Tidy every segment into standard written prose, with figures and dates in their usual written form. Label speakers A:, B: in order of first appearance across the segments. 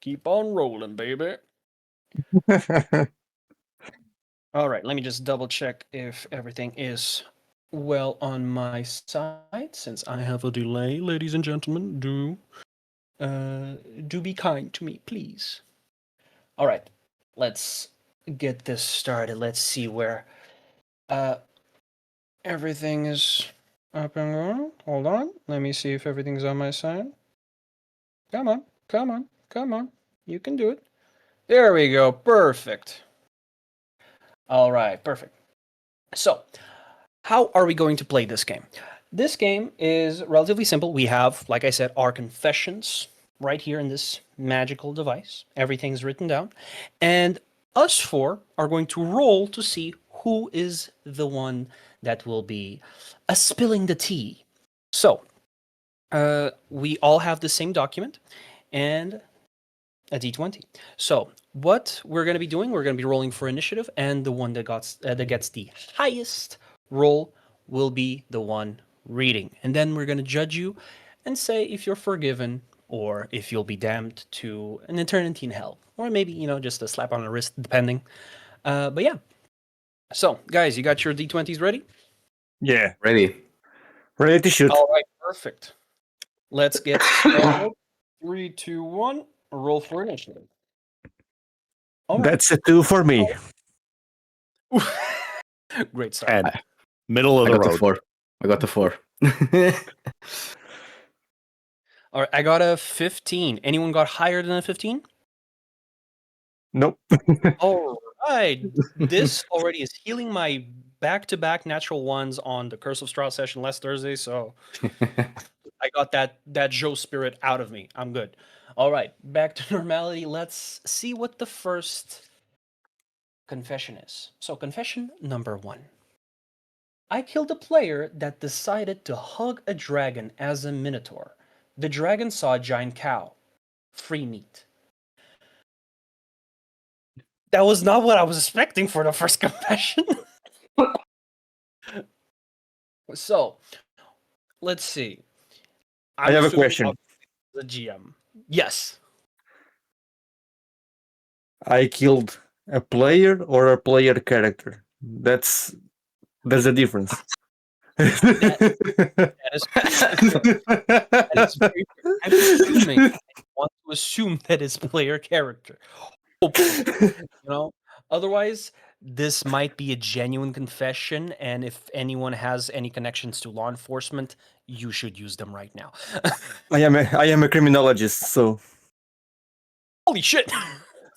A: Keep on rolling, baby. All right, let me just double check if everything is well on my side. Since I have a delay, ladies and gentlemen, do be kind to me, please. All right, let's get this started. Let's see where uh everything is up and running. Hold on, let me see if everything's on my side. Come on, come on, come on. You can do it. There we go. Perfect. All right, perfect. So, how are we going to play this game? This game is relatively simple. We have, like I said, our confessions right here in this magical device. Everything's written down. And us four are going to roll to see who is the one that will be spilling the tea. So, we all have the same document and a d20. So, what we're going to be doing, we're going to be rolling for initiative, and the one that gets the highest roll will be the one reading. And then we're going to judge you and say if you're forgiven or if you'll be damned to an eternity in hell. Or maybe, just a slap on the wrist, depending. But yeah. So, guys, you got your d20s ready?
B: Yeah.
C: Ready.
B: Ready to shoot.
A: All right, perfect. Let's get started. 3, 2, 1. Roll for initiative. All right.
B: That's a 2 for me.
A: Great start.
D: And middle of
C: I
D: the
C: got the
D: road.
C: 4. I got the 4.
A: All right, I got a 15. Anyone got higher than a 15?
B: Nope.
A: All right. This already is healing my back-to-back natural ones on the Curse of Strahd session last Thursday, so I got that Joe spirit out of me. I'm good. All right, back to normality. Let's see what the first confession is. So, confession number 1. I killed a player that decided to hug a dragon as a minotaur. The dragon saw a giant cow. Free meat. That was not what I was expecting for the first confession. So, let's see.
B: I have a question.
A: The GM. Yes.
B: I killed a player or a player character. There's a difference.
A: That is very fair. I'm assuming. I want to assume that it's player character. Hopefully, Otherwise, this might be a genuine confession, and if anyone has any connections to law enforcement, you should use them right now.
B: I am a criminologist, so
A: Holy shit!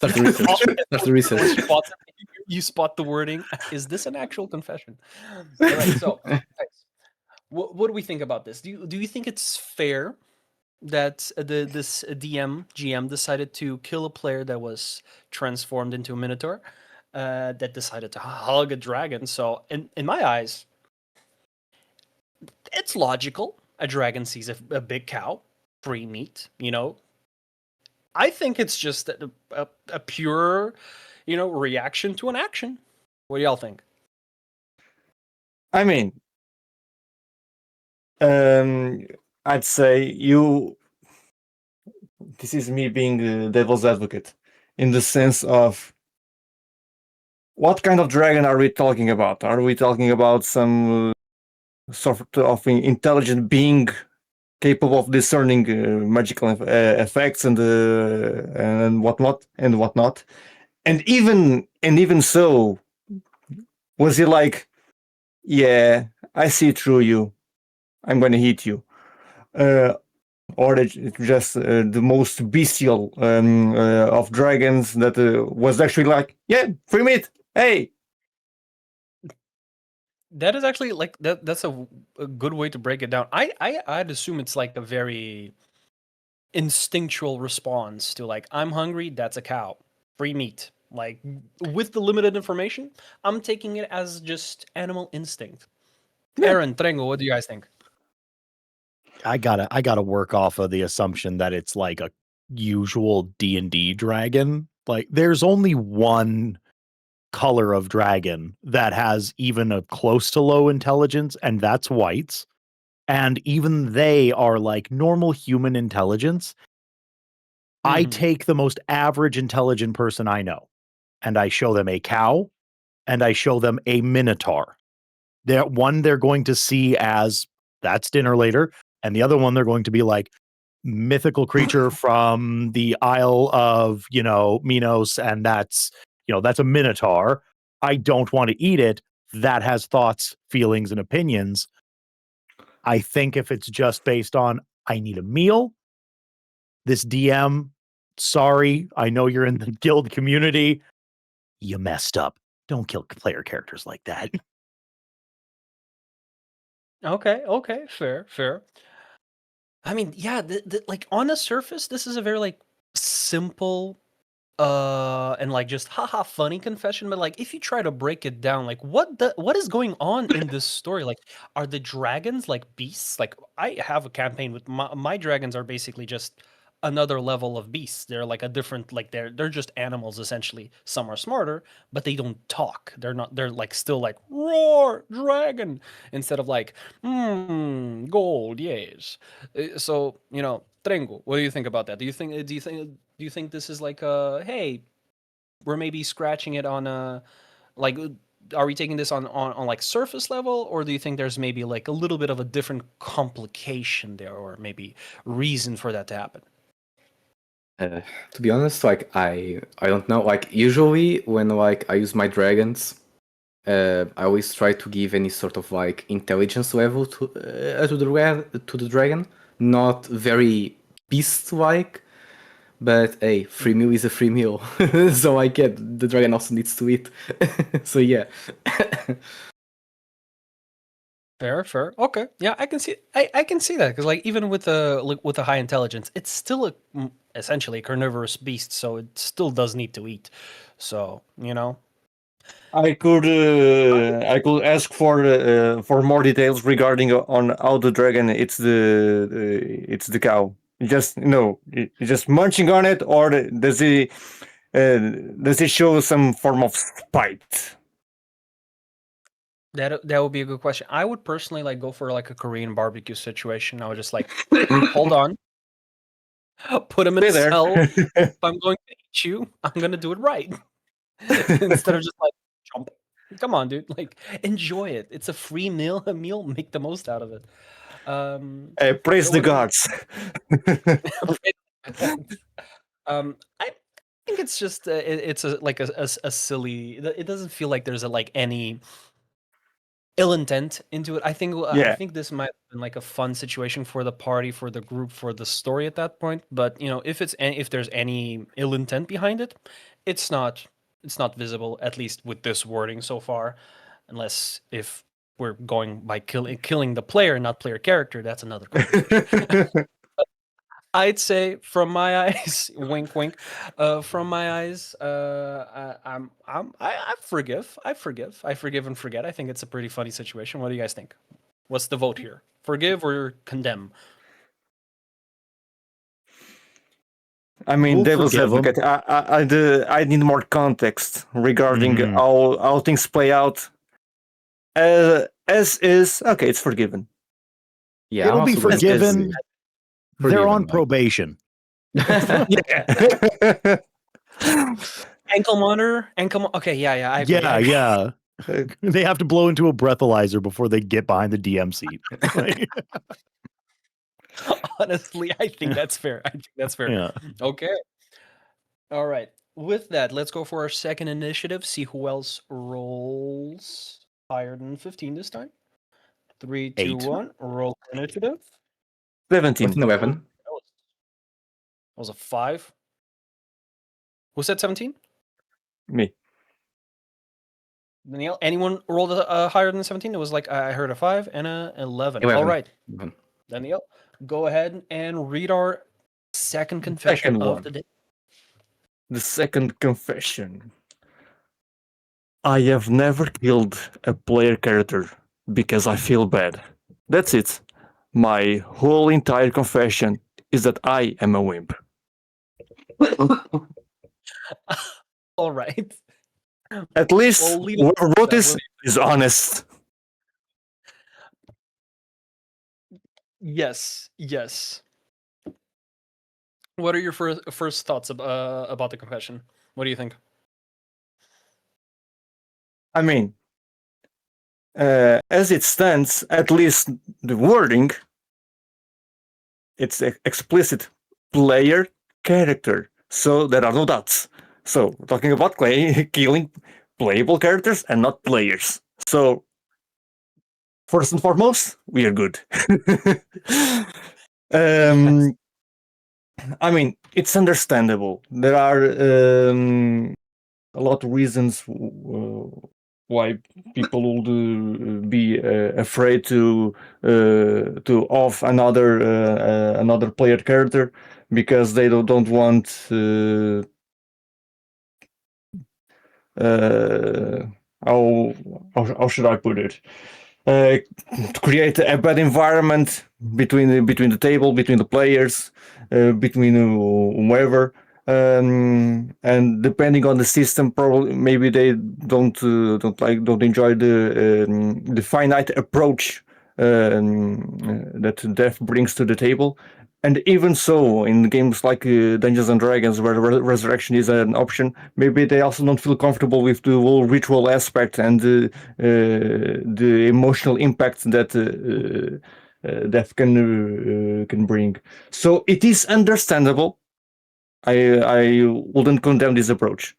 C: That's the research. That's the research.
A: You spot the wording. Is this an actual confession? All right. So, guys, what do we think about this? Do you think it's fair that this GM decided to kill a player that was transformed into a minotaur, that decided to hug a dragon? So, in my eyes, it's logical. A dragon sees a big cow, free meat. I think it's just a pure, reaction to an action. What do y'all think?
B: I mean, I'd say this is me being the devil's advocate, in the sense of what kind of dragon are we talking about? Are we talking about some sort of intelligent being capable of discerning magical effects and whatnot? And even so, was he like, yeah, I see through you, I'm going to hit you? Or it's just the most bestial of dragons that was actually like, yeah, free meat, hey.
A: That is actually like that's a good way to break it down. I'd assume it's like a very instinctual response to, like, I'm hungry, that's a cow, free meat. Like, with the limited information, I'm taking it as just animal instinct.
B: Yeah.
A: Aaron, Trengo, what do you guys think?
D: I gotta work off of the assumption that it's like a usual D&D dragon. Like, there's only one color of dragon that has even a close to low intelligence, and that's whites. And even they are like normal human intelligence. I
A: Mhm.
D: take the most average intelligent person I know, and I show them a cow, and I show them a minotaur. They're going to see as that's dinner later, and the other one they're going to be like mythical creature from the Isle of, Minos, and that's a minotaur. I don't want to eat it. That has thoughts, feelings, and opinions. I think if it's just based on I need a meal, this DM, sorry, I know you're in the guild community. You messed up. Don't kill player characters like that.
A: Okay, fair. I mean, yeah, like on the surface, this is a very like simple and like just haha funny confession, but like if you try to break it down, like what is going on in this story? Like, are the dragons like beasts? Like, I have a campaign with my dragons are basically just another level of beasts. They're like a different, like they're just animals essentially. Some are smarter, but they don't talk. They're like still like roar dragon instead of like gold, yes. So, Trengo, what do you think about that? Do you think this is like hey, we're maybe scratching it on like are we taking this on like surface level, or do you think there's maybe like a little bit of a different complication there, or maybe reason for that to happen?
C: To be honest, like I don't know. Like usually when like I use my dragons, I always try to give any sort of like intelligence level to the dragon, not very beast like. But hey, free meal is a free meal, so I get the dragon also needs to eat. So yeah.
A: Fair. Okay, yeah, I can see. I can see that because like even with the high intelligence, it's still essentially a carnivorous beast, so it still does need to eat. So
B: I could ask for more details regarding on how the dragon it's the cow. Just just munching on it, or uh, does he show some form of spite?
A: that would be a good question. I would personally like go for like a Korean barbecue situation. I would just like hold on, put him in
B: Stay
A: a
B: there.
A: cell. If I'm going to eat you, I'm gonna do it right instead of just like jump. Come on, dude! Like enjoy it. It's a free meal. A meal. Make the most out of it.
B: Praise
A: So
B: the
A: what do
B: gods.
A: I think it's just it's a like a silly. It doesn't feel like there's like any ill intent into it. I
B: Yeah.
A: think this might have been like a fun situation for the party, for the group, for the story at that point. But if there's any ill intent behind it, it's not visible, at least with this wording so far, unless if we're going by killing the player, not player character. That's another conversation. I'd say from my eyes, wink, wink. From my eyes, I forgive, I forgive and forget. I think it's a pretty funny situation. What do you guys think? What's the vote here? Forgive or condemn?
B: I mean,
D: We'll
B: devil's
D: forgive 'em.
B: advocate. I need more context regarding
D: Mhm.
B: how things play out. As is, okay, it's forgiven.
C: Yeah,
D: It'll
C: I'm
D: be
C: also gonna
D: forgiven.
C: say
D: They're on
C: like-
D: probation.
B: Yeah.
A: Ankle monitor, Okay, yeah, I agree.
D: Yeah. They have to blow into a breathalyzer before they get behind the DM seat. Like,
A: Honestly, I think that's fair.
D: yeah.
A: Okay. All right. With that, let's go for our second initiative. See who else rolls higher than 15 this time. 3, 2,
D: 8.
A: 1. Roll initiative.
B: 17.
C: 11.
A: That was a 5. Who said 17?
B: Me.
A: Danielle? Anyone rolled higher than 17? It was like I heard a 5 and a 11.
C: 11.
A: All right.
C: 11.
A: Danielle, go ahead and read our second confession
B: Second
A: of
B: one.
A: the day.
B: The second confession. I have never killed a player character because I feel bad. That's it. My whole entire confession is that I am a wimp.
A: All right.
B: At least
A: Well, lead us
B: whoever
A: with
B: wrote
A: that.
B: this is honest.
A: Yes. What are your first thoughts about the confession? What do you think?
B: I mean, as it stands, at least the wording, it's explicit player character, so there are no dots. So we're talking about killing playable characters and not players. So first and foremost, we are good.
A: Yes.
B: I mean, it's understandable. There are a lot of reasons why people would be afraid to off another player character because they don't want uh, how, how should I put it? To create a bad environment between the table, between the players, between whoever. And depending on the system, probably maybe they don't enjoy the finite approach that death brings to the table. And even so, in games like Dungeons and Dragons, where resurrection is an option, maybe they also don't feel comfortable with the whole ritual aspect and the emotional impact that death can bring. So it is understandable. I wouldn't condemn this approach.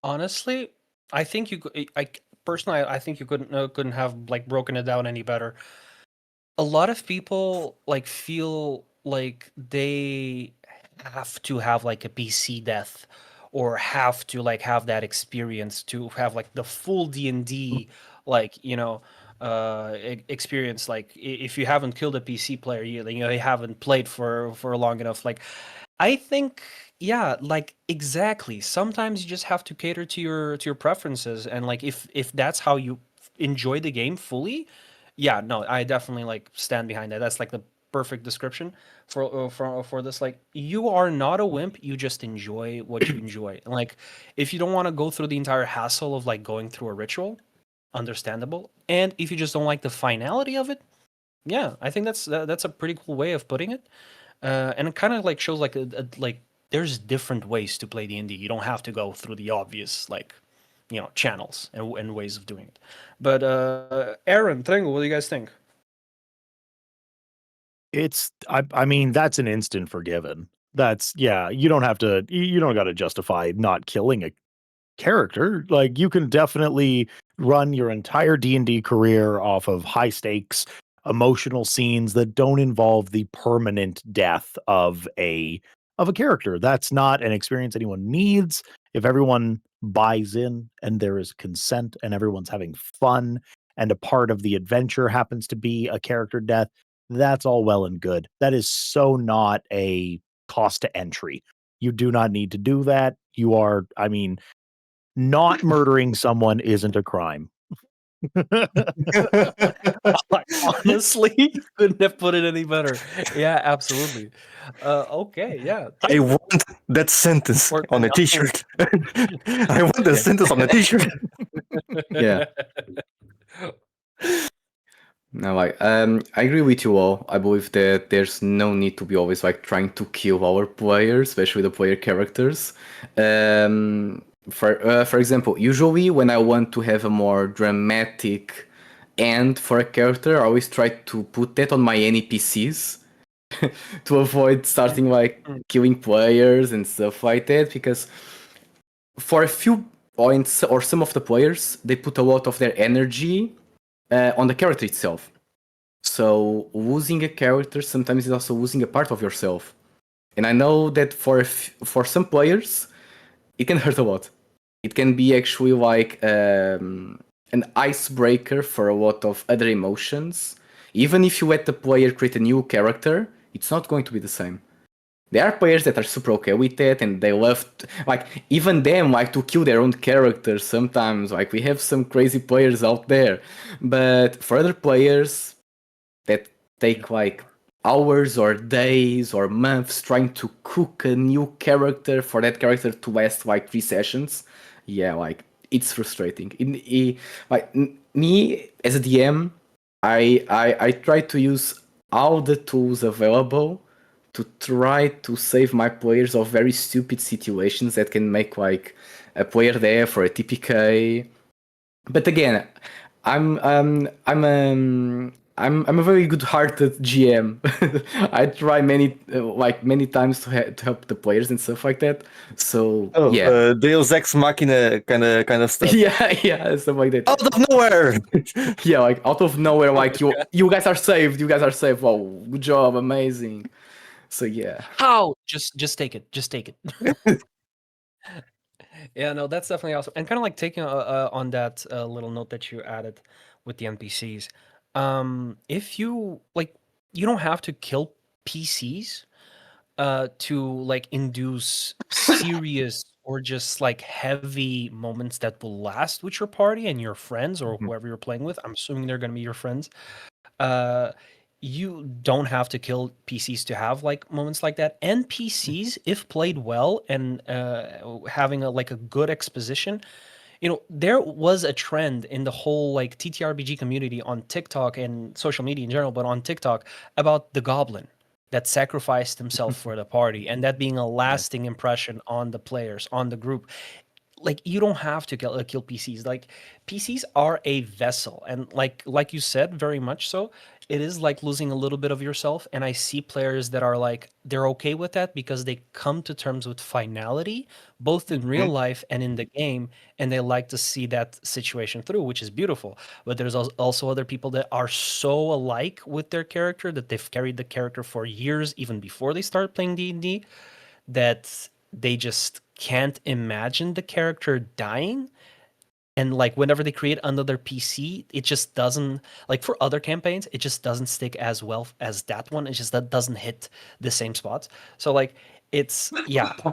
A: Honestly, I think I personally, I think you couldn't have like broken it down any better. A lot of people like feel like they have to have like a PC death or have to like have that experience to have like the full D&D like, experience. Like if you haven't killed a PC player, you haven't played for long enough. Like I think, yeah, like exactly. Sometimes you just have to cater to your preferences, and like if that's how you enjoy the game fully, yeah, no, I definitely like stand behind that. That's like the perfect description for this. Like you are not a wimp. You just enjoy what you enjoy. And like if you don't want to go through the entire hassle of like going through a ritual, understandable. And if you just don't like the finality of it, yeah, I think that's a pretty cool way of putting it. And it kind of like shows like like there's different ways to play D&D. You don't have to go through the obvious like channels and ways of doing it. But Aaron, Trengo, what do you guys think?
D: I mean, that's an instant forgiven. That's yeah, you don't have to you don't got to justify not killing a character. Like you can definitely run your entire D&D career off of high stakes emotional scenes that don't involve the permanent death of a character. That's not an experience anyone needs. If everyone buys in and there is consent and everyone's having fun and a part of the adventure happens to be a character death, that's all well and good. That is so not a cost to entry. You do not need to do that. You are, I mean, not murdering someone isn't a crime.
A: Like, honestly, couldn't have put it any better. Yeah, absolutely. Okay, yeah.
B: I want that sentence
A: Or-
B: on a T-shirt. I want that
C: Yeah.
B: sentence on a T-shirt.
C: Yeah. No, I agree with you all. I believe that there's no need to be always like trying to kill our players, especially the player characters. For example, usually when I want to have a more dramatic end for a character, I always try to put that on my NPCs to avoid starting like killing players and stuff like that. Because for a few points or some of the players, they put a lot of their energy on the character itself. So losing a character sometimes is also losing a part of yourself. And I know that for some players, it can hurt a lot. It can be actually like an icebreaker for a lot of other emotions. Even if you let the player create a new character, it's not going to be the same. There are players that are super okay with that, and they love like even them like to kill their own characters sometimes. Like we have some crazy players out there, but for other players that take like hours or days or months trying to cook a new character for that character to last like 3 sessions, yeah, like it's frustrating. Me as a DM, I try to use all the tools available to try to save my players of very stupid situations that can make like a player there for a TPK. But again, I'm a very good-hearted GM. I try many times to help the players and stuff like that. So yeah,
B: Deus Ex Machina kind of stuff.
C: yeah, stuff like that.
B: Out of nowhere.
C: Yeah, like out of nowhere, like you guys are saved. You guys are saved. Wow, good job, amazing. So yeah.
A: How? Just take it. Just take it. Yeah, no, that's definitely awesome. And kind of like taking on that little note that you added with the NPCs. If you like, you don't have to kill PCs to like induce serious or just like heavy moments that will last with your party and your friends or
B: Mhm.
A: whoever you're playing with. I'm assuming they're going to be your friends. Uh, you don't have to kill PCs to have like moments like that. NPCs, if played well and having a good exposition, there was a trend in the whole like TTRPG community on TikTok and social media in general, but on TikTok about the goblin that sacrificed himself for the party and that being a lasting impression on the players, on the group. Like you don't have to kill PCs. Like PCs are a vessel, and like you said, very much so. It is like losing a little bit of yourself, and I see players that are like they're okay with that because they come to terms with finality, both in real life and in the game, and they like to see that situation through, which is beautiful. But there's also other people that are so alike with their character that they've carried the character for years, even before they start playing D&D, that they just can't imagine the character dying. And like whenever they create another PC, it just doesn't, like for other campaigns, it just doesn't stick as well as that one. It just that doesn't hit the same spots. So like it's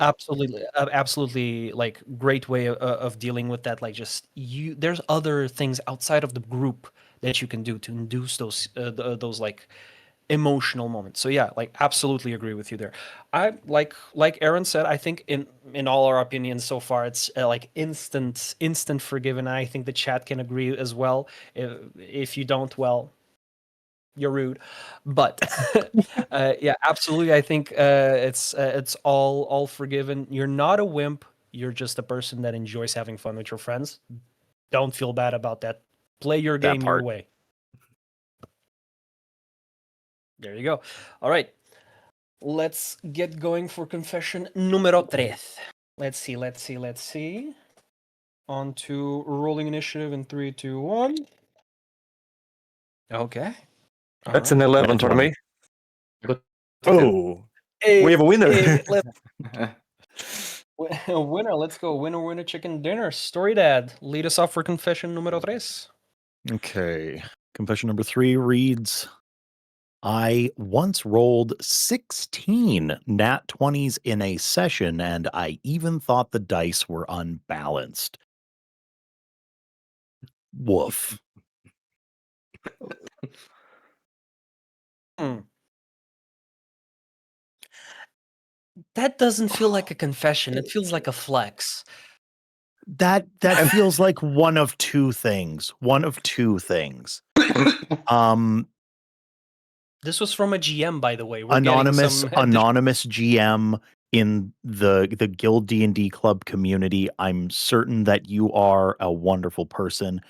A: absolutely like great way of dealing with that. Like just there's other things outside of the group that you can do to induce those like emotional moments. So yeah, like absolutely agree with you there. I like Aaron said, I think in all our opinions so far it's like instant forgiven. I think the chat can agree as well. If you don't, well, you're rude. But yeah, absolutely, I think it's all forgiven. You're not a wimp, you're just a person that enjoys having fun with your friends. Don't feel bad about that. Play your
D: That
A: game your
D: part.
A: way. There you go. All right. Let's get going for confession numero tres. Let's see. On to rolling initiative in 3, 2, 1. Okay. All
B: That's
A: right.
B: an 11 for me. Oh, we have a winner.
A: Winner, let's go. Winner, chicken dinner. Storydad, lead us off for confession numero tres.
D: Okay. Confession number 3 reads, I once rolled 16 nat 20s in a session, and I even thought the dice were unbalanced. Woof.
A: That doesn't feel like a confession. It feels like a flex.
D: That feels like one of two things.
A: This was from a GM, by the way. We're
D: Anonymous
A: getting some
D: anonymous GM in the Guild D&D club community. I'm certain that you are a wonderful person.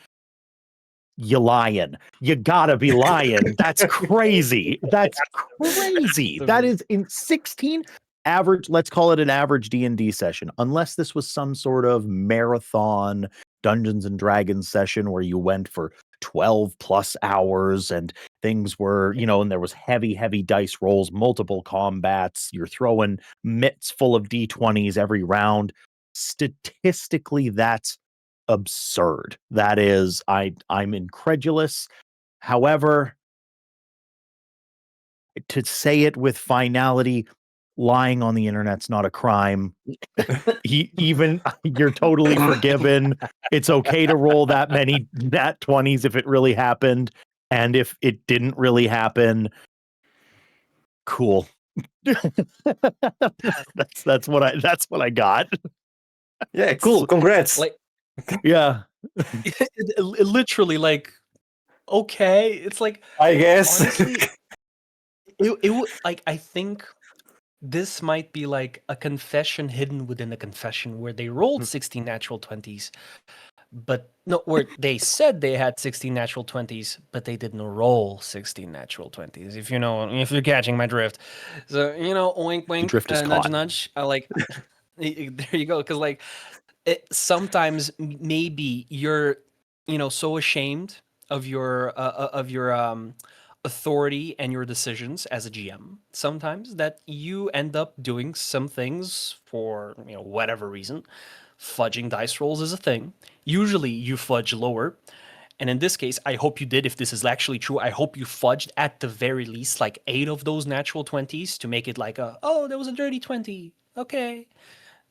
D: You lying. You gotta be lying. That's crazy. That's crazy. That is in 16 average, let's call it an average D&D session. Unless this was some sort of marathon Dungeons and Dragons session where you went for 12 plus hours and things were, and there was heavy dice rolls, multiple combats. You're throwing mitts full of D20s every round. Statistically, that's absurd. That is, I'm incredulous. However, to say it with finality, lying on the internet's not a crime. Even you're totally forgiven. It's okay to roll that many nat 20s if it really happened. And if it didn't really happen, cool. that's what I got.
B: Yeah, cool. Congrats.
A: like
D: Yeah.
A: literally like okay. It's like
B: I guess.
A: honestly, it like I think this might be like a confession hidden within a confession where they rolled 16 natural 20s, but no, where they said they had 16 natural 20s, but they didn't roll 16 natural 20s. If you're catching my drift. So, wink, wink,
D: drift is
A: nudge,
D: caught.
A: nudge. I like, there you go. Because, like, sometimes maybe you're, so ashamed of your authority and your decisions as a GM sometimes that you end up doing some things for whatever reason. Fudging dice rolls is a thing. Usually you fudge lower. And in this case, I hope you did. If this is actually true, I hope you fudged at the very least like 8 of those natural 20s to make it like there was a dirty 20. Okay.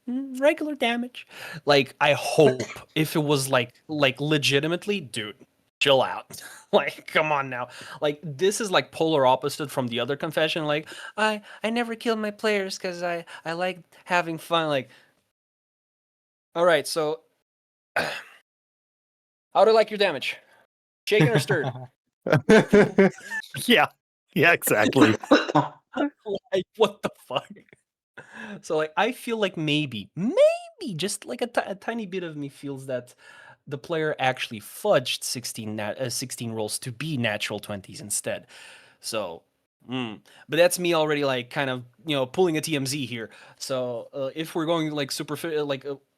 A: Regular damage. Like, I hope if it was like legitimately, dude, chill out. Like, come on now. Like, this is like polar opposite from the other confession. Like, I never killed my players because I like having fun. Like, all right, so how do you like your damage? Shaken or stirred?
D: Yeah, exactly.
A: Like, what the fuck? So, like, I feel like maybe, just like a tiny bit of me feels that the player actually fudged 16 rolls to be natural 20s instead. So, but that's me already like kind of pulling a TMZ here. So if we're going like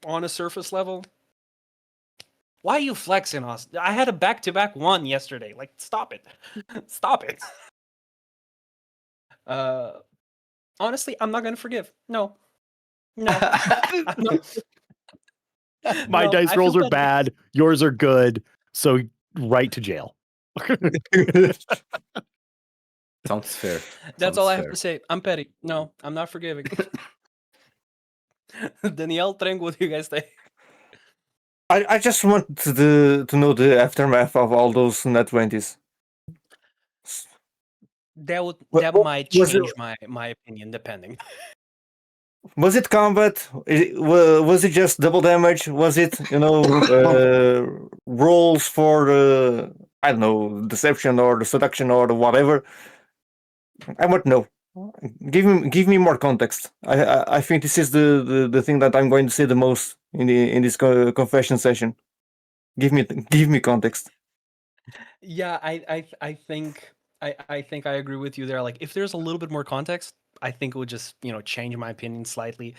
A: on a surface level, why are you flexing us? I had a back-to-back 1 yesterday. Like, stop it, stop it. Honestly, I'm not gonna forgive. No, I'm not.
D: My
A: No,
D: dice
A: I
D: rolls
A: feel
D: are
A: bad.
D: bad. Yours are good. So right to jail.
C: Sounds fair.
A: That's
C: Sounds
A: all I have
C: fair.
A: to say. I'm petty. No, I'm not forgiving. Danielle, Trengo, what do you guys think?
B: I just want to know the aftermath of all those net 20s.
A: That might
B: Was it
A: change my opinion depending.
B: was it combat? Was it just double damage? Was it rolls for I don't know, deception or the seduction or the whatever? I want to know. Give me more context. I think this is the thing that I'm going to say the most in this confession session. Give me context.
A: Yeah, I think I agree with you there. Like, if there's a little bit more context, I think it would just change my opinion slightly.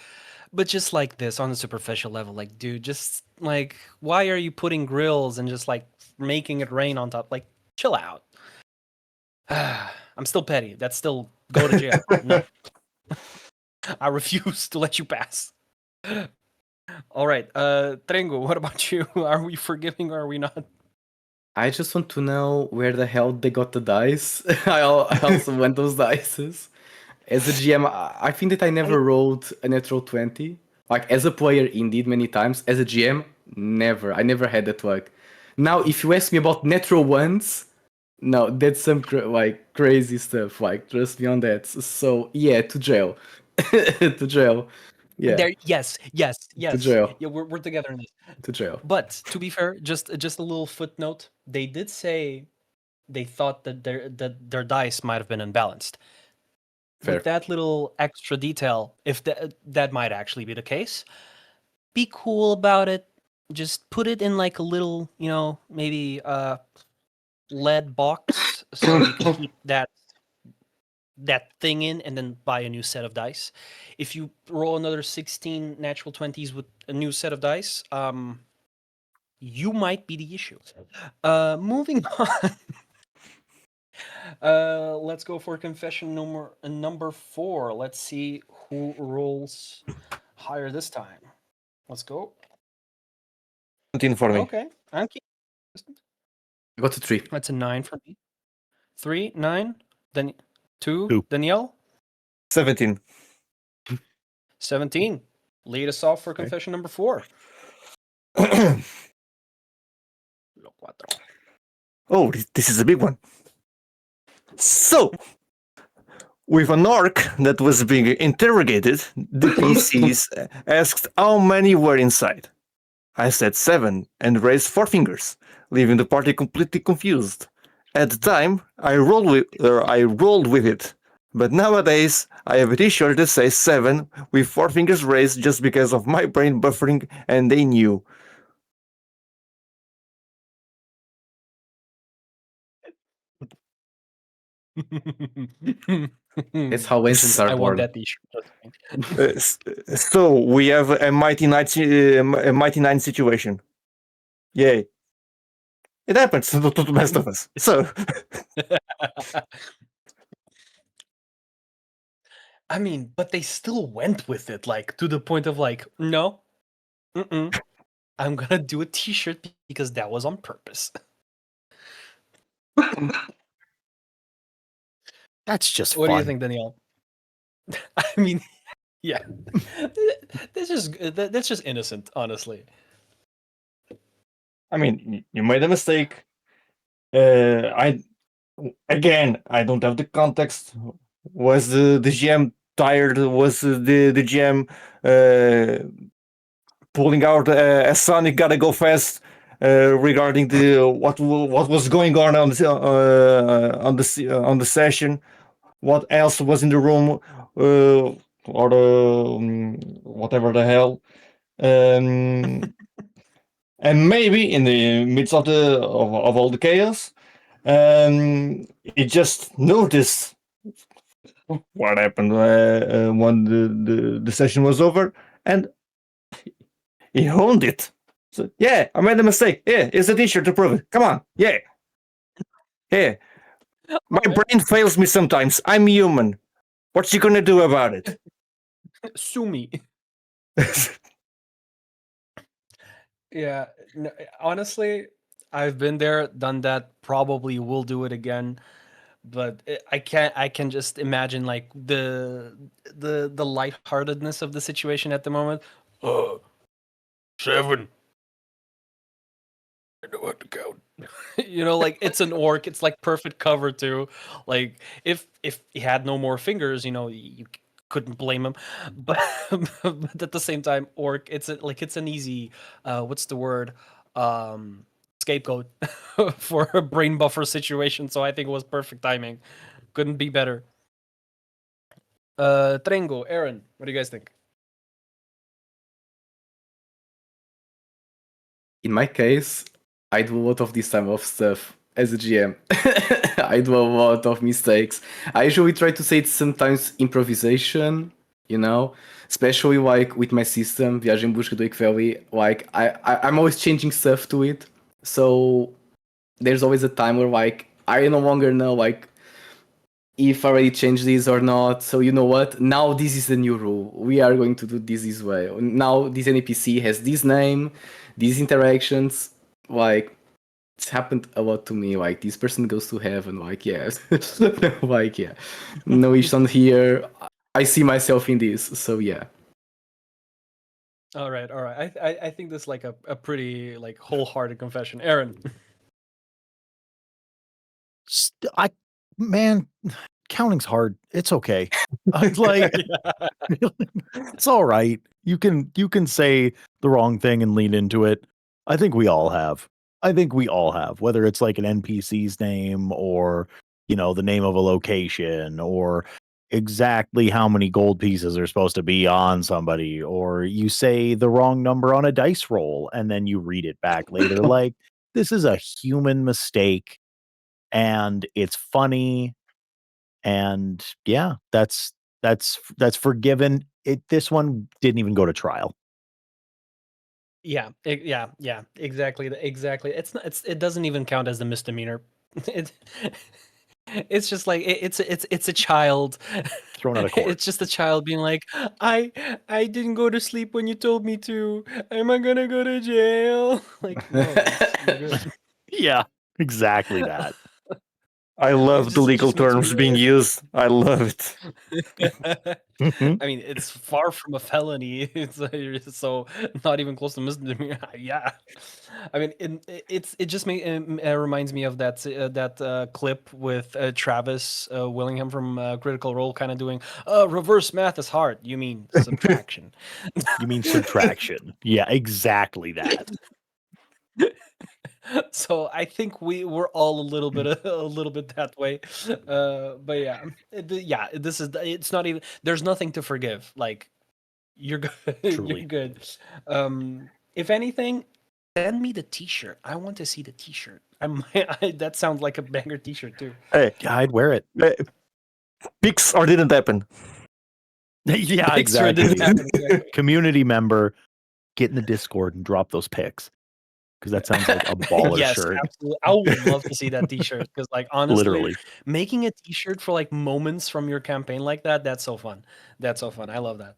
A: But just like this on a superficial level, like, dude, just like, why are you putting grills and just like making it rain on top? Like, chill out. I'm still petty. That's still go to jail. No, I refuse to let you pass. All right, Trengo, what about you? Are we forgiving or are we not?
C: I just want to know where the hell they got the dice. I also want those dices. As a GM, I think that I never rolled a natural 20. Like, as a player, indeed, many times. As a GM, never. I never had that luck. Now, if you ask me about natural ones, no, that's some crazy stuff. Like, trust me on that. So, yeah, to jail. To jail. Yeah,
A: There, yes,
C: to jail.
A: yeah, we're together in this.
C: To jail.
A: But to be fair, just a little footnote. They did say they thought that their dice might have been unbalanced.
C: Fair.
A: With that little extra detail, if that might actually be the case, be cool about it. Just put it in like a little, maybe lead box so you can keep that thing in and then buy a new set of dice. If you roll another 16 natural 20s with a new set of dice, you might be the issue. Moving on. Let's go for confession number 4. Let's see who rolls higher this time. Let's go.
B: 17 for me.
A: Okay, I'm keeping.
C: I got a 3.
A: That's a 9 for me. 3, 9, then 2,
D: Two.
A: Danielle,
B: 17.
A: 17. Lead us off for confession number 4.
B: Oh, this is a big one. So, with an orc that was being interrogated, the PCs asked how many were inside. I said 7 and raised 4 fingers, leaving the party completely confused. At the time, I rolled with it. But nowadays, I have a t-shirt that says 7 with 4 fingers raised just because of my brain buffering, and they knew.
C: That's how engines are
A: I want
C: born.
A: that t-shirt.
B: So we have a Mighty Nine situation. Yay. It happens to the best of us. So
A: I mean, but they still went with it, like to the point of like, no, I'm gonna do a t-shirt because that was on purpose.
D: That's just
A: What
D: fun.
A: do you think, Danielle? I mean, yeah, that's just innocent, honestly.
B: I mean, you made a mistake. I don't have the context. Was the GM tired? Was the GM pulling out a Sonic gotta go fast regarding the what was going on the session? What else was in the room or whatever the hell? And maybe in the midst of of all the chaos, he just noticed what happened when the session was over, and he owned it. So yeah, I made a mistake. Yeah, it's a t-shirt to prove it. Come on, yeah, yeah. My brain fails me sometimes. I'm human. What you gonna do about it?
A: Sue me. Yeah, no, honestly, I've been there, done that. Probably will do it again, but I can't. I can just imagine like the lightheartedness of the situation at the moment. 7. I know how to count. Like it's an orc. It's like perfect cover too. Like if he had no more fingers, you couldn't blame him. But, but at the same time, orc. It's an easy. What's the word? Scapegoat for a brain buffer situation. So I think it was perfect timing. Couldn't be better. Trengo, Aaron, what do you guys think?
C: In my case, I do a lot of this type of stuff as a GM. I do a lot of mistakes. I usually try to say it's sometimes improvisation, especially like with my system, Viagem em Busca do Equivale. Like I'm always changing stuff to it. So there's always a time where like I no longer know like if I already changed this or not. So you know what? Now this is the new rule. We are going to do this way. Now this NPC has this name, these interactions. Like it's happened a lot to me. Like this person goes to heaven. Like yeah, like yeah. No ish on here. I see myself in this. So yeah.
A: All right. I think this is like a pretty like wholehearted confession. Aaron.
D: Man, counting's hard. It's okay. It's like it's all right. You can say the wrong thing and lean into it. I think we all have. Whether it's like an NPC's name or the name of a location or exactly how many gold pieces are supposed to be on somebody, or you say the wrong number on a dice roll and then you read it back later. Like this is a human mistake and it's funny. And yeah, that's forgiven. This one didn't even go to trial.
A: Yeah, exactly, exactly. It doesn't even count as a misdemeanor. It, it's just like it's a child
D: Thrown out of court.
A: It's just a child being like, I didn't go to sleep when you told me to. Am I gonna go to jail? Like, no, you're good.
D: Yeah, exactly that.
B: I love the
A: It
B: legal
A: just makes me
B: terms being used. I love it.
A: I mean, it's far from a felony. So not even close to misdemeanor. Yeah, I mean, it just reminds me of that clip with Travis Willingham from Critical Role, kind of doing reverse math is hard. You mean subtraction?
D: You mean subtraction? Yeah, exactly that.
A: So I think we're all a little bit that way. But yeah, yeah, it's not even. There's nothing to forgive. Like you're good. You're
D: Truly.
A: good. If anything, send me the T-shirt. I want to see the T-shirt. That sounds like a banger T-shirt too.
B: Hey,
D: Yeah, I'd wear it.
B: pics or didn't happen.
D: Yeah,
A: Picture didn't
D: exactly.
A: happen, exactly.
D: Community member, get in the Discord and drop those pics. Because that sounds like a baller
A: Yes,
D: shirt.
A: absolutely. I would love to see that T-shirt because, like, honestly,
D: Literally.
A: making a T-shirt for like moments from your campaign like that's so fun. That's so fun. I love that.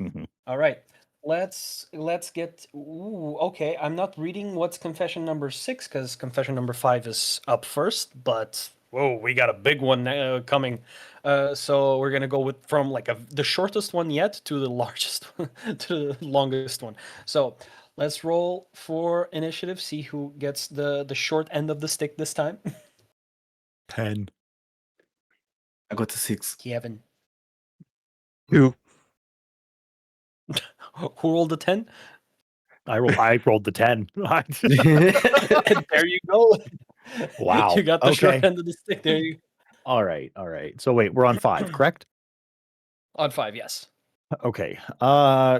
D: Mhm.
A: All right, let's get. Ooh, okay, I'm not reading what's confession number 6 because confession number 5 is up first. But whoa, we got a big one coming. So we're gonna go with from like the shortest one yet to the largest, to the longest one. So let's roll for initiative. See who gets the short end of the stick this time.
D: 10.
C: I got a 6.
A: Kevin,
B: 2.
A: who rolled the 10?
D: I rolled the 10.
A: There you go.
D: Wow.
A: You got the short
D: Okay.
A: end of the stick. There you
D: All right. So wait, we're on 5, correct?
A: on 5. Yes.
D: Okay.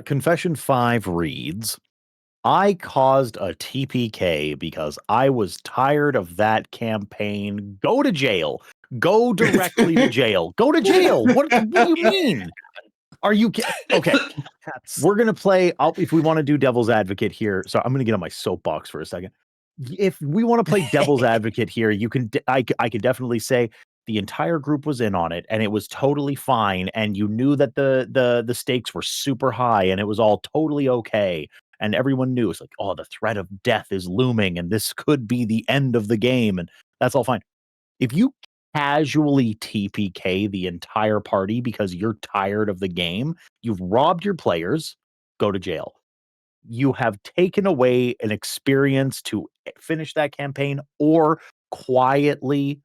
D: Confession 5 reads, I caused a TPK because I was tired of that campaign. Go to jail. Go directly to jail. Go to jail. What do you mean? Are you okay? We're gonna play. If we want to do devil's advocate here, so I'm gonna get on my soapbox for a second. If we want to play devil's advocate here, you can. I can definitely say the entire group was in on it, and it was totally fine. And you knew that the stakes were super high, and it was all totally okay. And everyone knew it's like, oh, the threat of death is looming, and this could be the end of the game, and that's all fine. If you casually TPK the entire party because you're tired of the game, you've robbed your players, go to jail. You have taken away an experience to finish that campaign or quietly,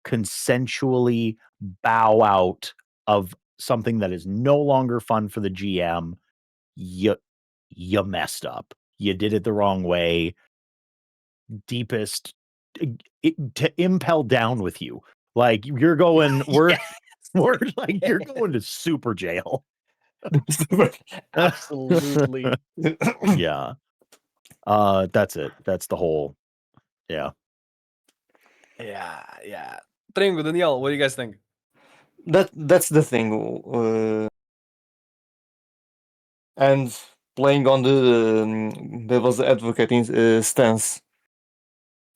D: consensually bow out of something that is no longer fun for the GM. You messed up. You did it the wrong way. Deepest to impel down with you. Like you're going,
A: Yes.
D: we're like you're going to super jail.
A: Absolutely.
D: Yeah. That's it. That's the whole. Yeah.
A: Yeah, yeah. Trengo, Daniel, what do you guys think?
B: That's the thing. And playing on the devil's advocate stance.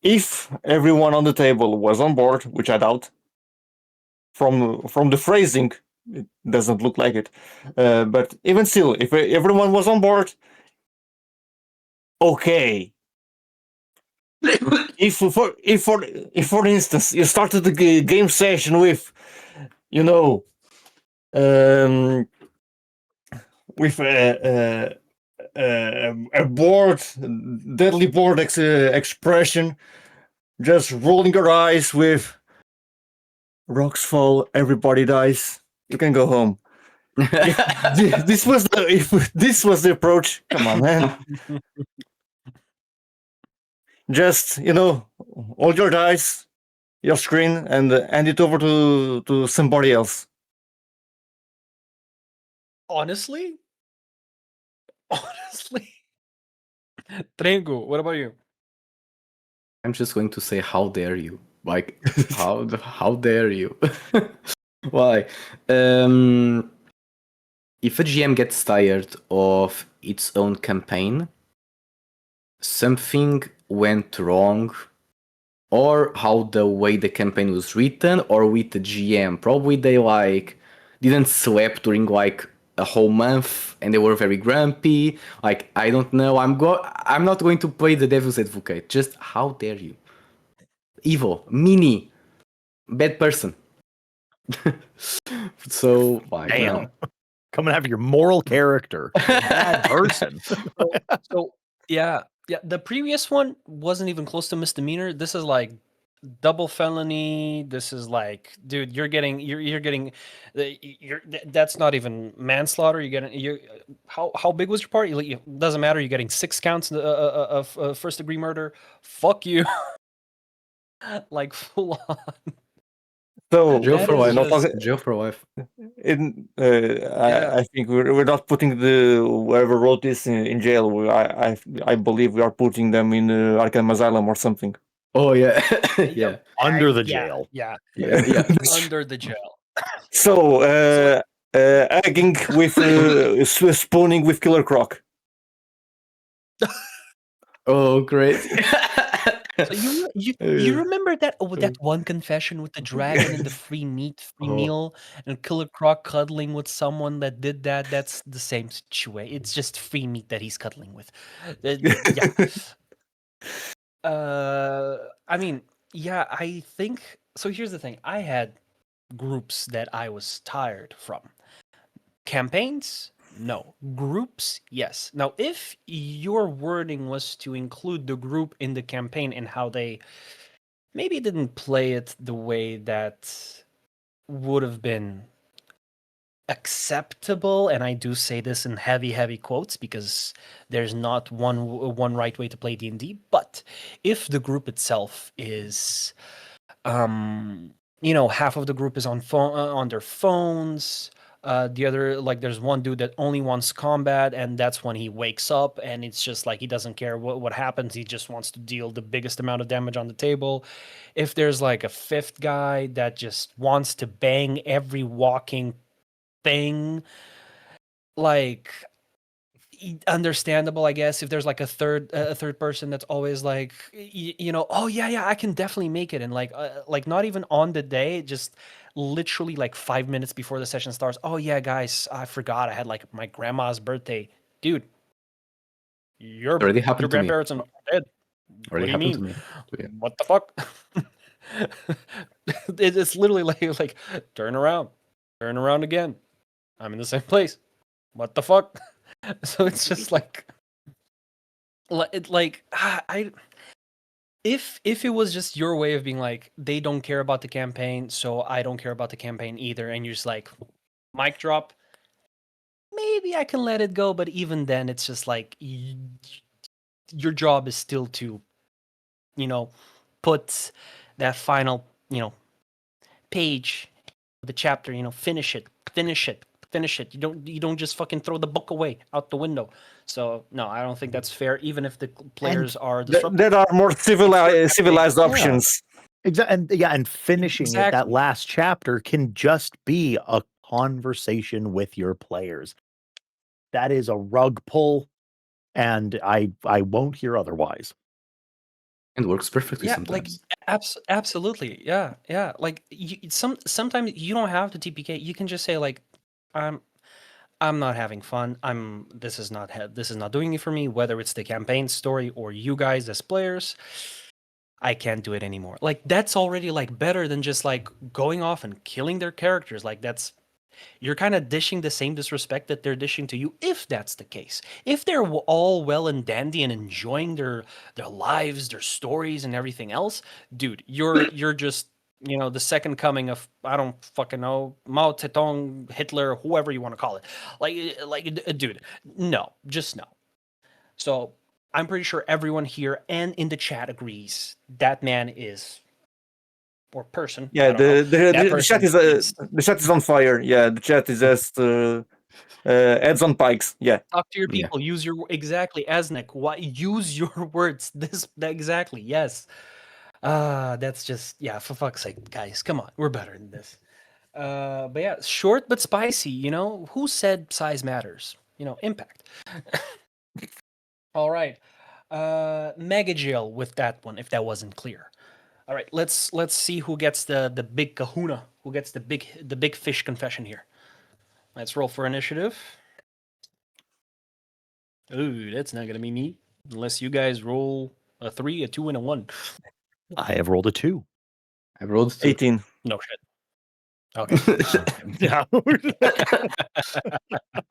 B: If everyone on the table was on board, which I doubt, from the phrasing, it doesn't look like it. But even still, if everyone was on board, okay. if for instance you started the game session with, you know, with a bored, deadly bored expression, just rolling your eyes with rocks fall, everybody dies, you can go home. If this was the approach, come on, man. Just, you know, hold your dice, your screen, and hand it over to somebody else.
A: Honestly? Honestly? Trengo, what about you?
C: I'm just going to say, how dare you? Like, how dare you? Why? If a GM gets tired of its own campaign, something went wrong, or how the way the campaign was written, or with the GM. Probably they didn't sleep during like a whole month and they were very grumpy. Like, I don't know. I'm not going to play the devil's advocate. Just how dare you? Evil, meanie, bad person. So like,
D: Damn. Coming after your moral character. Bad person.
A: So yeah, yeah. The previous one wasn't even close to misdemeanor. This is like double felony. This is like, dude, you're getting, that's not even manslaughter. You're getting, how big was your part? It doesn't matter. You're getting 6 counts of first degree murder. Fuck you. Like full on.
B: So
C: Jail
A: That
C: for
A: is
C: life.
B: not
A: just-
B: talking,
C: Jail for life.
A: Yeah.
B: I think we're not putting the whoever wrote this in jail. I believe we are putting them in Arkham Asylum or something.
C: Oh yeah, yeah,
D: Under the
A: Yeah,
D: jail.
A: Yeah.
C: yeah, yeah.
A: Under the jail.
B: So, egging with spooning with Killer Croc.
C: Oh great.
A: So you remember that that one confession with the dragon and the free
C: Oh.
A: meal, and Killer Croc cuddling with someone that did that? That's the same situation. It's just free meat that he's cuddling with. Yeah. I mean, yeah, I think so. Here's the thing: I had groups that I was tired from. Campaigns, no. Groups, yes. Now, if your wording was to include the group in the campaign and how they maybe didn't play it the way that would have been acceptable, and I do say this in heavy quotes because there's not one right way to play D&D, but if the group itself is half of the group is on their phones, the other, like, there's one dude that only wants combat, and that's when he wakes up, and it's just like he doesn't care what happens, he just wants to deal the biggest amount of damage on the table. If there's like a fifth guy that just wants to bang every walking thing, like, understandable, I guess. If there's like a third person that's always like, oh yeah, I can definitely make it, and like not even on the day, just literally like 5 minutes before the session starts, oh yeah guys, I forgot I had like my grandma's birthday. Dude, your
C: Already happened to me.
A: grandparents are dead. What do
C: Already
A: you
C: happened to
A: mean?
C: me. Yeah.
A: What the fuck? It's literally like turn around again, I'm in the same place. What the fuck? So it's just like if it was just your way of being like, they don't care about the campaign, so I don't care about the campaign either, and you're just like, mic drop, maybe I can let it go. But even then, it's just like your job is still to put that final page of the chapter, finish it. You don't just fucking throw the book away out the window. So no, I don't think that's fair, even if the players are disruptive.
B: There are more civilized options.
D: And finishing it, that
A: Exactly.
D: last chapter can just be a conversation with your players. That is a rug pull, and I won't hear otherwise.
C: And works perfectly
A: Yeah,
C: sometimes.
A: like absolutely, yeah. Like sometimes you don't have to TPK. You can just say like, I'm not having fun. This is not doing it for me. Whether it's the campaign story or you guys as players, I can't do it anymore. Like, that's already like better than just like going off and killing their characters. Like, you're kind of dishing the same disrespect that they're dishing to you. If that's the case, if they're all well and dandy and enjoying their lives, their stories, and everything else, dude, you're just the second coming of, I don't fucking know, Mao Zedong, Hitler, whoever you want to call it. Dude, no, just no. So I'm pretty sure everyone here and in the chat agrees that man is, or person.
B: Yeah,
A: I don't know, that
B: the
A: person
B: chat is on fire. Yeah, the chat is just heads on pikes. Yeah.
A: Talk to your
C: Yeah.
A: people. Use your exactly, Asnik. Why use your words? Exactly. Yes. That's just, yeah. For fuck's sake, guys, come on. We're better than this. But yeah, short but spicy. Who said size matters? Impact. All right. Mega jail with that one, if that wasn't clear. All right. Let's see who gets the big kahuna. Who gets the big fish confession here? Let's roll for initiative. Ooh, that's not gonna be me unless you guys roll a 3, a 2, and a 1.
D: I have rolled a 2.
C: I rolled 2.
B: 18.
A: No shit. Okay.
D: Yeah.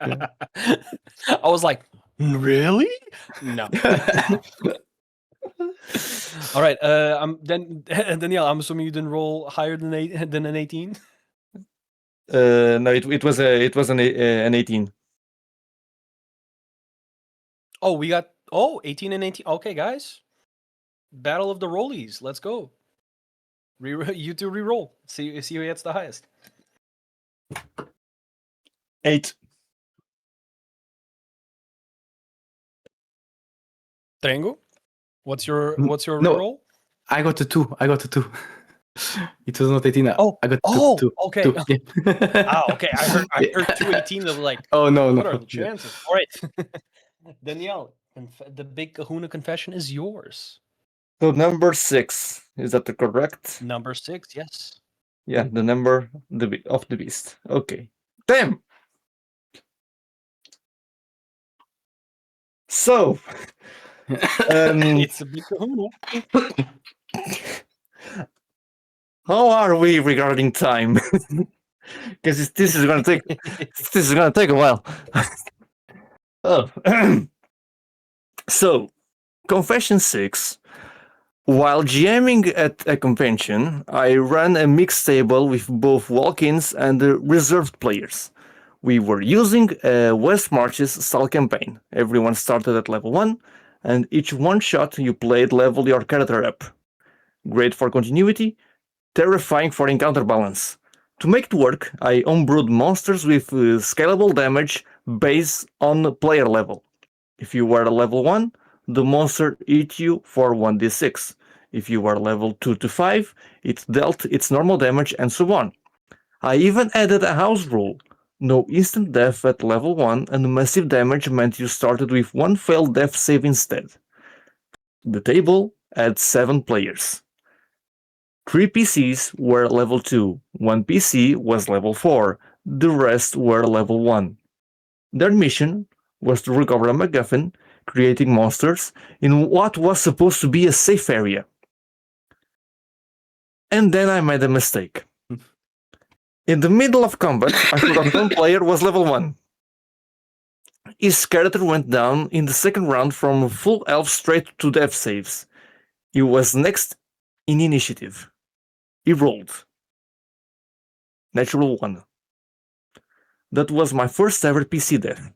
A: I was like, really? No. All right. Danielle, I'm assuming you didn't roll higher than an 18.
B: No, it was an 18.
A: Oh, we got 18 and 18. Okay, guys. Battle of the rollies. Let's go. You two re-roll. See who gets the highest.
B: 8.
A: Trengo, what's your
C: No.
A: re-roll?
C: I got a 2. It was not 18.
A: Oh,
C: I got two.
A: okay.
C: Two. Yeah.
A: Okay. I heard 218. Of like,
C: Oh no,
A: what
C: no.
A: are the chances? All right, Danielle, the big Kahuna confession is yours.
B: So number 6, is that correct?
A: Number 6, yes.
B: Yeah, the number of the beast. Okay. Damn. So,
A: It's a big Kahuna.
B: how are we regarding time? Because this is gonna take a while. Oh, so confession 6. While GMing at a convention, I ran a mixed table with both walk-ins and reserved players. We were using a West Marches style campaign. Everyone started at level 1, and each one shot you played leveled your character up. Great for continuity, terrifying for encounter balance. To make it work, I homebrewed monsters with scalable damage based on player level. If you were level 1, the monster hit you for 1d6. If you were level 2 to 5, it dealt its normal damage and so on. I even added a house rule. No instant death at level 1 and massive damage meant you started with one failed death save instead. The table had 7 players. 3 PCs were level 2, 1 PC was level 4, the rest were level 1. Their mission was to recover a MacGuffin, creating monsters in what was supposed to be a safe area. And then I made a mistake. In the middle of combat, I forgot one player was level 1. His character went down in the second round from full health straight to death saves. He was next in initiative. He rolled. Natural 1. That was my first ever PC death.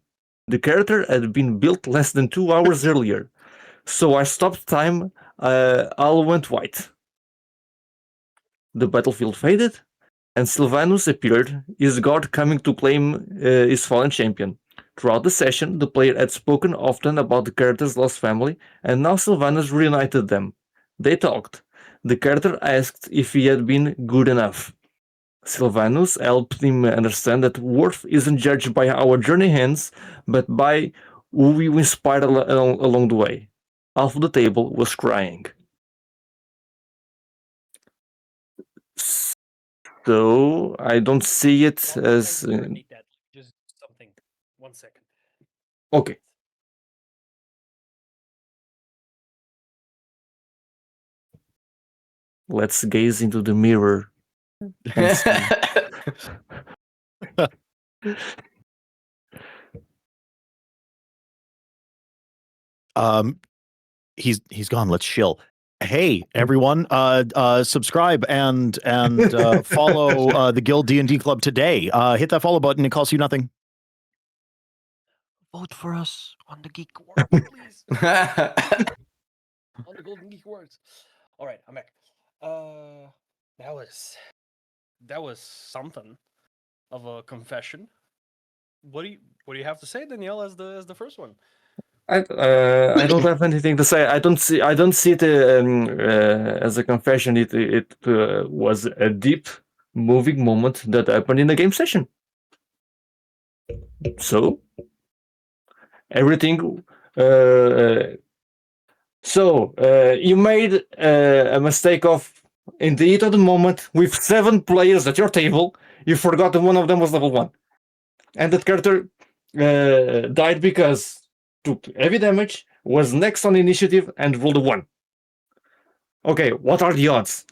B: The character had been built less than 2 hours earlier, so I stopped time, all went white. The battlefield faded, and Sylvanus appeared, his god coming to claim his fallen champion. Throughout the session, the player had spoken often about the character's lost family, and now Sylvanus reunited them. They talked. The character asked if he had been good enough. Sylvanus helped him understand that worth isn't judged by how our journey ends, but by who we inspired along the way. Half of the table was crying. So I don't see it as
A: Repeat that. Just something. 1 second.
B: okay. Let's gaze into the mirror and see.
D: He's gone. Let's chill. Hey everyone, subscribe and follow the Guild D&D Club today. Hit that follow button. It costs you nothing.
A: Vote for us on the Geek Awards, please. On the Golden Geek Awards. All right, I'm back. That was something of a confession. What do you have to say, Danielle, as the first one?
B: I don't have anything to say. I don't see it as a confession. It was a deep, moving moment that happened in a game session. So everything. You made a mistake of in the heat of the moment with 7 players at your table. You forgot that one of them was level 1, and that character died because took heavy damage, was next on initiative, and rolled a 1. Okay, what are the odds?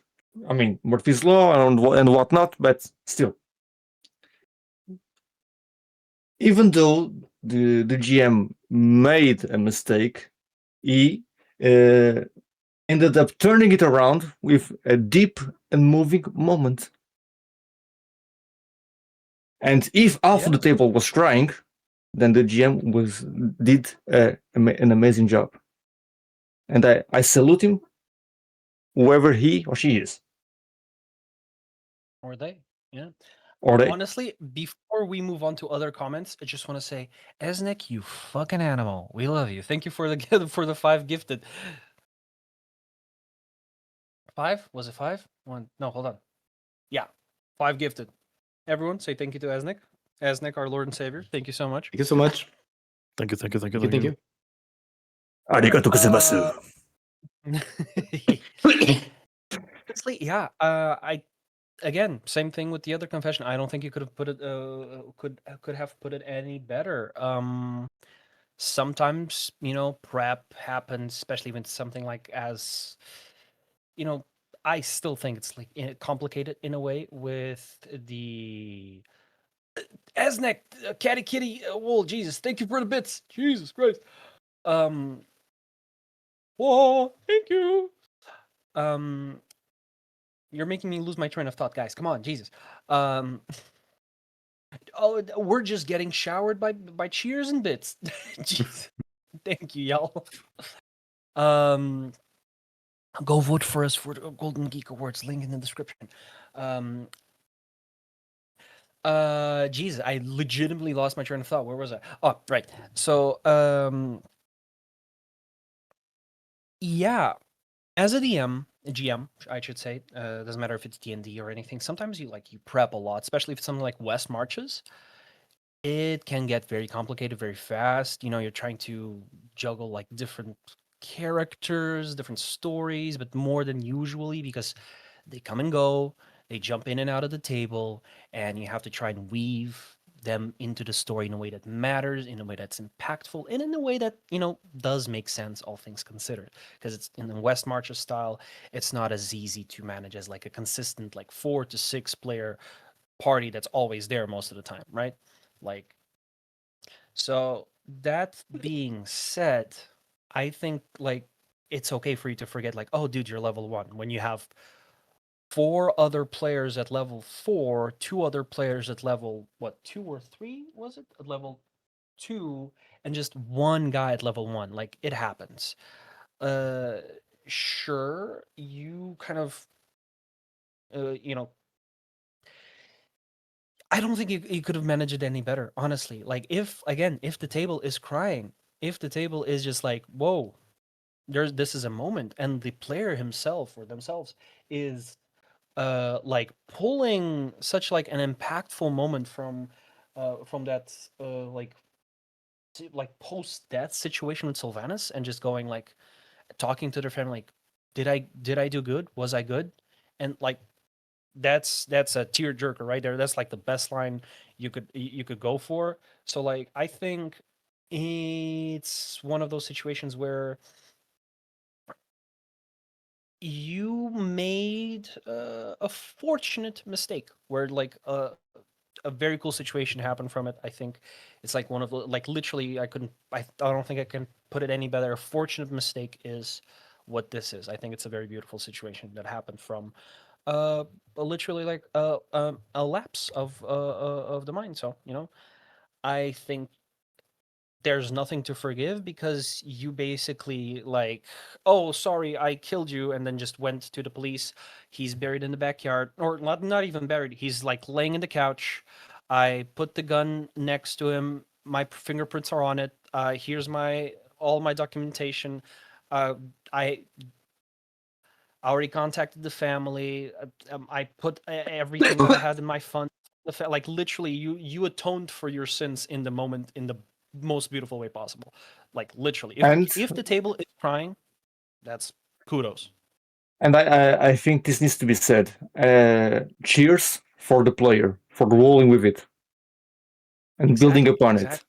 B: I mean, Murphy's Law and whatnot, but still. Even though the GM made a mistake, he ended up turning it around with a deep and moving moment. And if half of the
A: Yeah.
B: table was crying, then the GM did an amazing job. And I salute him, whoever he or she is.
A: Or they. Yeah.
B: Or they.
A: Honestly, before we move on to other comments, I just want to say, Esnik, you fucking animal. We love you. Thank you for the for the 5 gifted. 5? Was it 5? 1. No, hold on. Yeah. 5 gifted. Everyone say thank you to Esnik. Esnik, our Lord and Savior. Thank you so much.
C: Thank you so much.
D: Thank you.
C: Thank you.
B: Arigato gozaimasu.
A: Honestly, yeah. I again, same thing with the other confession. I don't think you could have put it could have put it any better. Sometimes, prep happens, especially when it's something like as I still think it's like complicated in a way with the Esnek, Catty Kitty, Wool, Jesus, thank you for the bits. Jesus Christ. Oh, thank you. You're making me lose my train of thought, guys. Come on, Jesus. We're just getting showered by cheers and bits. Jeez. Thank you, y'all. Go vote for us for the Golden Geek Awards. Link in the description. Jesus, I legitimately lost my train of thought. Where was I? Oh, right. So, yeah, as a DM, a GM, I should say, doesn't matter if it's D&D or anything. Sometimes you prep a lot, especially if it's something like West Marches. It can get very complicated very fast. You're trying to juggle like different characters, different stories, but more than usually because they come and go, they jump in and out of the table, and you have to try and weave them into the story in a way that matters, in a way that's impactful, and in a way that, does make sense, all things considered. Because it's in the West Marches style, it's not as easy to manage as like a consistent, like 4 to 6 player party that's always there most of the time, right? Like, so that being said, I think like it's okay for you to forget, like, oh, dude, you're level 1 when you have 4 other players at level 4, 2 other players at level, what, 2 or 3 was it? At level 2, and just 1 guy at level 1. Like, it happens. Uh, sure, you kind of, you know, I don't think you could have managed it any better, honestly. Like, if the table is crying, if the table is just like, whoa, this is a moment, and the player himself or themselves is like pulling such like an impactful moment from that like post death situation with Sylvanas, and just going like talking to their family, like, did I do good? Was I good? And like that's a tear jerker right there. That's like the best line you could go for. So like I think it's one of those situations where you made a fortunate mistake where like a very cool situation happened from it. I think it's like one of the, like, literally I don't think I can put it any better. A fortunate mistake is what this is. I think it's a very beautiful situation that happened from literally like a lapse of the mind. So I think there's nothing to forgive because you basically like, oh, sorry, I killed you, and then just went to the police. He's buried in the backyard, or not even buried. He's like laying in the couch. I put the gun next to him. My fingerprints are on it. Here's all my documentation. Uh, I already contacted the family. I put everything that I had in my fund. Like, literally, you atoned for your sins in the moment in the most beautiful way possible. Like, literally,
B: And
A: if the table is crying, that's kudos.
B: and I think this needs to be said. Cheers for the player for rolling with it and building upon it.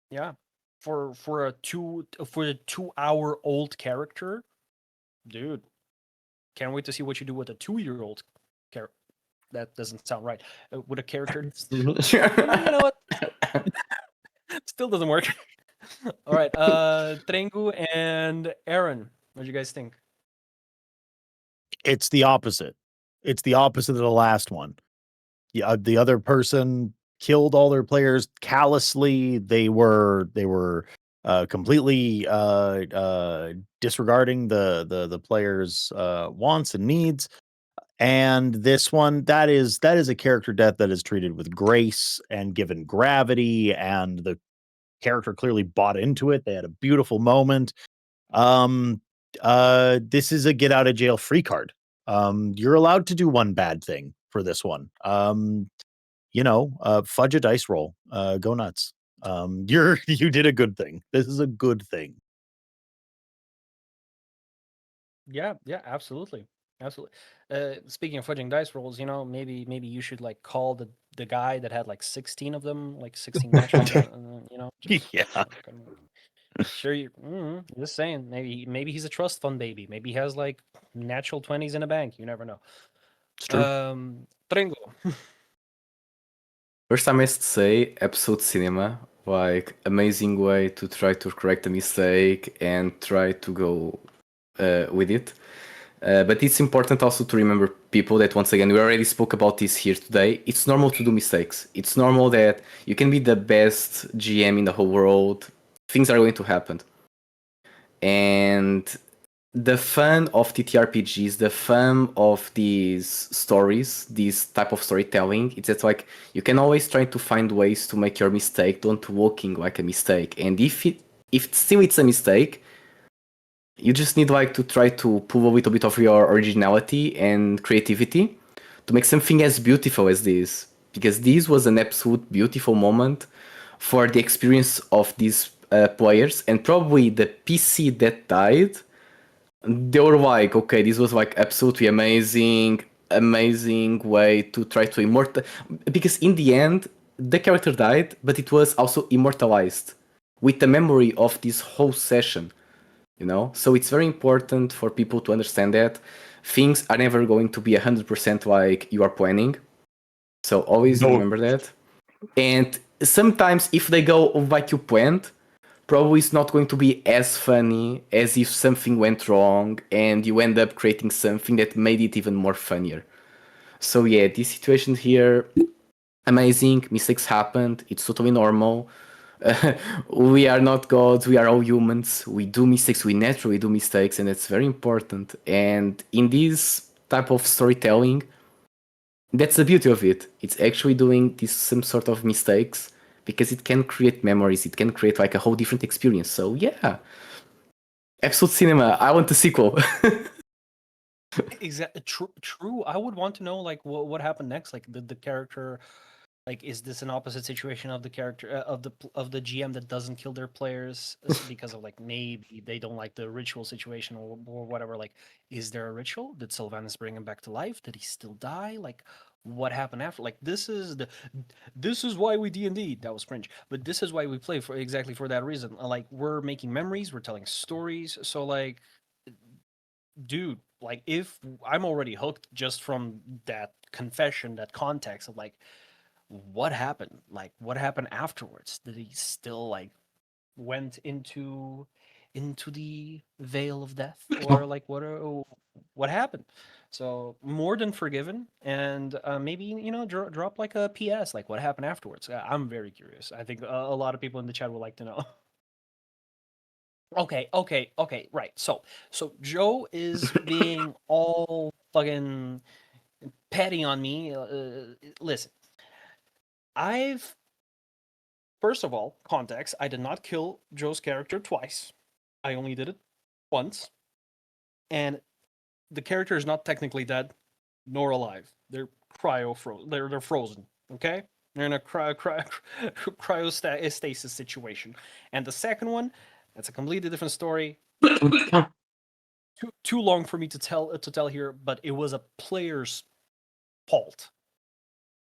A: Yeah, for a 2-hour-old character, dude. Can't wait to see what you do with a 2-year-old character. That doesn't sound right. With a character, you know what? Still doesn't work. All right, Trengu and Aaron, What do you guys think?
D: It's the opposite. It's the opposite of the last one. Yeah, the other person killed all their players callously. They were completely disregarding the players' wants and needs. And this one, that is a character death that is treated with grace and given gravity, and the character clearly bought into it. They had a beautiful moment. This is a get out of jail free card. You're allowed to do one bad thing for this one. Fudge a dice roll. Go nuts. You did a good thing. This is a good thing.
A: Yeah, absolutely. Speaking of fudging dice rolls, maybe you should like call the guy that had like 16 of them, like 16 matches, and just
D: Yeah.
A: sure just saying, maybe he's a trust fund baby. Maybe he has like natural 20s in a bank. You never know.
D: It's true.
A: Trengo.
C: First, I must say, episode cinema, like amazing way to try to correct a mistake and try to go with it. But it's important also to remember people that, once again, we already spoke about this here today. It's normal to do mistakes. It's normal that you can be the best GM in the whole world. Things are going to happen. And the fun of TTRPGs, the fun of these stories, this type of storytelling, it's that like you can always try to find ways to make your mistake don't walking like a mistake. And if still it's a mistake, you just need like to try to pull a little bit of your originality and creativity to make something as beautiful as this. Because this was an absolute beautiful moment for the experience of these players, and probably the PC that died, they were like, okay, this was like absolutely amazing way to try to immortal, because in the end the character died, but it was also immortalized with the memory of this whole session, so it's very important for people to understand that things are never going to be 100% like you are planning, so always
B: No.
C: remember that. And sometimes if they go like you planned, probably it's not going to be as funny as if something went wrong and you end up creating something that made it even more funnier. So yeah, this situation here, amazing. Mistakes happened. It's totally normal. We are not gods. We are all humans. We do mistakes. We naturally do mistakes, and it's very important. And in this type of storytelling, that's the beauty of it. It's actually doing this some sort of mistakes because it can create memories. It can create like a whole different experience. So yeah, episode cinema. I want a sequel.
A: Exactly. True. I would want to know like what happened next. Like the character, like is this an opposite situation of the character of the GM that doesn't kill their players because of like maybe they don't like the ritual situation or whatever. Like, is there a ritual? Did Sylvanus bring him back to life? Did he still die? Like, what happened after? Like, this is why we D&D. That was cringe, but this is why we play for exactly for that reason. Like, we're making memories, we're telling stories. So like, dude, like if I'm already hooked just from that confession, that context of like what happened, like what happened afterwards. Did he still like went into the veil of death, or like what happened? So more than forgiven, and maybe drop like a PS, like what happened afterwards. I'm very curious. I think a lot of people in the chat would like to know. Okay, right. So Joe is being all fucking petty on me. Listen, I've first of all, context, I did not kill Joe's character twice. I only did it once. And the character is not technically dead nor alive. They're they're frozen, okay? They're in a cryostasis situation. And the second one, that's a completely different story. Too long for me to tell here, but it was a player's fault.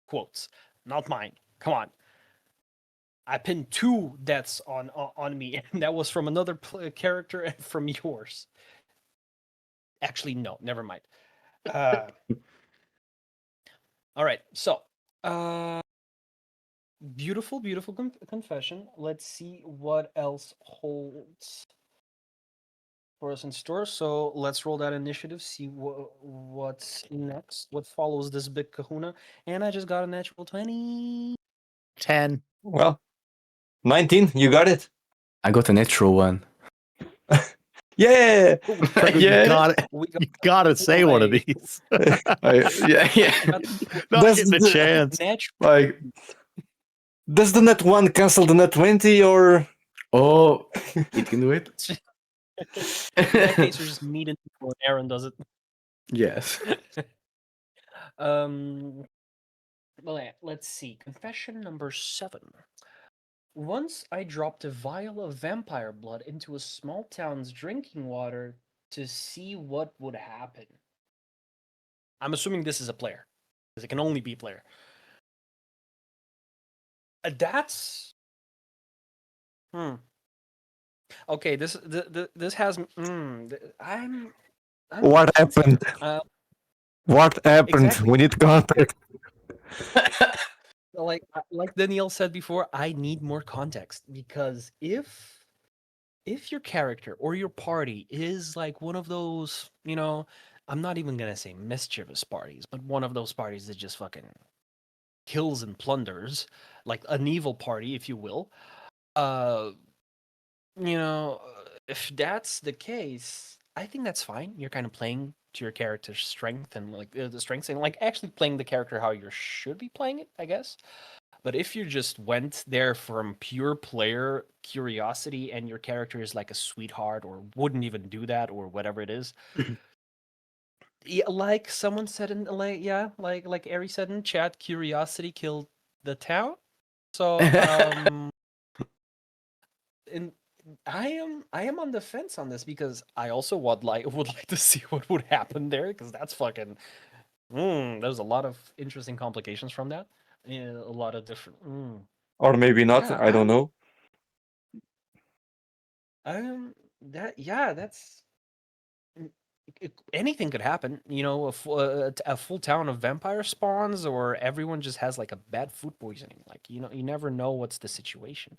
A: Quotes, not mine. Come on. I pinned two deaths on me, and that was from another character and from yours. Actually, no, never mind. All right, so beautiful confession. Let's see what else holds. for us in store. So let's roll that initiative. See what's next. What follows this big Kahuna? And I just got a natural 20.
D: 10.
B: Well, 19. You got it.
C: I got a natural one.
B: Yeah.
D: Trengo,
C: Yeah.
D: you gotta say one of
A: away.
D: these.
C: Yeah.
D: Not
B: That's
D: getting a
B: the-
D: chance.
A: Natural.
C: Like,
B: Does the net 1 cancel the net 20 or?
C: oh, it can do it.
A: In that case, you're just meeting people and Aaron does it.
C: Yes.
A: Well, yeah, let's see. Confession number 7. Once I dropped a vial of vampire blood into a small town's drinking water to see what would happen. I'm assuming this is a player, because it can only be player. That's okay. This has I'm
B: What happened?
A: uh,
B: What happened?
A: exactly.
B: We need context.
A: like Danielle said before, I need more context, because if your character or your party is like one of those, I'm not even gonna say mischievous parties, but one of those parties that just fucking kills and plunders, like an evil party, if you will. Uh, if that's the case, I think that's fine. You're kind of playing to your character's strength and like the strengths, and like actually playing the character how you should be playing it, I guess. But if you just went there from pure player curiosity and your character is like a sweetheart or wouldn't even do that or whatever it is, yeah, like someone said in like Ari said in chat, curiosity killed the town. So and I am on the fence on this, because I also would like to see what would happen there, because that's fucking there's a lot of interesting complications from that. Yeah, a lot of different.
B: Or maybe not.
A: Yeah,
B: I don't know.
A: that's anything could happen. A full town of vampire spawns, or everyone just has like a bad food poisoning. Like, you never know what's the situation.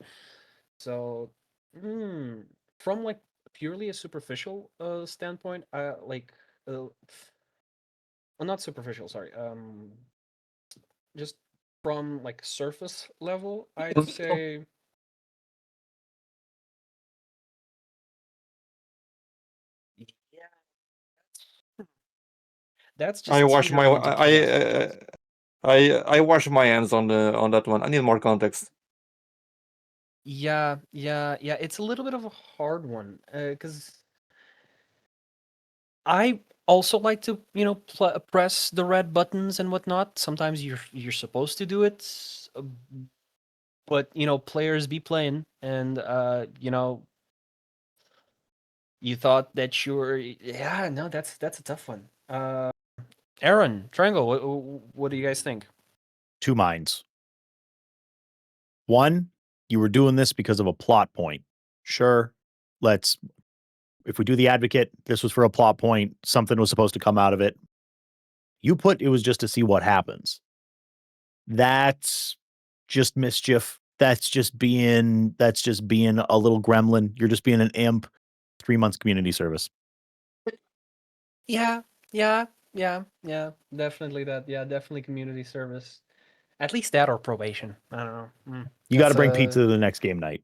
A: So, from like purely a superficial standpoint, well, not superficial, sorry. Just from like surface level, I'd say. Yeah, that's
B: I
A: just
B: wash my
A: teetering into chaos.
B: I wash my hands on that one. I need more context.
A: Yeah. It's a little bit of a hard one, because I also like to, press the red buttons and whatnot. Sometimes you're supposed to do it, but players be playing, and you thought that yeah, no, that's a tough one. Aaron, Triangle, what do you guys think?
D: 2 minds. One, you were doing this because of a plot point. Sure, if we do the advocate, this was for a plot point, something was supposed to come out of it. You put it was just to see what happens. That's just mischief. That's just being a little gremlin. You're just being an imp. 3 months community service.
A: Yeah, definitely that. Yeah, definitely community service. At least that or probation. I don't know.
D: You got to
A: That's
D: bring pizza to the next game night.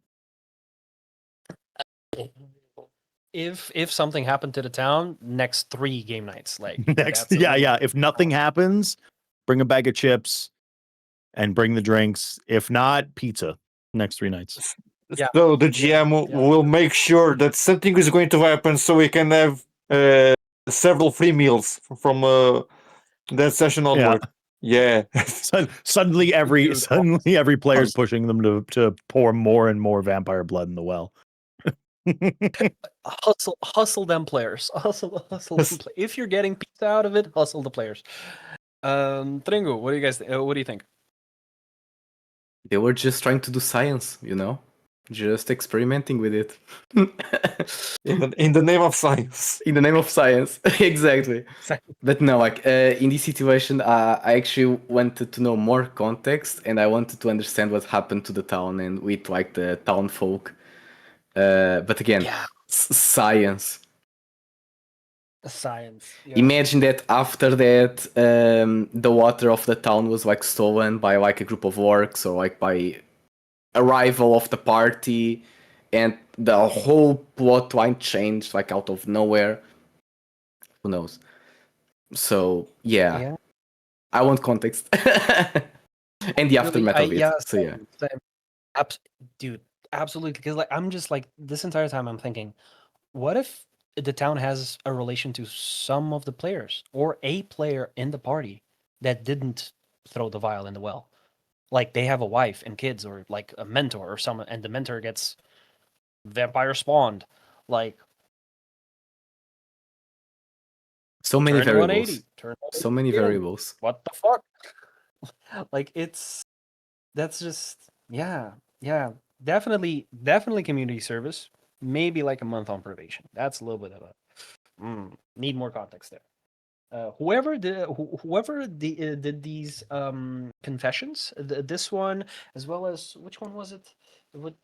A: If something happened to the town, next 3 game nights, like
D: Next,
A: that's a
D: yeah.
A: little-
D: If nothing happens, bring a bag of chips and bring the drinks. If not, pizza next 3 nights.
A: Yeah.
B: So the GM will make sure that something is going to happen, so we can have several free meals from that session onward. Yeah.
D: Suddenly every player is pushing them to pour more and more vampire blood in the well.
A: hustle them players. Hustle them if you're getting pizza out of it, hustle the players. Trengo, what do you guys what do you think?
C: They were just trying to do science, just experimenting with it.
B: in the name of science.
C: In the name of science, exactly. But no, like in this situation, I actually wanted to know more context, and I wanted to understand what happened to the town and with like the town folk. But again,
A: Yeah.
C: science.
A: Science. Yeah.
C: Imagine that after that, the water of the town was like stolen by like a group of orcs or like by a rival of the party, and the whole plot line changed like out of nowhere. Who knows? So yeah,
A: Yeah.
C: I want context and the aftermath of it. So yeah.
A: Same. Dude, absolutely. Because like I'm just like this entire time I'm thinking, what if the town has a relation to some of the players or a player in the party that didn't throw the vial in the well? Like they have a wife and kids or like a mentor or someone and the mentor gets vampire spawned. Like
C: So many
A: turn
C: variables.
A: 180. Turn
C: So many
A: 180 again.
C: variables.
A: What the fuck? Like that's just yeah. Definitely community service. Maybe like a month on probation. That's a little bit of a need more context there. Whoever did these confessions, this one as well as which one was it?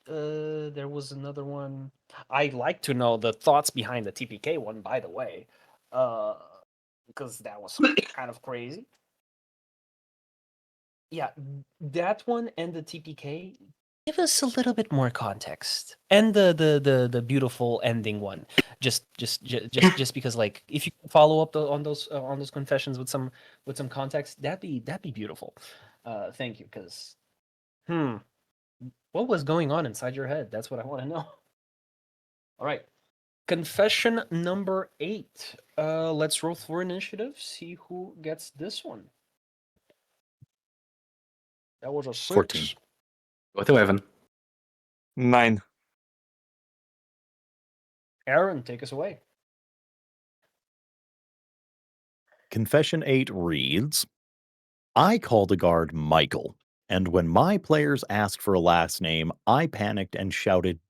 A: There was another one. I'd like to know the thoughts behind the TPK one, by the way, because that was kind of crazy. Yeah, that one and the TPK. Give us a little bit more context, and the beautiful ending one. Just because like if you can follow up on those confessions with some context, that'd be beautiful. Thank you, because what was going on inside your head? That's what I want to know. All right, confession number 8. Let's roll for initiative. See who gets this one. That was a 6.
D: 14.
C: What 11?
B: 9.
A: Aaron, take us away.
D: Confession 8 reads, I called a guard Michael, and when my players asked for a last name, I panicked and shouted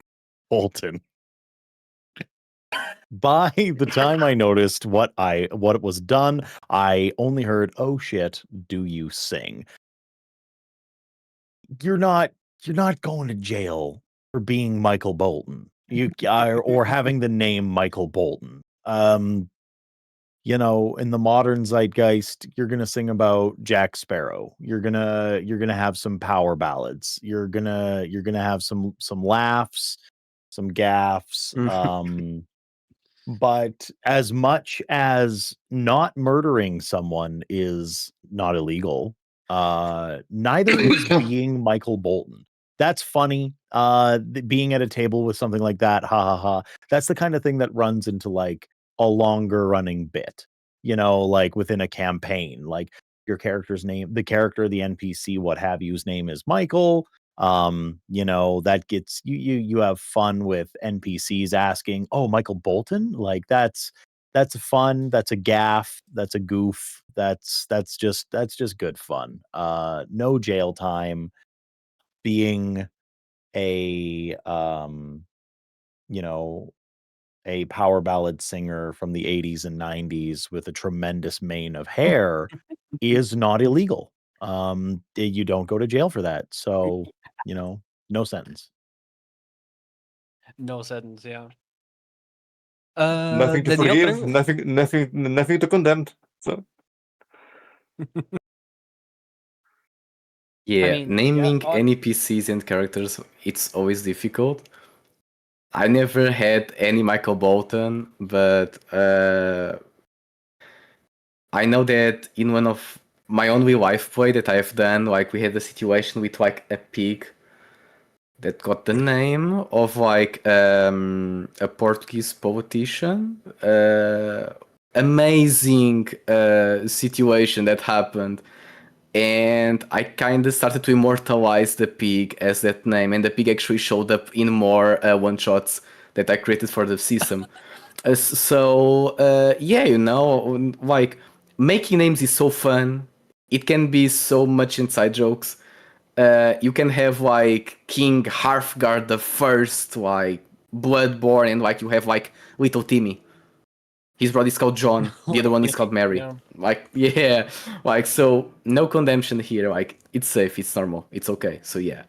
D: Bolton. By the time I noticed what was done, I only heard, "Oh shit, do you sing?" You're not going to jail for being Michael Bolton. You or having the name Michael Bolton. You know, in the modern zeitgeist, you're gonna sing about Jack Sparrow. You're gonna have some power ballads. You're gonna have some laughs, some gaffs. But as much as not murdering someone is not illegal, neither is being Michael Bolton. That's funny. Being at a table with something like that, ha ha ha. That's the kind of thing that runs into like a longer running bit, you know, like within a campaign. Like your character's name, the character, the NPC, what have you's name is Michael. You know, that gets you have fun with NPCs asking, "Oh, Michael Bolton?" Like that's fun, that's a gaff, that's a goof, that's just good fun. No jail time. Being a you know, a power ballad singer from the 80s and 90s with a tremendous mane of hair is not illegal. You don't go to jail for that. So, you know, no sentence.
A: No sentence, yeah.
B: Nothing to
A: Daniel
B: forgive,
A: Trengo.
B: nothing to condemn. So
C: Yeah,
A: mean, yeah,
C: naming NPCs and characters, it's always difficult. I never had any Michael Bolton, but I know that in one of my own real life play that I've done, like we had a situation with like a pig that got the name of like a Portuguese politician. Amazing situation that happened, and I kind of started to immortalize the pig as that name, and the pig actually showed up in more one shots that I created for the system. Yeah, you know, like making names is so fun. It can be so much inside jokes. You can have like King Halfgard the First, like Bloodborne, and like you have like Little Timmy. His brother is called John. The other one is called Mary.
A: Yeah.
C: Like yeah, like so no condemnation here. Like it's safe, it's normal, it's okay. So yeah.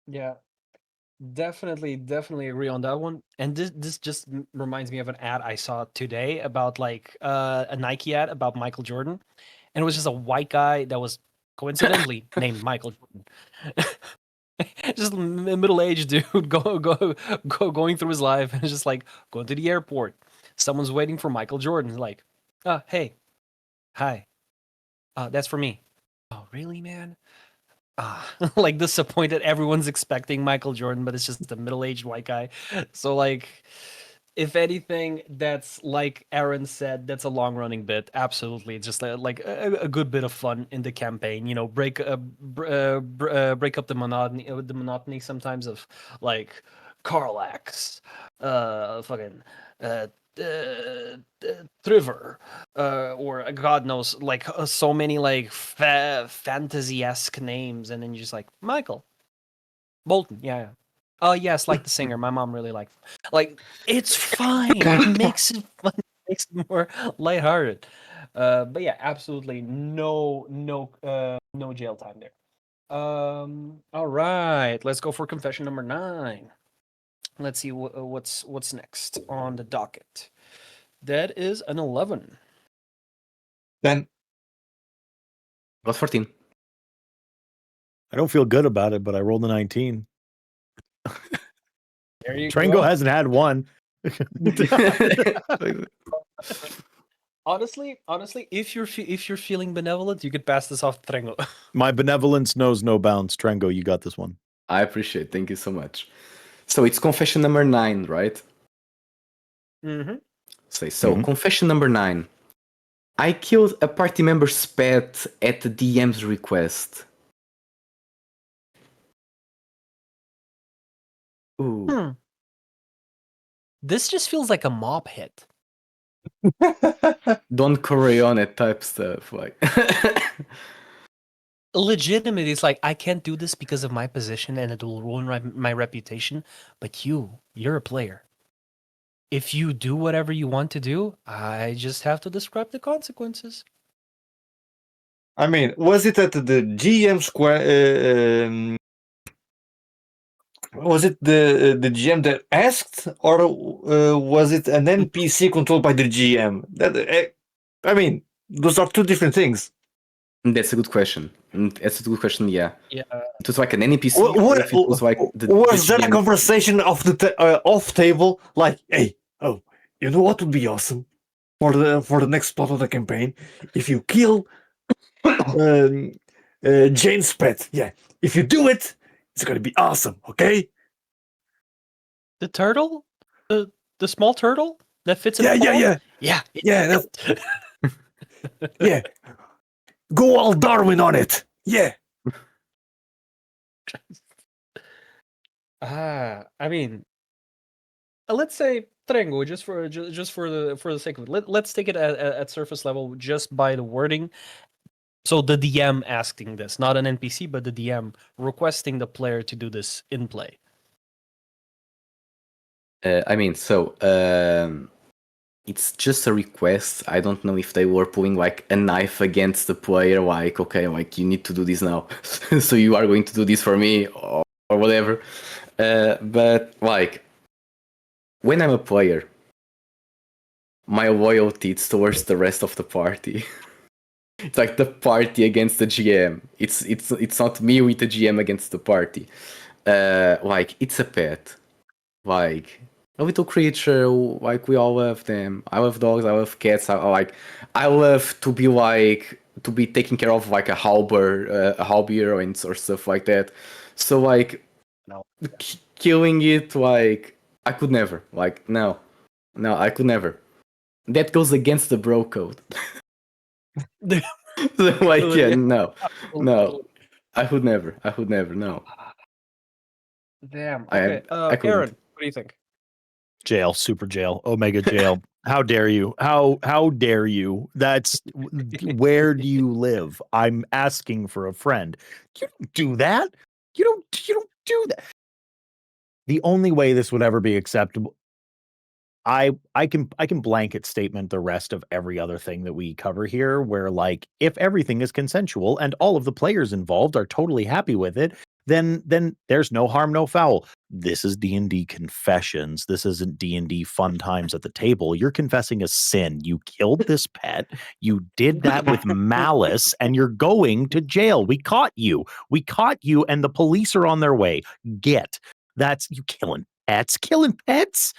A: Yeah. Definitely agree on that one. And this just reminds me of an ad I saw today about like a Nike ad about Michael Jordan, and it was just a white guy that was coincidentally named Michael Jordan. Just a middle-aged dude going through his life and just like going to the airport. Someone's waiting for Michael Jordan. Like, hey, hi, that's for me. Oh, really, man? Like disappointed. Everyone's expecting Michael Jordan, but it's just a middle-aged white guy. So like, if anything, that's like Aaron said, that's a long-running bit. Absolutely, it's just like a good bit of fun in the campaign. You know, break up the monotony sometimes of like Carlax, fucking. Uh, Trevor, or God knows, like so many like fantasy-esque names, and then you're just like Michael Bolton, yeah. Oh yes, like the singer. My mom really liked. Like it's fine. It makes it fun. It makes it more lighthearted. But yeah, absolutely no jail time there. All right, let's go for confession number 9. Let's see what's next on the docket. That is an 11.
B: Then
C: Got 14.
D: I don't feel good about it, but I rolled a 19.
A: There you
D: Trengo
A: go.
D: hasn't had one.
A: Honestly, if you're feeling benevolent, you could pass this off to Trengo.
D: My benevolence knows no bounds. Trengo, you got this one.
C: I appreciate it. Thank you so much. So it's confession number 9, right?
A: Mm-hmm.
C: So confession number 9. I killed a party member's pet at the DM's request. Ooh.
A: This just feels like a mob hit.
C: Don Corleone type stuff. Like
A: Legitimate, it's like I can't do this because of my position and it will ruin my reputation. But you're a player. If you do whatever you want to do, I just have to describe the consequences.
B: I mean, was it at the GM square? Was it the GM that asked, or was it an NPC controlled by the GM? I mean, those are two different things.
C: that's a good question. That's a good question. Yeah.
A: Yeah.
C: It was like an NPC.
B: What,
C: or if it was like
B: was
C: the
B: that a
C: GM.
B: conversation off the off table? Like, hey, oh, you know what would be awesome for the next plot of the campaign if you kill Jane's pet. Yeah, if you do it, it's gonna be awesome. Okay.
A: The turtle? The small turtle that fits in
B: Yeah,
A: a
B: yeah,
A: ball?
B: yeah,
A: Yeah.
B: yeah. Go all Darwin on it. Yeah.
A: I mean, let's say Trengo, just for the sake of it. Let's take it at surface level, just by the wording. So the DM asking this, not an NPC, but the DM requesting the player to do this in play.
C: I mean, so it's just a request. I don't know if they were pulling like a knife against the player, like, okay, like you need to do this now, so you are going to do this for me, or whatever. But like, when I'm a player, my loyalty is towards the rest of the party. It's like the party against the GM. It's not me with the GM against the party. Like it's a pet, like a little creature. Like we all love them. I love dogs. I love cats. I love to be taken care of like a halber and or stuff like that. So like,
A: No.
C: killing it, like I could never. Like no, I could never. That goes against the bro code. So, like yeah, no, I would never, no.
A: Damn. Okay.
C: I couldn't.
A: Aaron, what do you think?
D: Jail, super jail, Omega jail. How dare you? How dare you? That's where do you live? I'm asking for a friend. You don't do that. You don't do that. The only way this would ever be acceptable, I can blanket statement the rest of every other thing that we cover here, where like if everything is consensual and all of the players involved are totally happy with it, then there's no harm, no foul. this is D&D Confessions. This isn't D&D Fun Times at the Table. You're confessing a sin. You killed this pet. You did that with malice, and you're going to jail. We caught you. We caught you, and the police are on their way. That's you killing pets. Killing pets.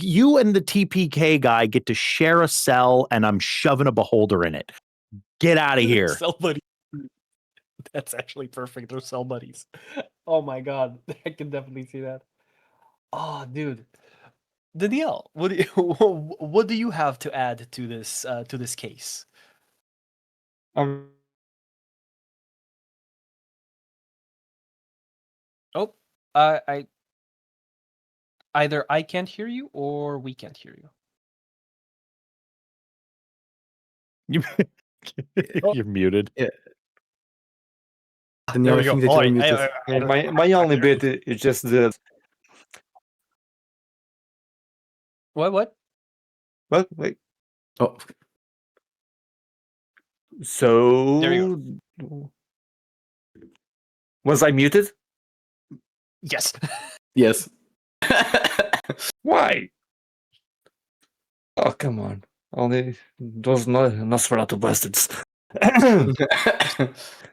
D: You and the TPK guy get to share a cell, and I'm shoving a beholder in it. Get out of here.
A: Cell buddies. That's actually perfect. They're cell buddies. Oh my god, I can definitely see that. Oh, dude, Danielle, what do you, what do you have to add to this case?
B: Um,
A: Oh, I either I can't hear you or we can't hear you.
D: You're muted.
C: Yeah.
A: There
C: Danielle,
A: we
C: I
A: go.
C: think that
A: Oh,
C: you're muted.
B: my only bit is just the
A: What?
B: what wait.
C: Oh,
A: There you
B: So was I muted?
A: Yes.
C: yes.
B: Why? Oh come on! Only those Nosferatu bastards.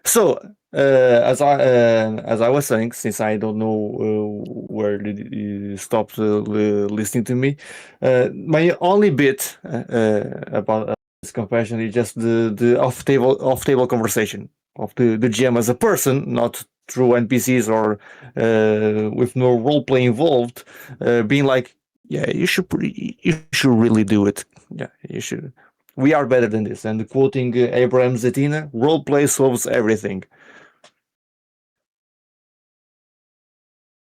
B: So, as I was saying, since I don't know where did you stop listening to me, my only bit about this confession is just the off table conversation of the GM as a person, not through NPCs or with no role play involved, being like, yeah, you should really do it. Yeah, you should. We are better than this. And quoting Abraham Zetina, roleplay solves everything.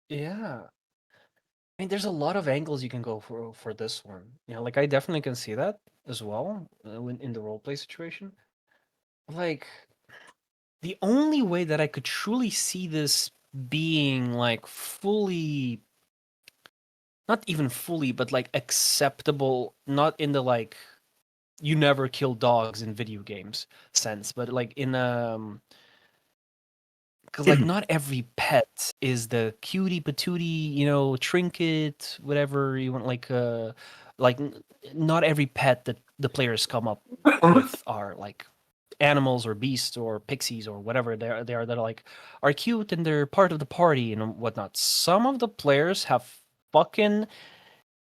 A: Yeah. I mean, there's a lot of angles you can go for this one. You know, like I definitely can see that as well when in the roleplay situation. Like the only way that I could truly see this being like fully, not even fully, but like acceptable, not in the like you never kill dogs in video games sense, but like in because like not every pet is the cutie patootie, you know, trinket, whatever you want. Like not every pet that the players come up with are like animals or beasts or pixies or whatever they are that are cute and they're part of the party and whatnot. Some of the players have fucking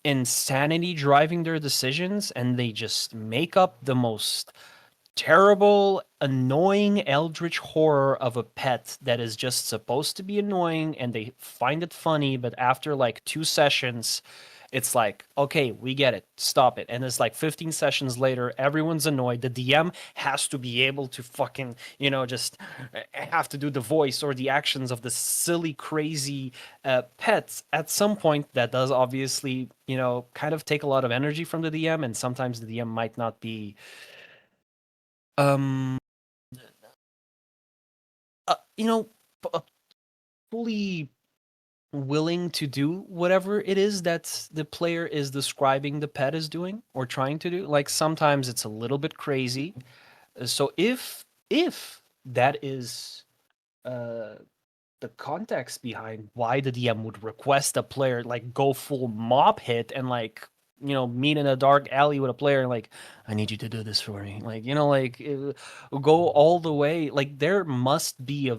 A: insanity driving their decisions and they just make up the most terrible, annoying eldritch horror of a pet that is just supposed to be annoying and they find it funny, but after like 2 sessions, it's like, okay, we get it, stop it. And it's like 15 sessions later, everyone's annoyed. The DM has to be able to fucking, you know, just have to do the voice or the actions of the silly, crazy pets. At some point, that does obviously, you know, kind of take a lot of energy from the DM, and sometimes the DM might not be um you know fully willing to do whatever it is that the player is describing the pet is doing or trying to do. Like sometimes it's a little bit crazy. So if that is uh the context behind why the DM would request a player like go full mob hit and like, you know, meet in a dark alley with a player and like, I need you to do this for me, like, you know, like go all the way, like there must be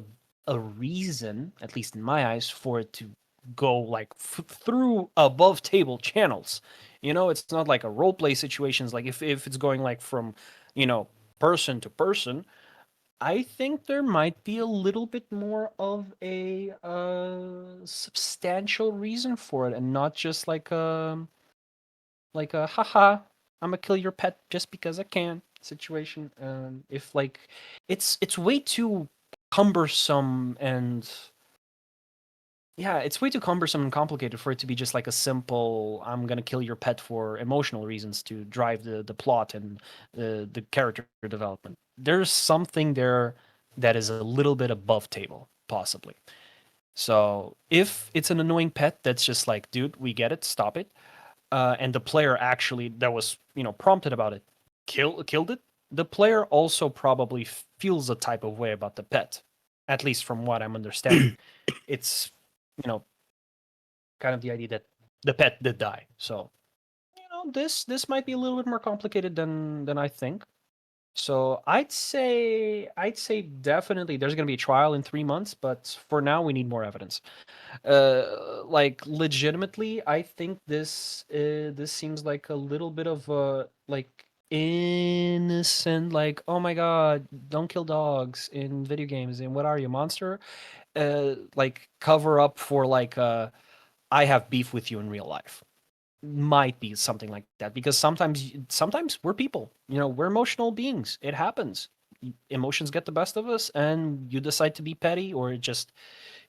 A: a reason, at least in my eyes, for it to go like through above table channels. You know, it's not like a role play situations, like if it's going like from, you know, person to person. I think there might be a little bit more of a substantial reason for it, and not just like a haha, I'm gonna kill your pet just because I can situation. If like it's way too cumbersome and yeah, it's way too cumbersome and complicated for it to be just like a simple I'm gonna kill your pet for emotional reasons to drive the plot and the character development. There's something there that is a little bit above table, possibly. So if it's an annoying pet that's just like, dude, we get it, stop it, and the player actually that was, you know, prompted about it, killed it, the player also probably feels a type of way about the pet, at least from what I'm understanding. It's, you know, kind of the idea that the pet did die. So, this might be a little bit more complicated than I think. So I'd say definitely there's going to be a trial in 3 months, but for now we need more evidence. Like legitimately, I think this seems like a little bit of a like innocent, like, oh my god, don't kill dogs in video games, and what are you, monster? Like cover up for like I have beef with you in real life. Might be something like that, because sometimes we're people, we're emotional beings. It happens. Emotions get the best of us, and you decide to be petty, or it just,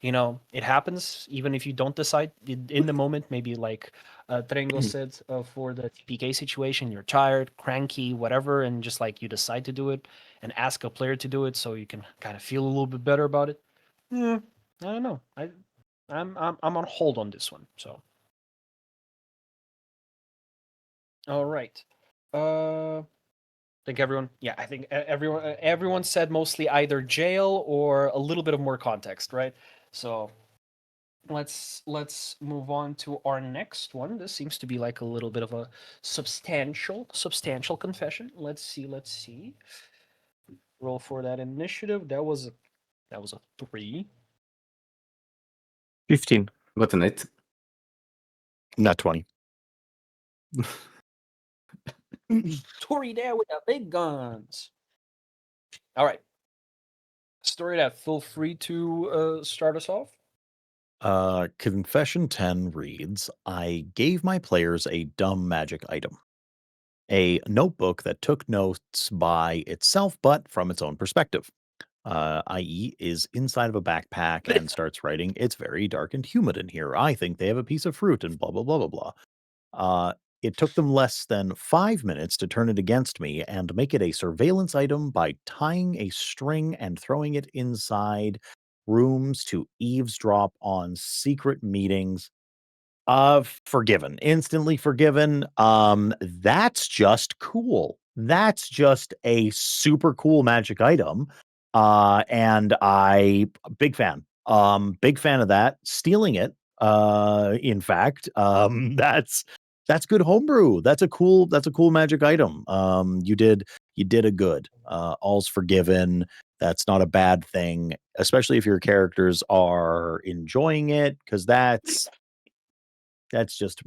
A: it happens even if you don't decide in the moment. Maybe like Trengo said, for the TPK situation, you're tired, cranky, whatever, and just like you decide to do it and ask a player to do it so you can kind of feel a little bit better about it. I don't know. I'm on hold on this one. So all right. Think everyone. Yeah, I think everyone said mostly either jail or a little bit of more context, right? So let's move on to our next one. This seems to be like a little bit of a substantial confession. Let's see. Roll for that initiative. That was a 3.
B: 15.
C: What a net.
D: Not 20.
A: Tory there with the big guns. All right. Storydad, feel free to start us off.
D: Confession 10 reads, I gave my players a dumb magic item. A notebook that took notes by itself, but from its own perspective. I.e., is inside of a backpack and starts writing, it's very dark and humid in here. I think they have a piece of fruit and blah, blah, blah, blah, blah. It took them less than 5 minutes to turn it against me and make it a surveillance item by tying a string and throwing it inside rooms to eavesdrop on secret meetings. Forgiven. Instantly forgiven. That's just cool. That's just a super cool magic item. And big fan. Big fan of that. Stealing it. In fact, that's good homebrew. That's a cool magic item. You did a good. All's forgiven. That's not a bad thing, especially if your characters are enjoying it, because that's just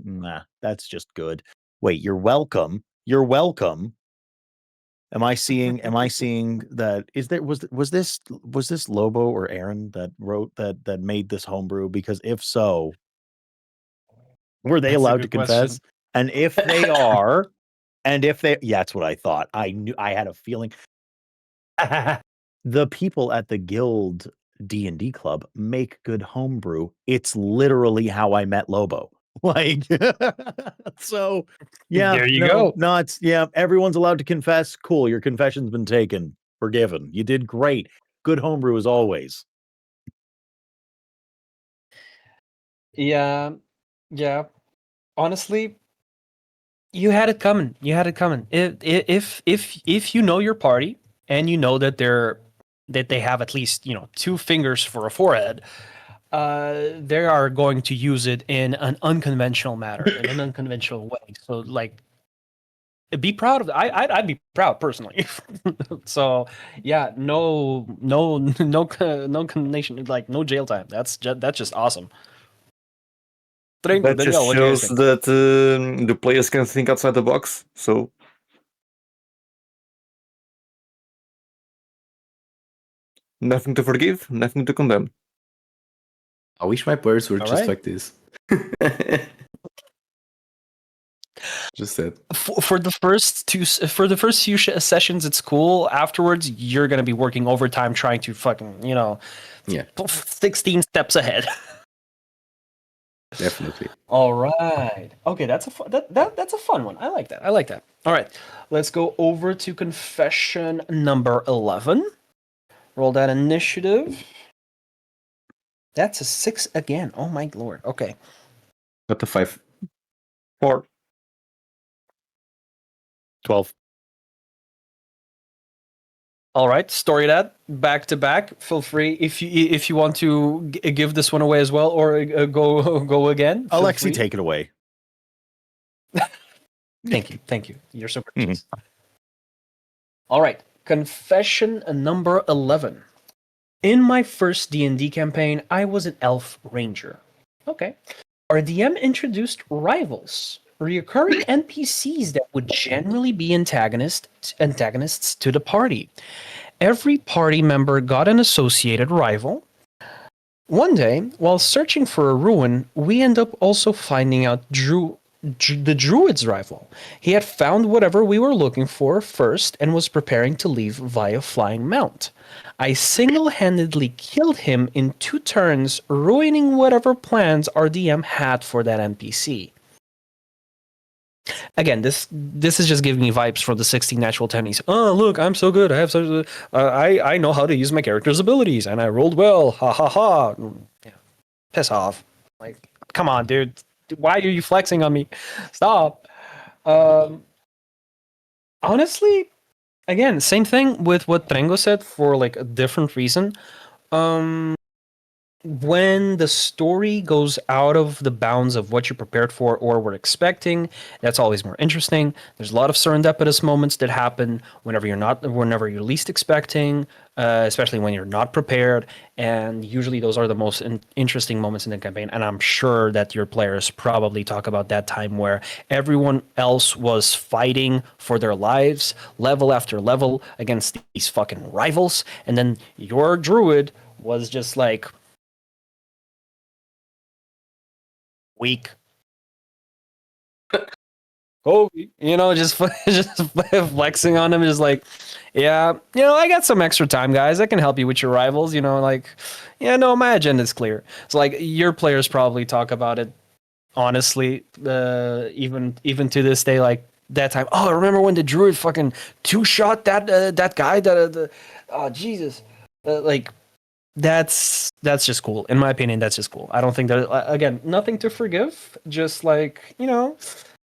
D: that's just good. Wait, you're welcome. You're welcome. Am I seeing that? Was this Lobo or Aaron that wrote that made this homebrew? Because if so, were they
A: That's a
D: allowed to
A: good question.
D: confess? And if they are, yeah, that's what I thought. I knew, I had a feeling. The people at the guild D&D club make good homebrew. It's literally how I met Lobo. Like, so yeah,
A: There you go.
D: no, it's, yeah, everyone's allowed to confess. Cool. Your confession's been taken. Forgiven. You did great. Good homebrew as always.
A: Yeah, yeah. Honestly, you had it coming. You had it coming. If you know your party and you know that they have at least 2 fingers for a forehead, they are going to use it in an unconventional manner, in an unconventional way. So like, be proud of it. I'd be proud personally. So yeah, no condemnation, like no jail time. That's just awesome. Trengo,
B: That just
A: Daniel, what do you guys
B: shows
A: think?
B: that the players can think outside the box. So nothing to forgive, nothing to condemn.
C: I wish my players were
A: All
C: just
A: right.
C: like this. Just said.
A: For the first few sessions, it's cool. Afterwards, you're gonna be working overtime trying to fucking
C: Yeah,
A: 16 steps ahead.
C: definitely.
A: All right. Okay, that's a fun one. I like that. All right, let's go over to confession number 11. Roll that initiative. That's a 6 again. Oh my lord. Okay.
C: Got the 5.
B: 4.
D: 12.
A: All right, Storydad, back to back. Feel free if you want to give this one away as well, or go again. Feel
D: Alexey,
A: free.
D: take it away.
A: Thank you. You're so gracious. All right, confession number 11. In my first D&D campaign, I was an elf ranger. Okay. Our DM introduced rivals, recurring NPCs that would generally be antagonists to the party. Every party member got an associated rival. One day, while searching for a ruin, we end up also finding out the druid's rival. He had found whatever we were looking for first and was preparing to leave via flying mount. I single-handedly killed him in 2 turns, ruining whatever plans our DM had for that NPC. Again, this is just giving me vibes from the 16 natural 20s. Oh, look, I'm so good. I have such I know how to use my character's abilities, and I rolled well. Ha ha ha. Yeah. Piss off. Like, come on, dude. Why are you flexing on me? Stop. Honestly, again, same thing with what Trengo said for like a different reason. When the story goes out of the bounds of what you're prepared for or were expecting, that's always more interesting. There's a lot of serendipitous moments that happen whenever you're least expecting, especially when you're not prepared. And usually those are the most interesting moments in the campaign. And I'm sure that your players probably talk about that time where everyone else was fighting for their lives, level after level, against these fucking rivals. And then your druid was just like, weak. Kobe, just flexing on him, just like, yeah, I got some extra time, guys. I can help you with your rivals. Like, yeah, no, my agenda's clear. So like, your players probably talk about it honestly, even to this day, like that time. Oh, remember when the druid fucking 2-shot that guy? Oh Jesus, like. That's just cool. In my opinion, that's just cool. I don't think that, again, nothing to forgive. Just like,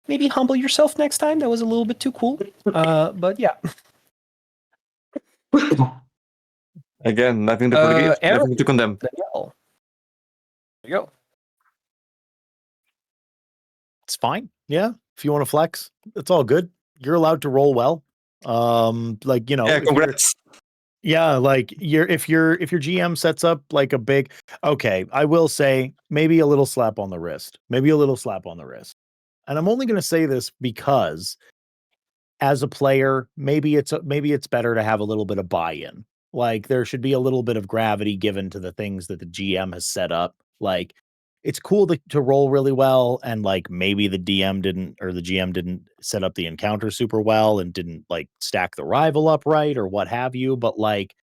A: maybe humble yourself next time. That was a little bit too cool. But yeah.
B: Again, nothing to forgive,
A: Aaron,
B: nothing to condemn.
A: Danielle. There you go.
D: It's fine. Yeah. If you want to flex, it's all good. You're allowed to roll well. Like,
B: Yeah, congrats.
D: Yeah, like if your GM sets up like a big, okay, I will say maybe a little slap on the wrist. Maybe a little slap on the wrist. And I'm only going to say this because as a player, maybe it's better to have a little bit of buy-in. Like there should be a little bit of gravity given to the things that the GM has set up. Like it's cool to roll really well, and like maybe the DM didn't or the GM didn't set up the encounter super well and didn't like stack the rival up right or what have you. But like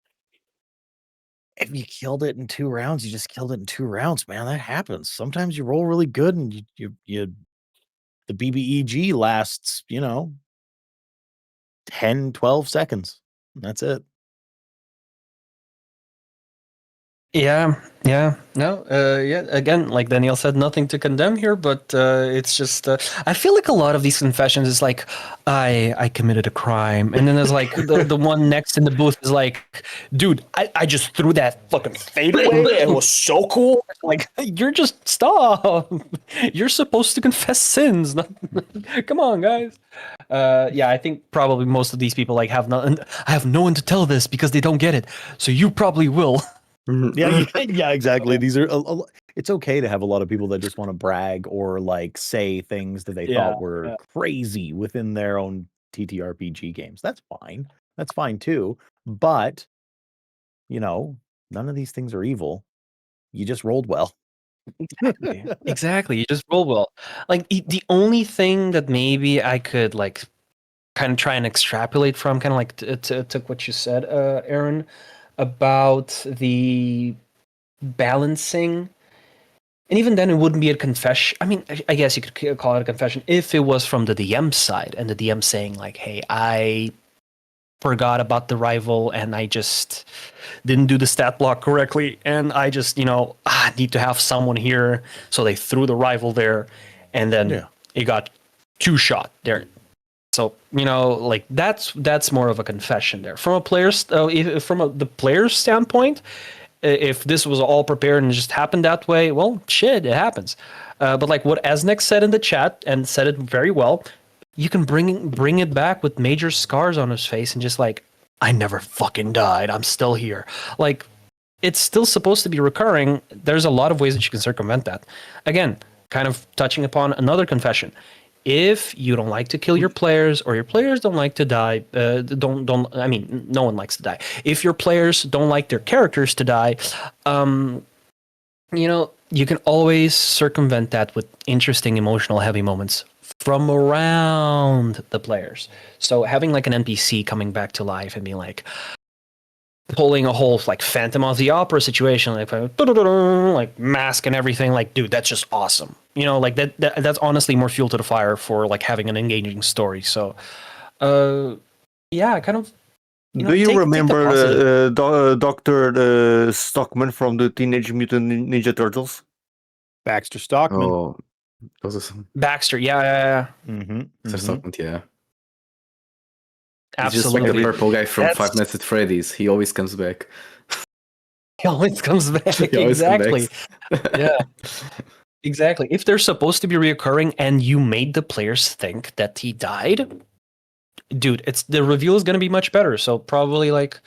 D: if you killed it in 2 rounds, you just killed it in 2 rounds, man. That happens. Sometimes you roll really good and you the BBEG lasts, 10, 12 seconds. That's it.
A: Yeah. No, yeah, again, like Danielle said, nothing to condemn here, but it's just, I feel like a lot of these confessions is like, I committed a crime. And then there's like, the one next in the booth is like, dude, I just threw that fucking fade away and it was so cool. Like, you're just, stop. You're supposed to confess sins. Come on, guys. Yeah, I think probably most of these people like I have no one to tell this because they don't get it. So you probably will.
D: Yeah, exactly. These are it's okay to have a lot of people that just want to brag or like say things that they thought were crazy within their own TTRPG games. That's fine. That's fine too. But none of these things are evil. You just rolled well.
A: Exactly. You just roll well. Like the only thing that maybe I could like kind of try and extrapolate from, kind of like took what you said, Aaron, about the balancing, and even then it wouldn't be a confession. I mean, I guess you could call it a confession if it was from the DM side and the DM saying like, hey, I forgot about the rival and I just didn't do the stat block correctly and I just need to have someone here, so they threw the rival there and then it got 2-shot there. So like that's more of a confession there from a player's the player's standpoint. If this was all prepared and just happened that way, well, shit, it happens. But like what Esnek said in the chat and said it very well, you can bring it back with major scars on his face and just like, I never fucking died. I'm still here. Like, it's still supposed to be recurring. There's a lot of ways that you can circumvent that. Again, kind of touching upon another confession. If you don't like to kill your players, or your players don't like to die, don't. I mean, no one likes to die. If your players don't like their characters to die, you can always circumvent that with interesting, emotional, heavy moments from around the players. So having like an NPC coming back to life and being like, pulling a whole like Phantom of the Opera situation, like mask and everything, like, dude, that's just awesome. Like that's honestly more fuel to the fire for like having an engaging story. So, yeah, kind of.
B: Do you
A: take the
B: remember
A: positive.
B: Dr. Stockman from the Teenage Mutant Ninja Turtles?
D: Baxter Stockman.
C: Oh, those are some
A: Baxter? Yeah.
C: Stockman, yeah. He's
A: Absolutely.
C: just like the purple guy from
A: That's-
C: Five Nights at Freddy's. He always comes back.
A: He always comes back.
C: He always
A: Exactly.
C: comes back.
A: Yeah. Exactly. If they're supposed to be reoccurring and you made the players think that he died, dude, the reveal is going to be much better. So probably like,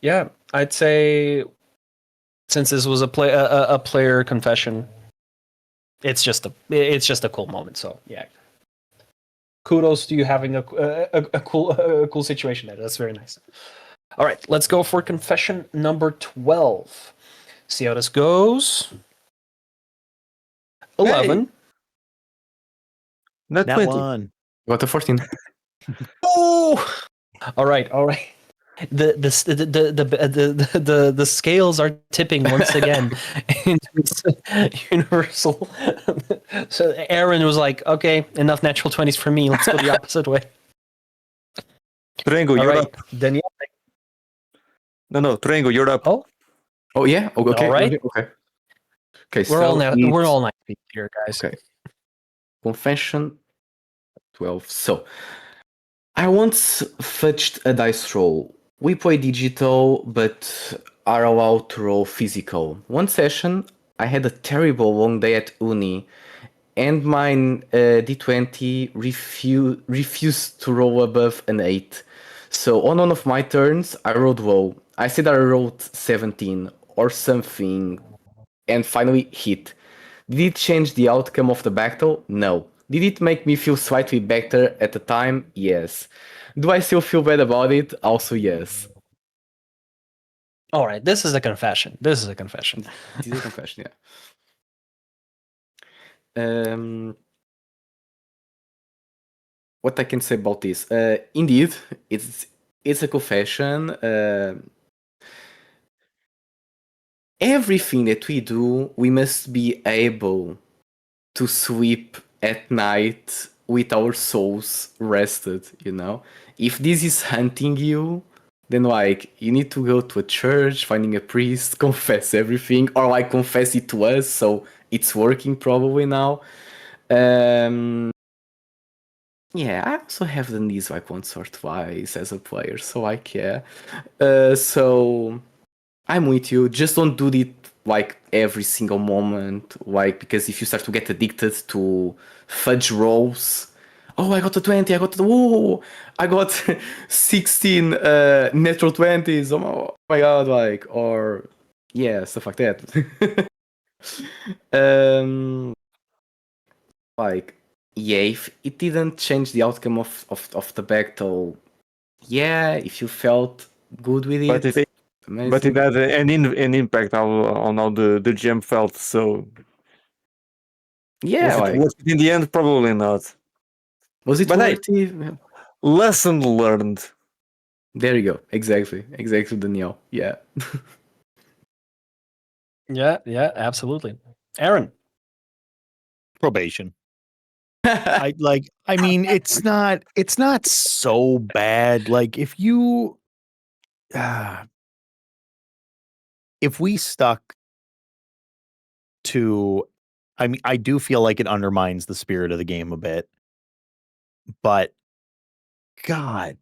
A: yeah, I'd say since this was a player confession, it's just a cool moment. So yeah, kudos to you having a cool situation there. That's very nice. All right, let's go for confession number 12. See how this goes. 11.
B: Not
D: That
B: 20.
D: one.
C: Got a 14.
A: Oh, all right. The scales are tipping once again into this universal. So Aaron was like, "Okay, enough natural 20s for me. Let's go the opposite way."
B: Trengo,
A: All
B: you're
A: right,
B: up.
A: Danielle.
B: No, Trengo, you're up.
C: Oh yeah. Okay.
A: All right.
C: Okay. Okay.
A: We're all
C: it's-
A: we're all nice people here, guys.
C: Okay. Confession 12. So, I once fudged a dice roll. We play digital, but are allowed to roll physical. One session, I had a terrible long day at uni, and my d20 refused to roll above an 8. So on one of my turns, I rolled low. I said I rolled 17 or something, and finally hit. Did it change the outcome of the battle? No. Did it make me feel slightly better at the time? Yes. Do I still feel bad about it? Also, yes.
A: All right, this is a confession.
C: This is a confession, yeah. What I can say about this? Indeed, it's a confession. Everything that we do, we must be able to sleep at night with our souls rested, If this is hunting you, then like you need to go to a church, finding a priest, confess everything, or like confess it to us, so it's working probably now. Yeah, I also have done these like once or twice as a player, so like yeah. So I'm with you. Just don't do it like every single moment, like because if you start to get addicted to fudge rolls, oh I got a 20, I got 16 natural 20s, oh my god, like or yeah, stuff like that. Like yeah, if it didn't change the outcome of the battle, yeah, if you felt good with
B: But
C: it, amazing.
B: But it had an impact on how the GM felt. So
C: Yeah,
B: was it worth it in the end? Probably not.
C: Was it
B: But hey,
C: worth it?
B: Lesson learned.
C: There you go. Exactly, Danielle. Yeah.
A: Yeah, absolutely. Aaron.
D: Probation. I mean, it's not so bad. Like if you if we stuck to, I mean, I do feel like it undermines the spirit of the game a bit, but God,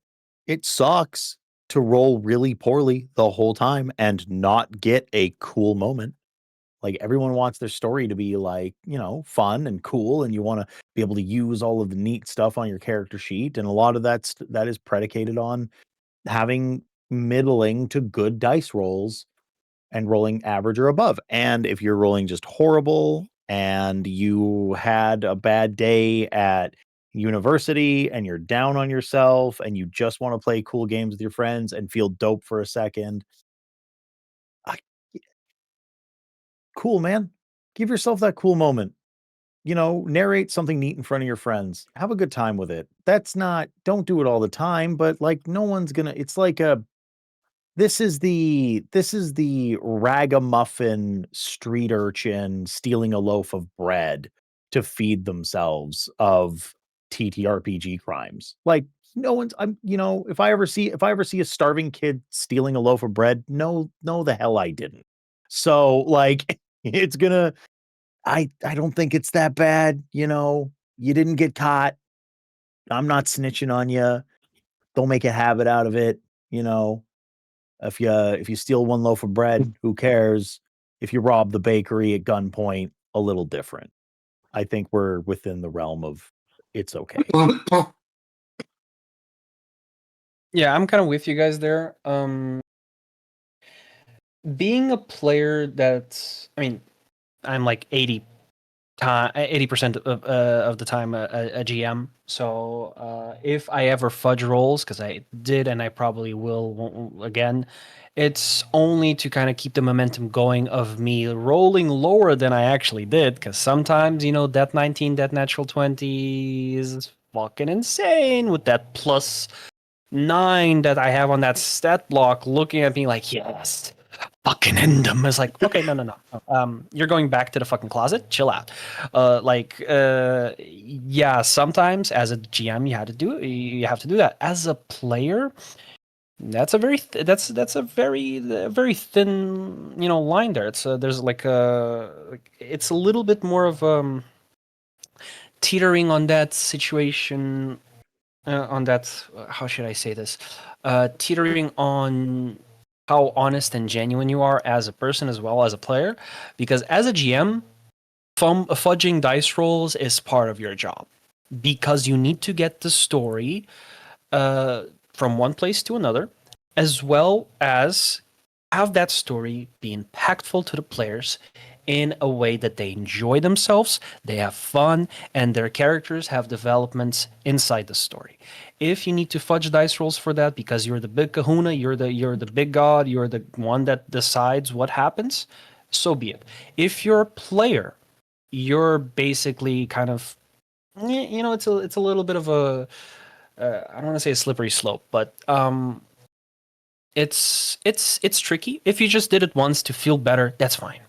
D: it sucks to roll really poorly the whole time and not get a cool moment. Like everyone wants their story to be like, fun and cool, and you want to be able to use all of the neat stuff on your character sheet. And a lot of that is predicated on having middling to good dice rolls and rolling average or above. And if you're rolling just horrible and you had a bad day at university and you're down on yourself and you just want to play cool games with your friends and feel dope for a second, cool, man. Give yourself that cool moment. Narrate something neat in front of your friends. Have a good time with it. Don't do it all the time, but like no one's gonna, it's like this is the ragamuffin street urchin stealing a loaf of bread to feed themselves of TTRPG crimes. Like no one's if I ever see a starving kid stealing a loaf of bread, no the hell I didn't. So like it's gonna I don't think it's that bad, You didn't get caught. I'm not snitching on you. Don't make a habit out of it, If you steal one loaf of bread, who cares? If you rob the bakery at gunpoint, a little different. I think we're within the realm of it's okay.
A: Yeah, I'm kind of with you guys there. Being a player I'm like 80% of the time a GM. So if I ever fudge rolls, because I did and I probably will again, it's only to kind of keep the momentum going of me rolling lower than I actually did. Because sometimes that 19, that natural 20 is fucking insane with that +9 that I have on that stat block, looking at me like, yes, fucking end them. It's like, okay, no. You're going back to the fucking closet. Chill out. Yeah, sometimes as a GM, you have to do that. As a player, that's a very that's a very thin line there. There's it's a little bit more of teetering on that situation. On that, how should I say this? Teetering on how honest and genuine you are as a person as well as a player, because as a GM, fudging dice rolls is part of your job, because you need to get the story from one place to another, as well as have that story be impactful to the players in a way that they enjoy themselves, they have fun, and their characters have developments inside the story. If you need to fudge dice rolls for that because you're the big kahuna, you're the big god, you're the one that decides what happens, so be it. If you're a player, you're basically kind of it's a little bit of a I don't want to say a slippery slope, but it's tricky. If you just did it once to feel better, that's fine.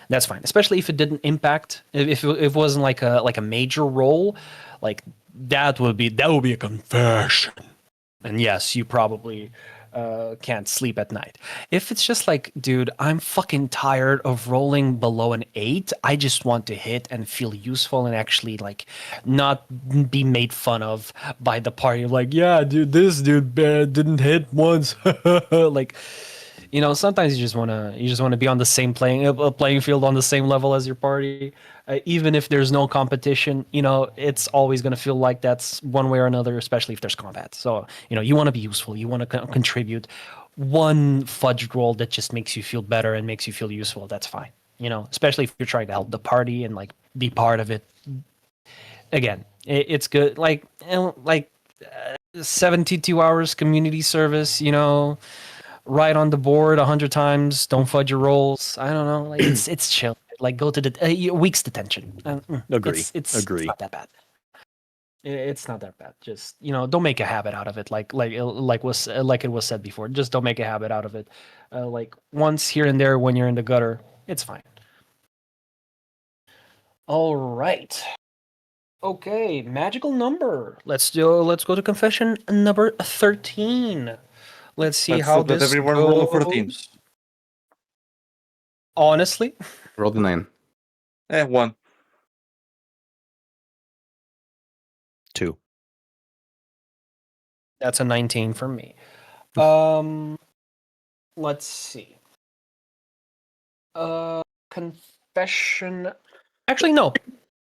A: That's fine, especially if it didn't impact. If it wasn't like a major role, like that would be a confession. And yes, you probably can't sleep at night. If it's just like, dude, I'm fucking tired of rolling below an 8. I just want to hit and feel useful and actually like not be made fun of by the party. Like, yeah, dude, this dude didn't hit once. Like, sometimes you just wanna be on the same playing field, on the same level as your party, even if there's no competition. It's always gonna feel like that's one way or another, especially if there's combat. So you want to be useful, you want to contribute. One fudged roll that just makes you feel better and makes you feel useful, that's fine. Especially if you're trying to help the party and like be part of it. Again, it's good. 72 hours community service. Right on the board 100 times. Don't fudge your rolls. I don't know. Like it's chill. Like go to the week's detention.
D: Agree.
A: It's not that bad. It's not that bad. Just don't make a habit out of it. Like it was said before. Just don't make a habit out of it. Like once here and there when you're in the gutter, it's fine. All right. Okay, magical number. Let's go to confession number 13. Let's see
B: Let's
A: how
B: hope that
A: this
B: everyone
A: goes.
B: rolled a 14.
A: Honestly,
C: Roll the 9.
B: 1.
D: 2.
A: That's a 19 for me. Let's see. Confession. Actually, no.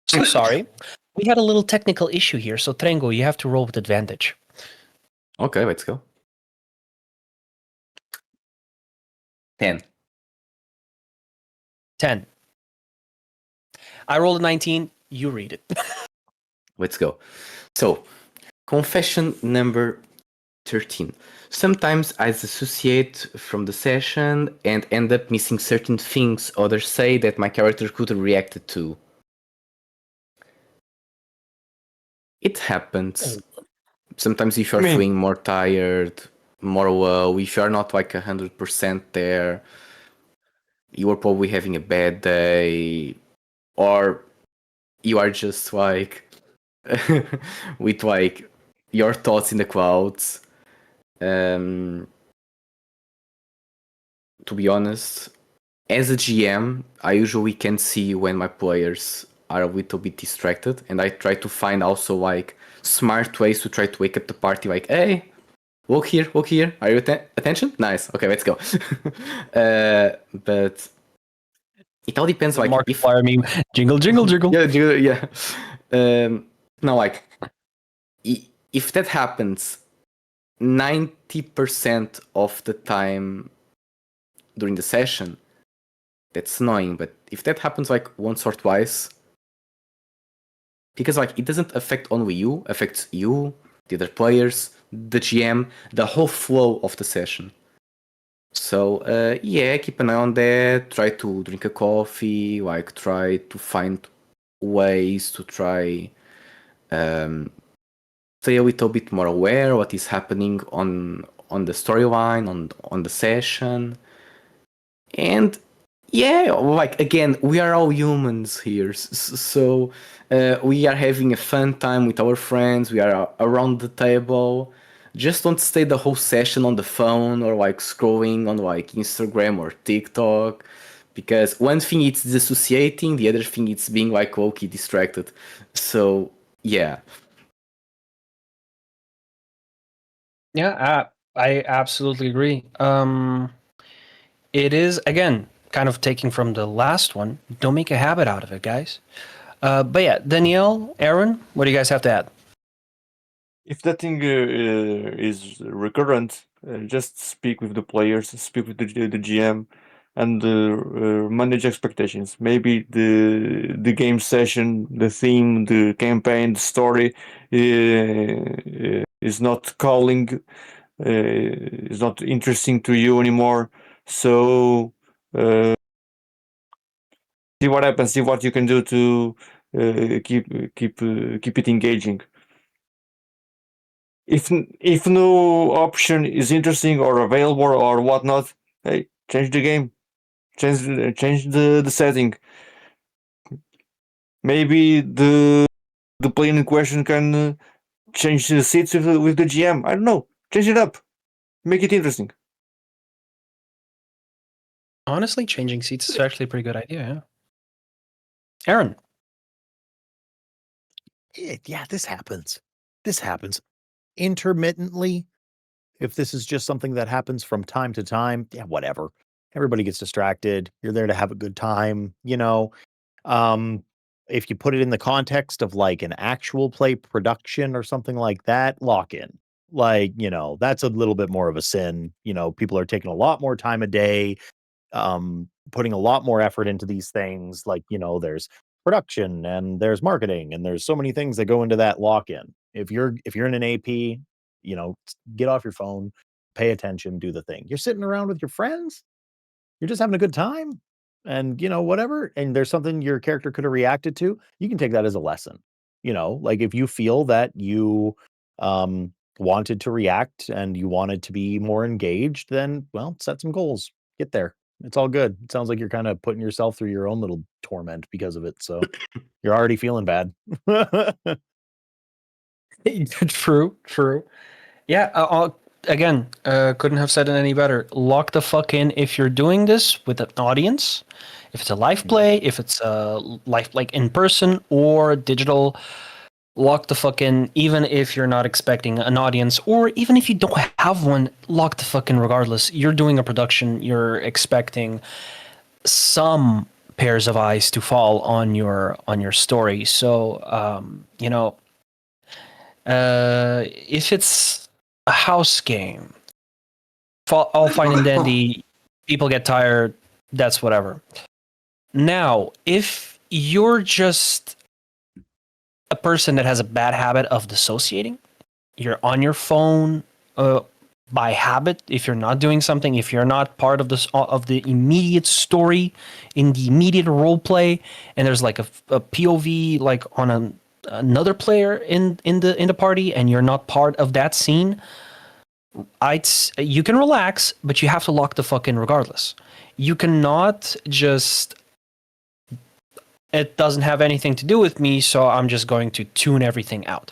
A: So sorry. We had a little technical issue here. So Trengo, you have to roll with advantage.
C: Okay, let's go. 10.
A: 10. I rolled a 19. You read it.
C: Let's go. So, confession number 13. Sometimes I dissociate from the session and end up missing certain things others say that my character could have reacted to. It happens. Sometimes if you're feeling more tired, more low, if you're not like 100% there, you are probably having a bad day, or you are just like with like your thoughts in the clouds. To be honest, as a GM, I usually can see when my players are a little bit distracted, and I try to find also like smart ways to try to wake up the party. Like, hey, look here. Are you attention? Nice. Okay, let's go. But it all depends. Like, if
A: Markiplier meme, jingle, jingle, jingle.
C: yeah. Now, like, if that happens 90% of the time during the session, that's annoying. But if that happens like once or twice, because like it doesn't affect only you, affects you, the other players, the GM, the whole flow of the session. So yeah, keep an eye on that. Try to drink a coffee. Like try to find ways to try stay a little bit more aware what is happening on the storyline, on the session. And yeah, like again, we are all humans here, so we are having a fun time with our friends. We are around the table. Just don't stay the whole session on the phone or like scrolling on like Instagram or TikTok, because one thing it's dissociating, the other thing it's being like low-key distracted. So yeah.
A: Yeah, I absolutely agree. It is, again, kind of taking from the last one. Don't make a habit out of it, guys. But yeah, Danielle, Aaron, what do you guys have to add?
B: If that thing is recurrent, just speak with the players, speak with the GM, and manage expectations. Maybe the game session, the theme, the campaign, the story is not calling, is not interesting to you anymore. So see what happens. See what you can do to keep it engaging. If no option is interesting or available or whatnot, hey, change the game, change the setting. Maybe the player in question can change the seats with the GM. I don't know. Change it up, make it interesting.
A: Honestly, changing seats is actually a pretty good idea, yeah. Aaron.
D: Yeah, this happens. This happens intermittently. If this is just something that happens from time to time, yeah, whatever. Everybody gets distracted. You're there to have a good time, you know. If you put it in the context of like an actual play production or something like that, lock in. Like, you know, that's a little bit more of a sin. You know, people are taking a lot more time a day, putting a lot more effort into these things. Like, you know, there's production and there's marketing and there's so many things that go into that lock in. If you're in an AP, you know, get off your phone, pay attention, do the thing. You're sitting around with your friends, you're just having a good time and, you know, whatever. And there's something your character could have reacted to. You can take that as a lesson. You know, like if you feel that you wanted to react and you wanted to be more engaged, then, well, set some goals, get there. It's all good. It sounds like you're kind of putting yourself through your own little torment because of it. So you're already feeling bad.
A: True. Yeah, again, couldn't have said it any better. Lock the fuck in if you're doing this with an audience. If it's a live play, if it's a live, like in person or digital, lock the fuck in, even if you're not expecting an audience, or even if you don't have one, lock the fuck in regardless. You're doing a production, you're expecting some pairs of eyes to fall on your story. So if it's a house game, all fine and dandy, people get tired, that's whatever. Now, if you're just a person that has a bad habit of dissociating, you're on your phone by habit. If you're not doing something, if you're not part of this of the immediate story, in the immediate role play, and there's like a POV like on another player in the party, and you're not part of that scene, you can relax, but you have to lock the fuck in regardless. You cannot just, it doesn't have anything to do with me, so I'm just going to tune everything out.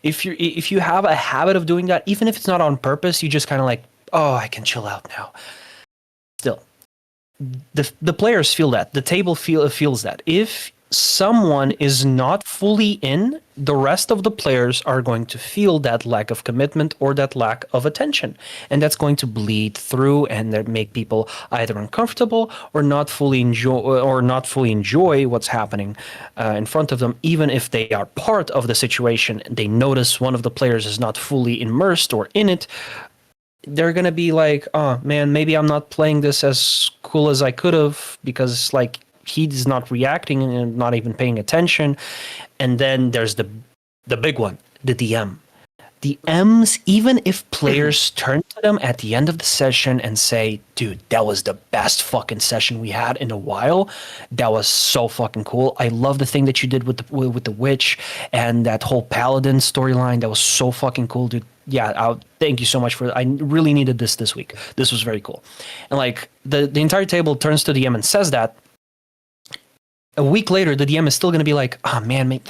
A: If you have a habit of doing that, even if it's not on purpose, you just kind of like, oh, I can chill out now. Still, the players feel that, the table feels that. If someone is not fully in, the rest of the players are going to feel that lack of commitment or that lack of attention, and that's going to bleed through and that make people either uncomfortable or not fully enjoy what's happening in front of them. Even if they are part of the situation, they notice one of the players is not fully immersed or in it, they're gonna be like, oh man, maybe I'm not playing this as cool as I could have, because like he's not reacting and not even paying attention. And then there's the big one, the DM. DMs, even if players turn to them at the end of the session and say, dude, that was the best fucking session we had in a while. That was so fucking cool. I love the thing that you did with the witch and that whole paladin storyline. That was so fucking cool, dude. Yeah, thank you so much for. I really needed this week. This was very cool. And like the entire table turns to the DM and says that. A week later, the DM is still going to be like, oh man,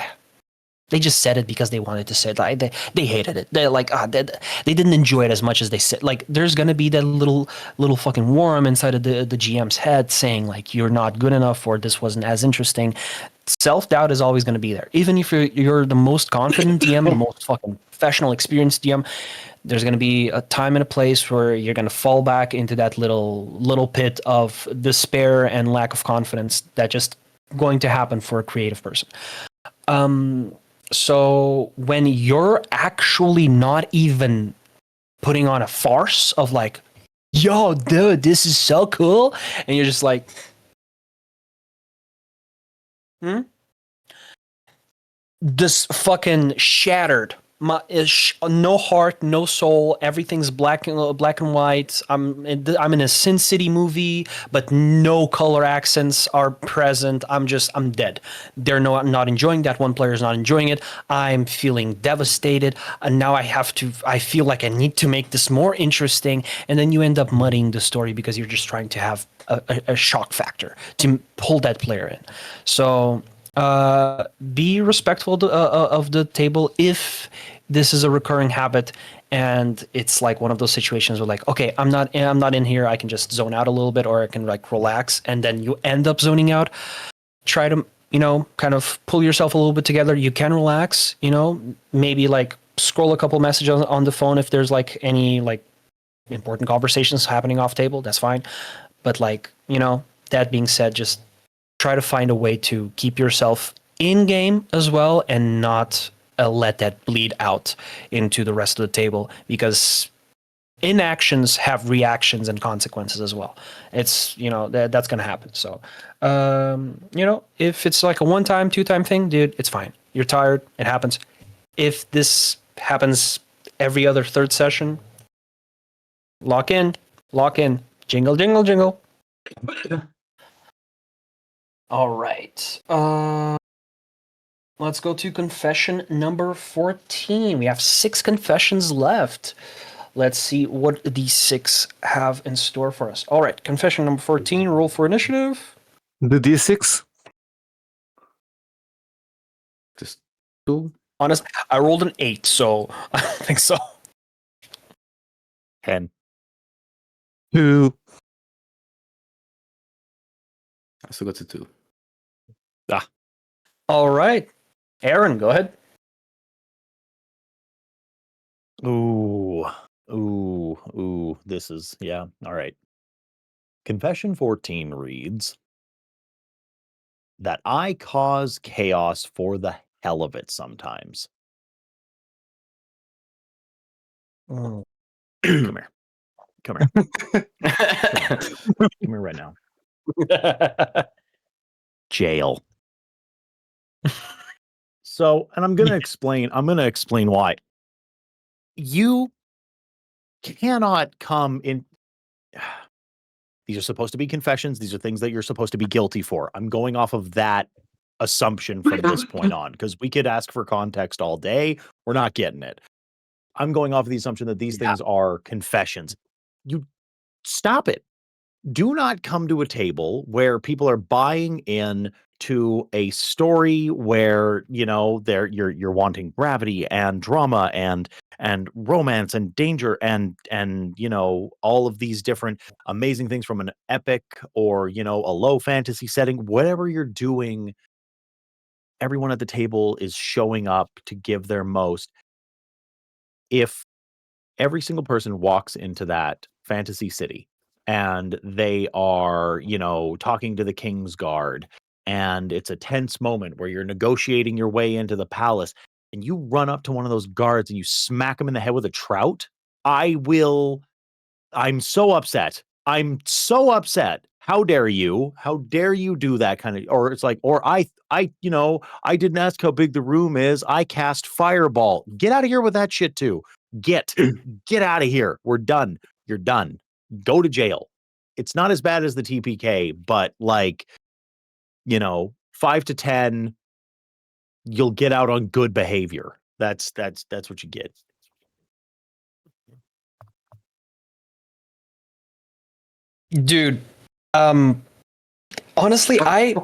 A: they just said it because they wanted to say it. Like, they hated it. They're like, they didn't enjoy it as much as they said. Like, there's gonna be that little fucking worm inside of the GM's head saying like, you're not good enough, or this wasn't as interesting. Self-doubt is always gonna be there. Even if you're the most confident DM, the most fucking professional, experienced DM, there's gonna be a time and a place where you're gonna fall back into that little pit of despair and lack of confidence that just going to happen for a creative person. So when you're actually not even putting on a farce of like, yo, dude, this is so cool, and you're just like, this fucking shattered. No heart, no soul. Everything's black and white. I'm in a Sin City movie, but no color accents are present. I'm dead. They're not enjoying that. One player is not enjoying it. I'm feeling devastated, and now I feel like I need to make this more interesting. And then you end up muddying the story because you're just trying to have a shock factor to pull that player in. So. Be respectful of the table if this is a recurring habit and it's like one of those situations where like, okay, I'm not in here, I can just zone out a little bit, or I can like relax, and then you end up zoning out. Try to, kind of pull yourself a little bit together. You can relax, maybe like scroll a couple messages on the phone if there's like any like important conversations happening off table, that's fine. But like, that being said, just try to find a way to keep yourself in game as well and not let that bleed out into the rest of the table, because inactions have reactions and consequences as well. It's, that's going to happen. So, if it's like a 1-time, 2-time thing, dude, it's fine. You're tired. It happens. If this happens every other third session, lock in. Jingle, jingle, jingle. All right. Let's go to confession number 14. We have 6 confessions left. Let's see what these 6 have in store for us. All right. Confession number 14. Roll for initiative.
B: The D6.
C: Just 2.
A: Honest, I rolled an 8, so I don't think so.
D: 10.
B: 2.
C: I still got to 2.
A: All right. Aaron, go ahead.
D: Ooh. This is, yeah. All right. Confession 14 reads that I cause chaos for the hell of it sometimes.
B: Oh.
D: Come here. Come here. Come here right now. Jail. So, and I'm going to explain why. You cannot come in. These are supposed to be confessions. These are things that you're supposed to be guilty for. I'm going off of that assumption from this point on, because we could ask for context all day. We're not getting it. I'm going off of the assumption that these things are confessions. You stop it. Do not come to a table where people are buying in to a story where, you know, you're wanting gravity and drama and romance and danger and you know, all of these different amazing things from an epic or, you know, a low fantasy setting. Whatever you're doing, everyone at the table is showing up to give their most. If every single person walks into that fantasy city and they are, you know, talking to the king's guard, and it's a tense moment where you're negotiating your way into the palace, and you run up to one of those guards and you smack him in the head with a trout, I'm so upset. I'm so upset. How dare you? How dare you do that kind of, or it's like, or you know, I didn't ask how big the room is. I cast fireball. Get out of here with that shit too. Get out of here. We're done. You're done. Go to jail. It's not as bad as the TPK, but like, you know, 5 to 10, you'll get out on good behavior. That's what you get.
A: Dude, honestly, I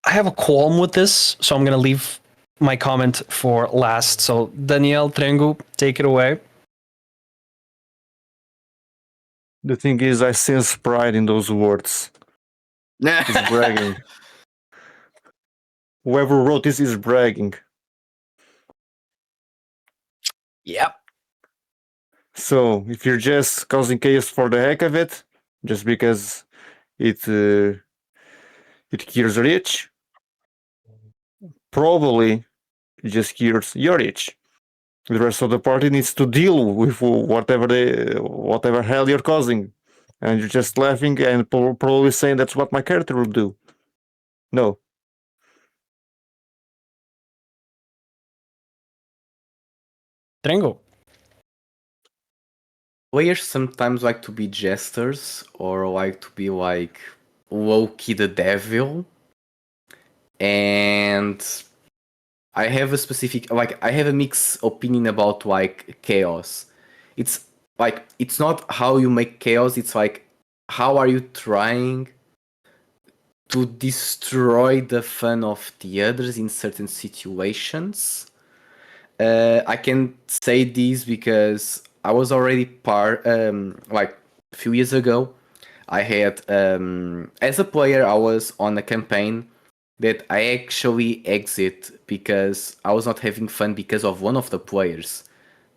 A: have a qualm with this, so I'm gonna leave my comment for last. So Daniel Trengo, take it away.
B: The thing is, I sense pride in those words. He's bragging. Whoever wrote this is bragging.
A: Yep.
B: So if you're just causing chaos for the heck of it, just because it cures your itch, probably it just cures your itch. The rest of the party needs to deal with whatever hell you're causing, and you're just laughing and probably saying that's what my character will do. No.
A: Trengo.
C: Players sometimes like to be jesters or like to be like Loki the devil. And I have a specific, like, I have a mixed opinion about like chaos. It's like, it's not how you make chaos, it's like, how are you trying to destroy the fun of the others in certain situations? I can say this because I was already like a few years ago. I had, as a player, I was on a campaign that I actually exit because I was not having fun because of one of the players.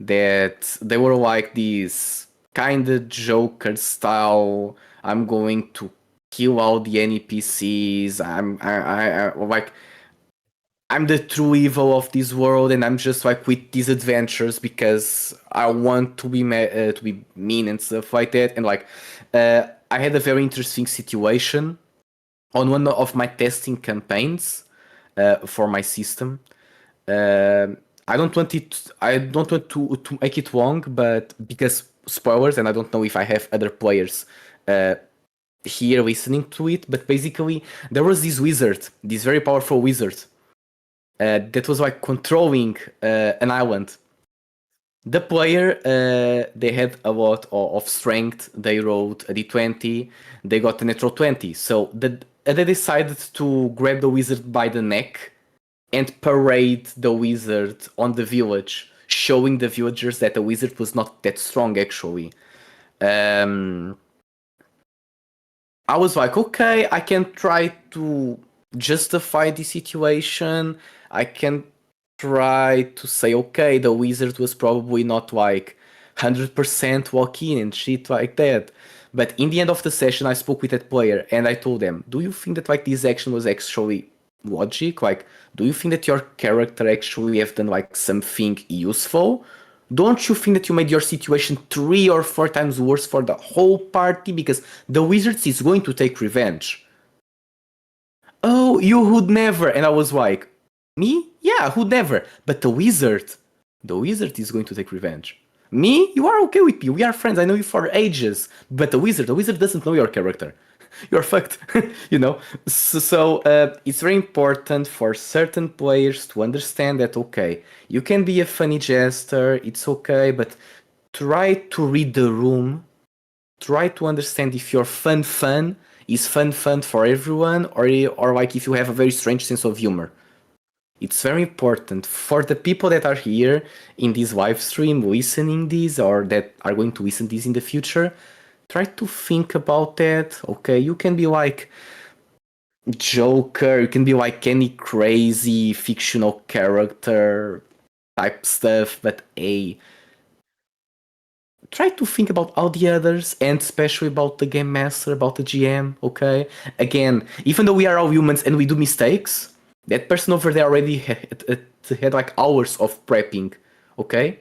C: That they were like these kind of Joker style. I'm going to kill all the NPCs. I like I'm the true evil of this world, and I'm just like with these adventures because I want to be mean and stuff like that. And like, I had a very interesting situation on one of my testing campaigns for my system. I don't want to make it long, but because spoilers, and I don't know if I have other players here listening to it. But basically, there was this wizard, this very powerful wizard that was like controlling an island. The player, they had a lot of strength. They rolled a d20. They got a natural 20. So they decided to grab the wizard by the neck and parade the wizard on the village, showing the villagers that the wizard was not that strong actually. I was like, okay, I can try to justify the situation. I can try to say, okay, the wizard was probably not like 100% walk in and shit like that. But in the end of the session, I spoke with that player and I told them, do you think that like this action was actually logic? Like, do you think that your character actually have done like something useful? Don't you think that you made your situation 3 or 4 times worse for the whole party because the wizards is going to take revenge? Oh, you would never. And I was like, me? Yeah, who'd never? But the wizard is going to take revenge. Me? You are okay with me. We are friends. I know you for ages. But the wizard doesn't know your character. You're fucked, you know? So it's very important for certain players to understand that, okay, you can be a funny jester, it's okay, but try to read the room. Try to understand if your fun is fun for everyone or like if you have a very strange sense of humor. It's very important for the people that are here in this live stream listening this or that are going to listen this in the future. Try to think about that. Okay, you can be like Joker, you can be like any crazy fictional character type stuff, but hey, try to think about all the others and especially about the game master, about the GM, okay? Again, even though we are all humans and we do mistakes, that person over there already had like hours of prepping, okay?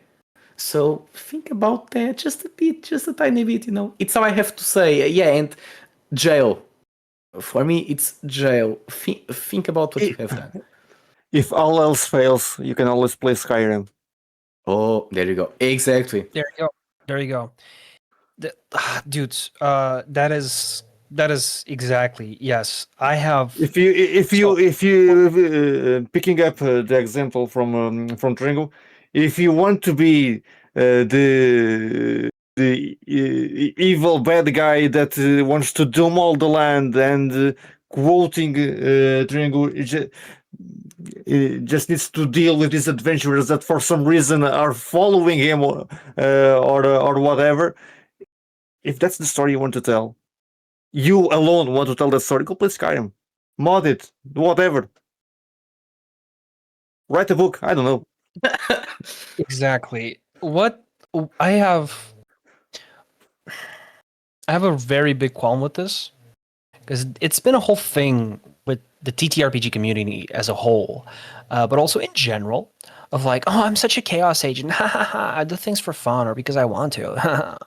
C: So think about that just a bit, just a tiny bit, you know? It's all I have to say. Yeah, and jail. For me, it's jail. Think about what you have done.
B: If all else fails, you can always play Skyrim.
C: Oh, there you go. Exactly.
A: There you go. There you go. Dudes, that is exactly, yes. I have
B: If you picking up the example from Trengo, if you want to be the evil bad guy that wants to doom all the land and quoting Trengo, just needs to deal with these adventurers that for some reason are following him or whatever. If that's the story you want to tell, you alone want to tell that story, go play Skyrim. Mod it, whatever. Write a book, I don't know.
A: exactly what I have. I have a very big qualm with this because it's been a whole thing with the TTRPG community as a whole, but also in general of like, oh, I'm such a chaos agent. Ha ha ha! I do things for fun or because I want to.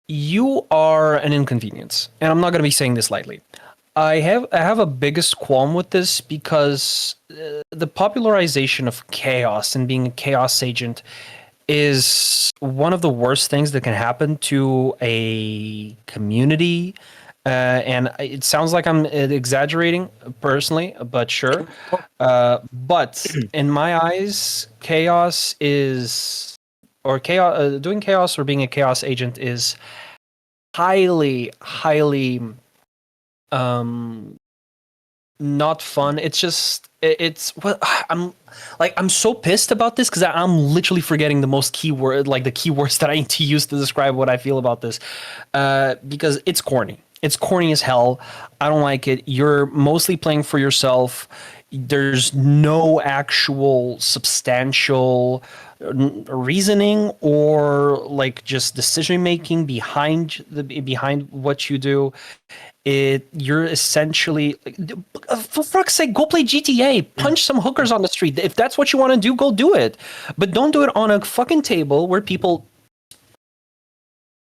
A: You are an inconvenience, and I'm not going to be saying this lightly. I have a biggest qualm with this because the popularization of chaos and being a chaos agent is one of the worst things that can happen to a community. And it sounds like I'm exaggerating personally, but sure. But in my eyes, chaos is, or chaos, doing chaos or being a chaos agent is highly, highly not fun. It's just it's what I'm so pissed about this because I'm literally forgetting the most keyword, like the keywords that I need to use to describe what I feel about this, because it's corny. It's corny as hell. I don't like it. You're mostly playing for yourself. There's no actual substantial reasoning or like just decision making behind what you do. You're essentially for fuck's sake, go play GTA, punch some hookers on the street. If that's what you want to do, go do it, but don't do it on a fucking table where people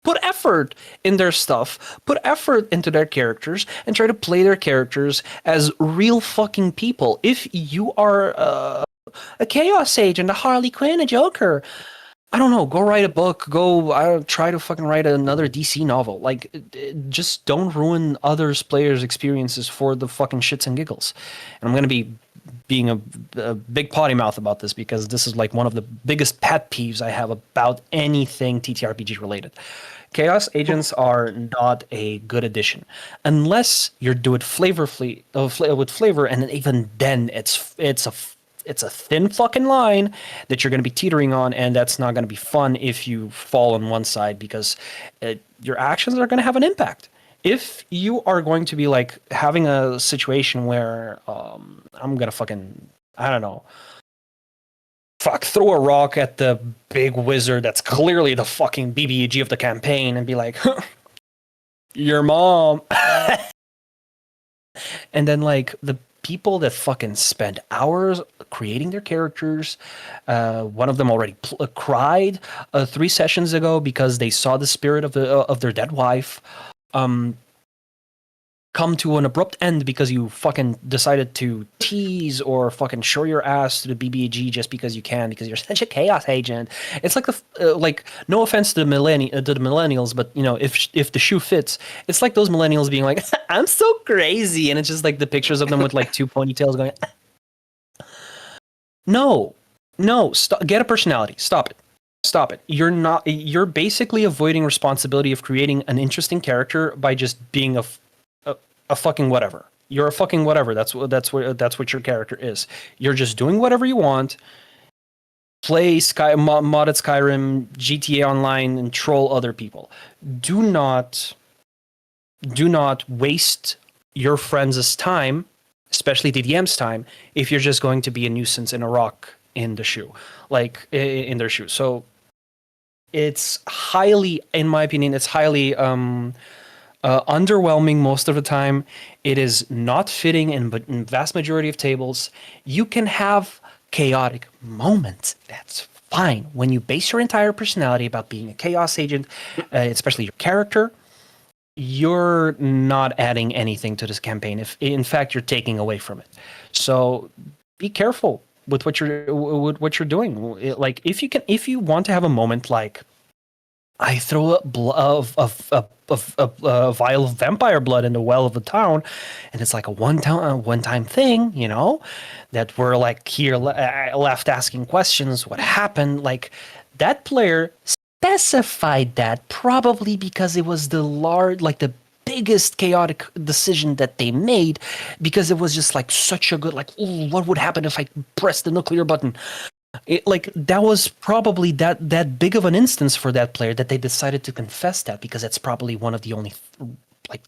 A: put effort in their stuff, put effort into their characters, and try to play their characters as real fucking people. If you are a chaos agent, a Harley Quinn, a Joker, I don't know, go write a book, try to fucking write another DC novel. Like, just don't ruin others' players' experiences for the fucking shits and giggles. And I'm going to be being a big potty mouth about this because this is like one of the biggest pet peeves I have about anything TTRPG related. Chaos agents are not a good addition unless you do it with flavor, and even then it's a thin fucking line that you're going to be teetering on, and that's not going to be fun if you fall on one side because your actions are going to have an impact. If you are going to be like having a situation where I'm going to fucking, I don't know, throw a rock at the big wizard that's clearly the fucking BBEG of the campaign and be like, your mom. And then like the people that fucking spend hours creating their characters, one of them already cried 3 sessions ago because they saw the spirit of their dead wife come to an abrupt end because you fucking decided to tease or fucking show your ass to the BBG just because you can, because you're such a chaos agent. It's like like, no offense to the millennials, but you know, if the shoe fits, it's like those millennials being like, I'm so crazy, and it's just like the pictures of them with like 2 ponytails going. No, get a personality. Stop it. You're basically avoiding responsibility of creating an interesting character by just being a fucking whatever. You're a fucking whatever. That's what your character is. You're just doing whatever you want. Play modded Skyrim, GTA Online, and troll other people. Do not waste your friends' time, especially the DM's time, if you're just going to be a nuisance and a rock in the shoe, like in their shoe. So it's highly, in my opinion, it's highly underwhelming most of the time. It is not fitting in vast majority of tables. You can have chaotic moments. That's fine. When you base your entire personality about being a chaos agent, especially your character, you're not adding anything to this campaign. If in fact you're taking away from it. So be careful with what you're doing. Like if you want to have a moment like, I throw a vial of vampire blood in the well of the town, and it's like a one-time thing, you know, that we're like here left asking questions. What happened? Like that player specified that probably because it was the biggest chaotic decision that they made, because it was just like such a good, like, ooh, what would happen if I pressed the nuclear button? That was probably that big of an instance for that player that they decided to confess that, because that's probably one of the only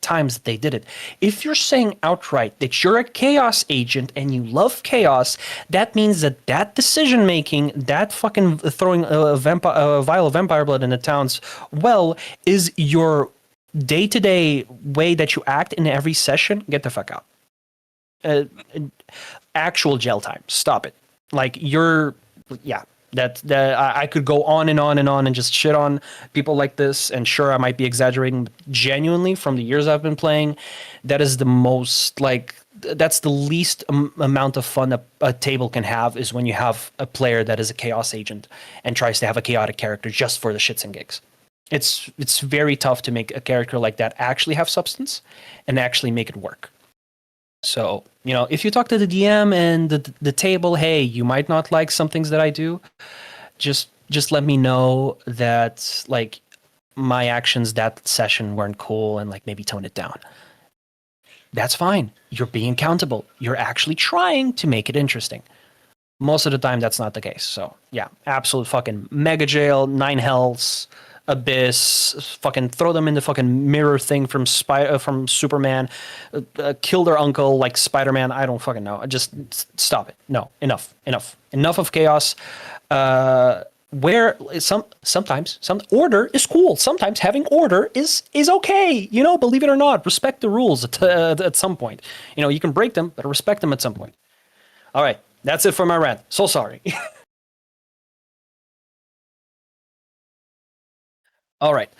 A: times that they did it. If you're saying outright that you're a chaos agent and you love chaos, that means that decision making, that fucking throwing a vial of vampire blood in the town's well, is your day-to-day way that you act in every session. Get the fuck out. Actual jail time. Stop it. Like yeah, that I could go on and on and on and just shit on people like this. And sure, I might be exaggerating, but genuinely, from the years I've been playing, that is the most, like, that's the least amount of fun a table can have, is when you have a player that is a chaos agent and tries to have a chaotic character just for the shits and gigs. It's very tough to make a character like that actually have substance and actually make it work. So, you know, if you talk to the DM and the table, hey, you might not like some things that I do, just let me know that, like, my actions that session weren't cool, and like maybe tone it down. That's fine. You're being accountable. You're actually trying to make it interesting. Most of the time, that's not the case. So, yeah, absolute fucking mega jail, 9 hells, abyss, fucking throw them in the fucking mirror thing from Superman, kill their uncle like Spider-Man. I don't fucking know. Just stop it. No, enough of chaos. Where sometimes some order is cool. Sometimes having order is okay. You know, believe it or not, respect the rules at some point. You know, you can break them, but respect them at some point. All right, that's it for my rant. So sorry. All right.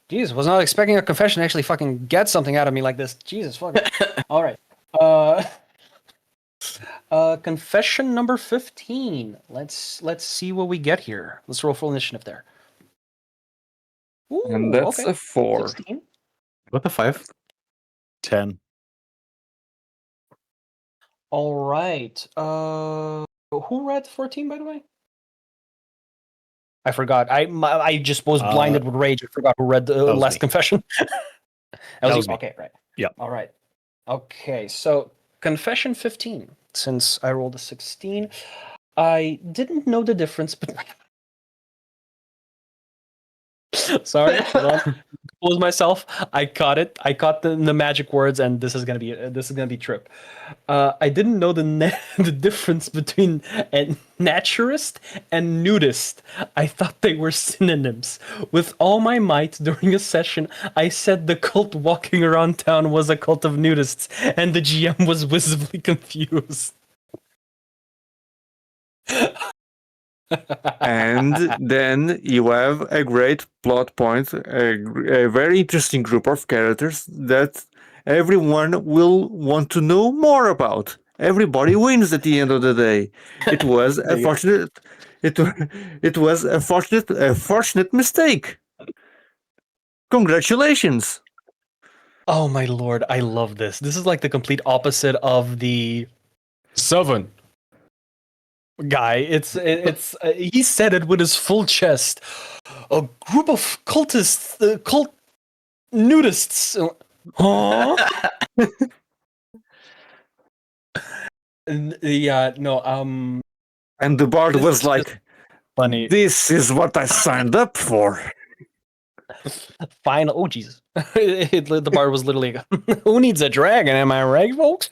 A: Jesus, was not expecting a confession to actually fucking get something out of me like this. Jesus fucking. All right. Confession number 15. Let's see what we get here. Let's roll full initiative there. Ooh,
B: And that's
A: okay.
B: a 4.
A: 16.
C: What a 5?
D: 10.
A: All right. Who read 14, by the way? I forgot. I just was blinded with rage. I forgot who read the last
D: me.
A: confession. That was
D: me.
A: Okay, right.
D: Yep.
A: All right. Okay, so confession 15. Since I rolled a 16, I didn't know the difference, but Sorry, hold on. Compose myself. I caught it. I caught the magic words, and this is gonna be trip. I didn't know the difference between a naturist and nudist. I thought they were synonyms. With all my might during a session, I said the cult walking around town was a cult of nudists, and the GM was visibly confused.
B: And then you have a great plot point, a very interesting group of characters that everyone will want to know more about. Everybody wins at the end of the day. It was a fortunate. It was a fortunate mistake. Congratulations.
A: Oh my lord, I love this. This is like the complete opposite of the 7 guy. It's he said it with his full chest. A group of cultists, cult nudists. Huh? Yeah, no,
B: And the bard
A: This
B: was
A: is
B: like,
A: funny.
B: "This is what I signed up for."
A: Final. Oh Jesus! The bar was literally, "Who needs a dragon? Am I right, folks?"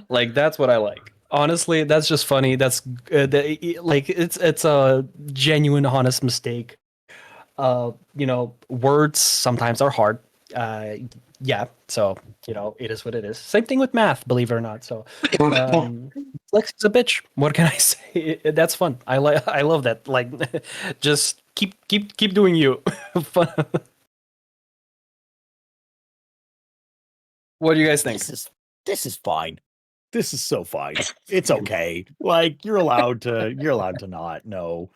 A: like that's what I like. Honestly, that's just funny. That's like it's a genuine, honest mistake. Words sometimes are hard. Yeah, so it is what it is. Same thing with math, believe it or not. So, Lexi's a bitch. What can I say? That's fun. I love that. Like, just keep doing you. Fun. What do you guys think?
D: This is fine. This is so fine. It's okay. Like you're allowed to not know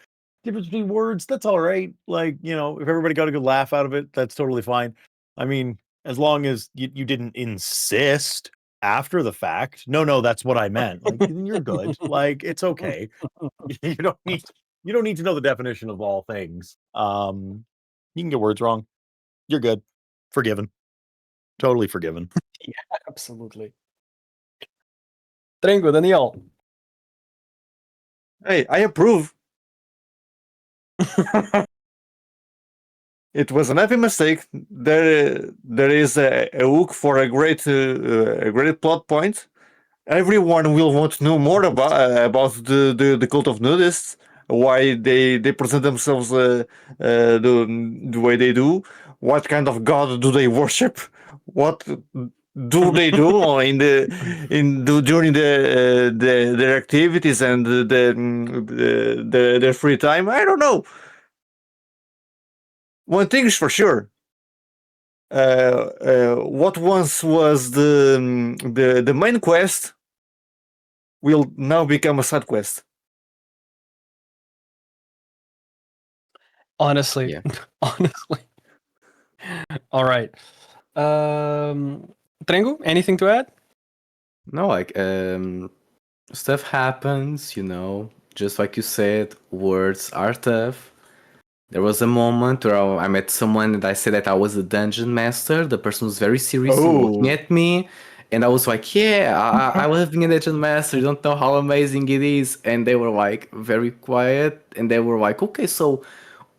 D: difference between words. That's all right. Like if everybody got a good laugh out of it, that's totally fine. I mean, as long as you didn't insist after the fact. No, that's what I meant. Like then you're good. Like it's okay. You don't need to know the definition of all things. You can get words wrong. You're good. Forgiven. Totally forgiven.
A: Yeah, absolutely. Trengo, Daniel.
B: Hey, I approve. It was an happy mistake. There is a hook for a great plot point. Everyone will want to know more about the cult of nudists, why they present themselves the way they do, what kind of god do they worship, what do they do during their activities and their free time. I don't know. One thing is for sure. What once was the main quest will now become a side quest.
A: Honestly,
C: Yeah.
A: honestly. All right. Trengo, anything to add?
C: No, like stuff happens, just like you said, words are tough. There was a moment where I met someone and I said that I was a dungeon master. The person was very seriously looking at me, and I was like, "Yeah, I love being a dungeon master. You don't know how amazing it is." And they were like very quiet, and they were like, "Okay, so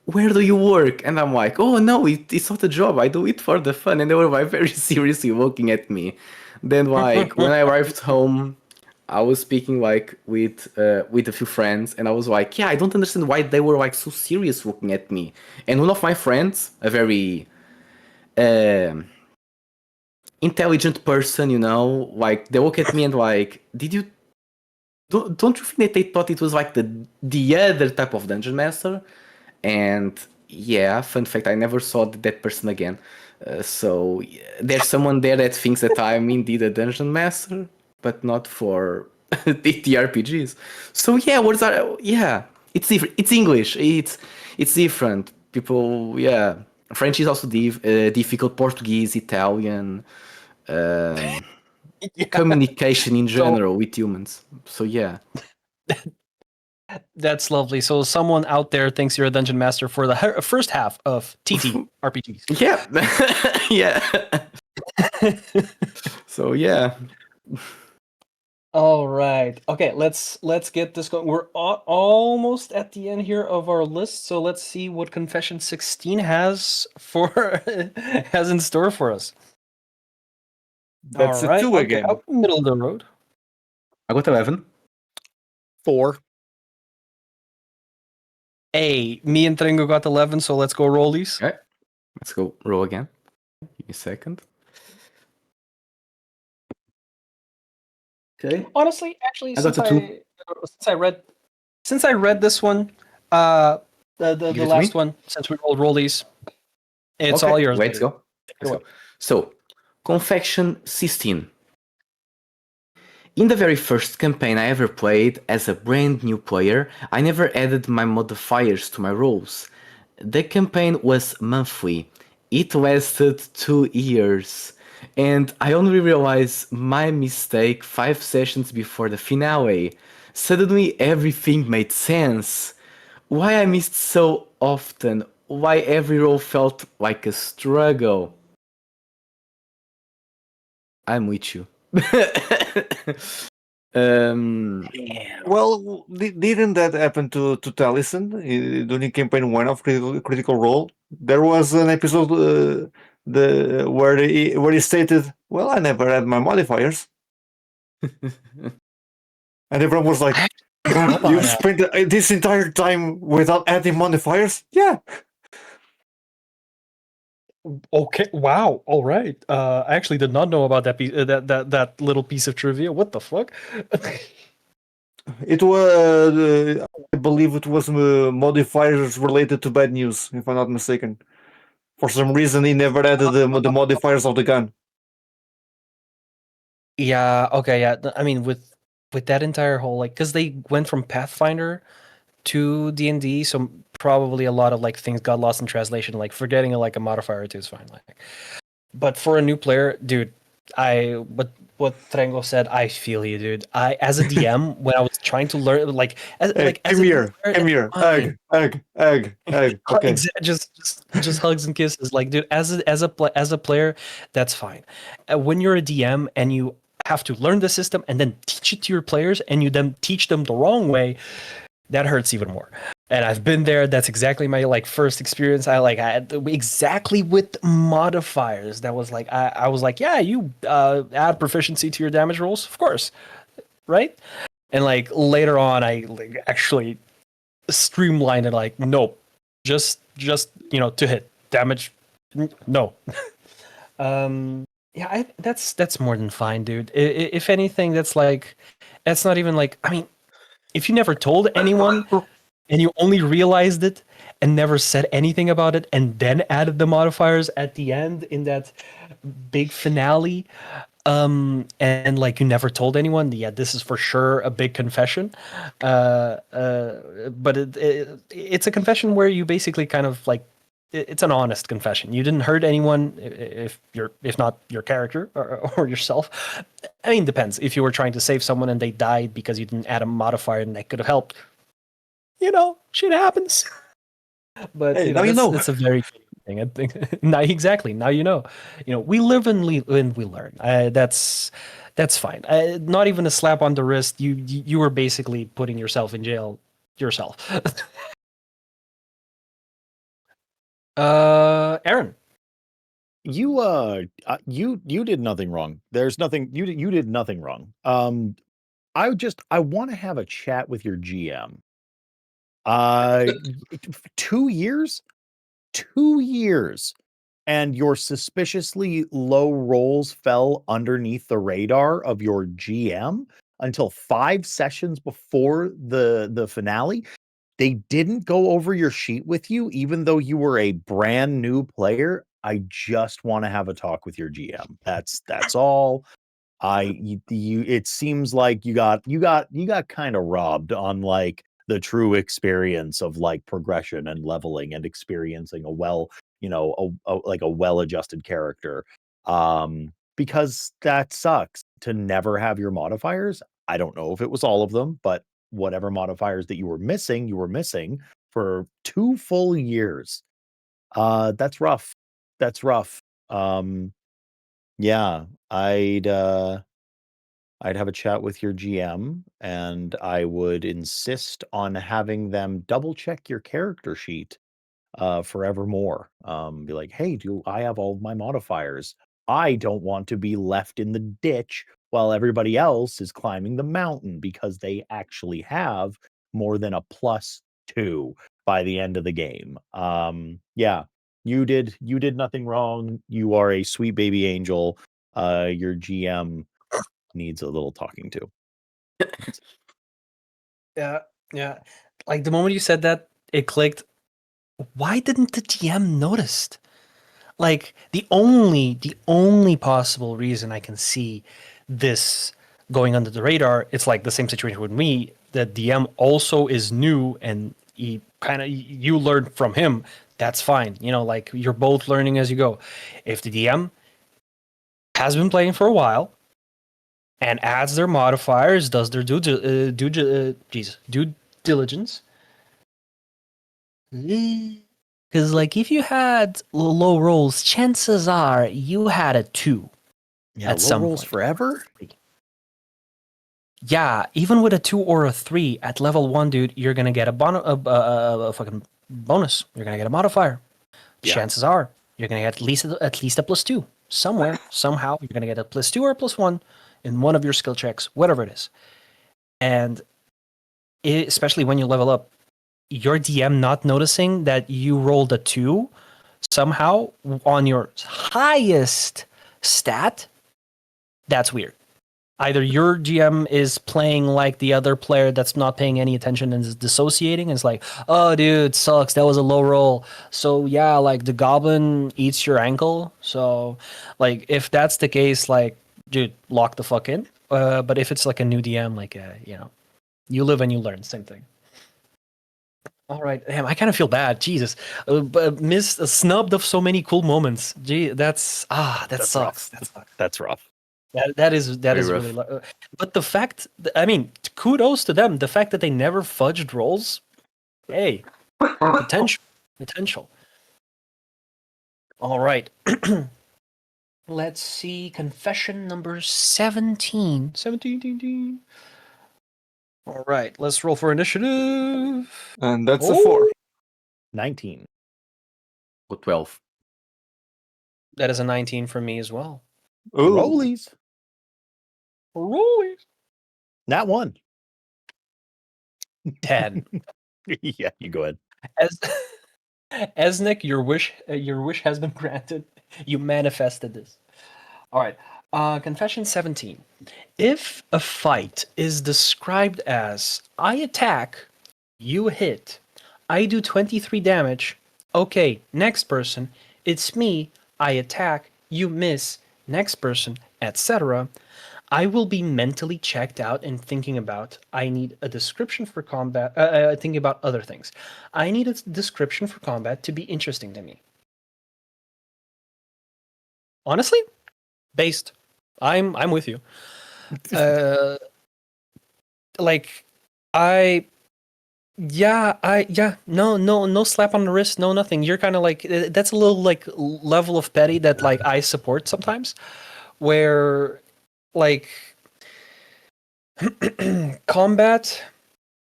C: where do you work?" And I'm like, "Oh no, it's not a job. I do it for the fun." And they were like very seriously looking at me. Then like when I arrived home, I was speaking like with a few friends, and I was like, "Yeah, I don't understand why they were like so serious looking at me." And one of my friends, a very intelligent person, like they look at me and like, "Did you? Don't you think that they thought it was like the other type of dungeon master?" And yeah, fun fact, I never saw that person again. So there's someone there that thinks that I'm indeed a dungeon master, but not for the RPGs. So yeah, it's different. It's English. It's different. People, yeah. French is also difficult. Portuguese, Italian, communication in general with humans. So yeah.
A: That's lovely. So someone out there thinks you're a dungeon master for the first half of TT RPGs.
C: Yeah. Yeah. So yeah.
A: All right. Okay, let's get this going. We're almost at the end here of our list, so let's see what Confession 16 has has in store for us.
B: That's
A: All
B: a
A: right.
B: two
A: Okay,
B: again.
A: middle of the road.
C: I got 11.
D: 4.
A: Hey, me and Trengo got 11, so let's go roll these.
C: Okay, let's go roll again. Give me a second. Okay.
A: Honestly, actually,
C: I got
A: since
C: a 2.
A: since I read this one, the
C: Give it to
A: last
C: me.
A: one, since we roll these, it's
C: Okay,
A: all yours.
C: let's
A: buddy.
C: go.
A: Take it
C: Let's
A: away.
C: go. So, Confection 16. In the very first campaign I ever played as a brand new player, I never added my modifiers to my rolls. The campaign was monthly. It lasted 2 years. And I only realized my mistake 5 sessions before the finale. Suddenly everything made sense. Why I missed so often. Why every roll felt like a struggle. I'm with you.
B: Well, didn't that happen to Taliesin during campaign 1 of Critical Role? There was an episode where he stated, "Well, I never had my modifiers," and everyone was like, "You spent this entire time without adding modifiers?" Yeah.
A: Okay. Wow. All right. I actually did not know about that piece, that little piece of trivia. What the fuck?
B: It was, I believe, it was modifiers related to bad news, if I'm not mistaken. For some reason, he never added the modifiers of the gun.
A: Yeah. Okay. Yeah. I mean, with that entire whole like, because they went from Pathfinder to D&D, so probably a lot of like things got lost in translation. Like forgetting like a modifier or two is fine. Like, but for a new player, dude, what Trengo said, I feel you, dude. I as a DM when I was trying to learn, like as
B: Hey,
A: as
B: come
A: a new
B: here,
A: player,
B: come
A: it's
B: here,
A: fine.
B: hug. Okay.
A: Just hugs and kisses. Like, dude, as a player, that's fine. When you're a DM and you have to learn the system and then teach it to your players, and you then teach them the wrong way, that hurts even more. And I've been there. That's exactly my like first experience. I had exactly with modifiers. That was like I was like, yeah, you add proficiency to your damage rolls, of course, right? And like later on, I like, actually streamlined it. Like, nope, just to hit damage. No. Yeah, that's more than fine, dude. If anything, that's not even like. I mean, if you never told anyone and you only realized it and never said anything about it and then added the modifiers at the end in that big finale, and like you never told anyone, yeah, this is for sure a big confession. But it's a confession where you basically kind of like it's an honest confession. You didn't hurt anyone, if not your character or yourself. I mean, depends. If you were trying to save someone and they died because you didn't add a modifier and that could have helped, shit happens. But
B: Hey, now you know.
A: that's a very thing. I think now exactly now we live and we learn. That's fine. Not even a slap on the wrist. You were basically putting yourself in jail yourself. Aaron.
D: You did nothing wrong. There's nothing you did nothing wrong. I want to have a chat with your GM. 2 years? 2 years. And your suspiciously low rolls fell underneath the radar of your GM until 5 sessions before the finale. They didn't go over your sheet with you, even though you were a brand new player. I just want to have a talk with your GM. That's all. It seems like you got kind of robbed on like the true experience of like progression and leveling and experiencing a like a well-adjusted character. Because that sucks to never have your modifiers. I don't know if it was all of them, but whatever modifiers that you were missing for 2 full years. That's rough. That's rough. Yeah, I'd I'd have a chat with your GM, and I would insist on having them double check your character sheet forevermore. Be like, hey, do I have all of my modifiers? I don't want to be left in the ditch while everybody else is climbing the mountain because they actually have more than a +2 by the end of the game. Yeah, you did nothing wrong. You are a sweet baby angel. Your GM needs a little talking to.
A: Yeah, yeah. Like the moment you said that, it clicked. Why didn't the GM notice? Like the only possible reason I can see this going under the radar, it's like the same situation with me. The DM also is new, and he kind of you learn from him. That's fine, you know. Like you're both learning as you go. If the DM has been playing for a while and adds their modifiers, does their due diligence. Because, like, if you had low rolls, chances are you had a 2
D: Yeah,
A: at
D: low
A: some
D: rolls
A: point.
D: forever.
A: Yeah, even with a 2 or a 3 at level 1, dude, you're gonna get a fucking bonus. You're gonna get a modifier.
D: Yeah.
A: Chances are you're gonna get at least a +2 somewhere, somehow. You're gonna get a +2 or a +1 in one of your skill checks, whatever it is. And especially when you level up, your DM not noticing that you rolled a 2 somehow on your highest stat, that's weird. Either your GM is playing like the other player that's not paying any attention and is dissociating. And it's like, oh, dude, sucks. That was a low roll. So, yeah, like the goblin eats your ankle. So, like, if that's the case, like, dude, lock the fuck in. But if it's like a new DM, like, you know, you live and you learn. Same thing. All right, damn, I kind of feel bad. Jesus, snubbed of so many cool moments. Gee, that
D: That's
A: sucks.
D: rough.
A: That sucks.
D: That's rough.
A: That is
C: Very
A: really.
C: rough.
A: But the fact, I mean, kudos to them. The fact that they never fudged rolls. Hey, potential. All right. Let's see. Confession number 17. 17. All right. Let's roll for initiative.
B: And that's a
A: Oh.
B: 4.
D: 19.
C: Or 12.
A: That is a 19 for me as well.
B: Ooh.
D: Rollies.
A: Rollies.
D: Not one.
A: 10.
D: Yeah, you go ahead.
A: As Esnick, your wish has been granted. You manifested this. All right. Confession 17. If a fight is described as I attack, you hit, I do 23 damage. Okay, next person. It's me. I attack, you miss. Next person, etc. I will be mentally checked out and thinking about, I need a description for combat, thinking about other things. I need a description for combat to be interesting to me. Honestly, based. I'm with you. Like, no slap on the wrist, no nothing. You're kind of like, that's a little like level of petty that like I support sometimes, where like combat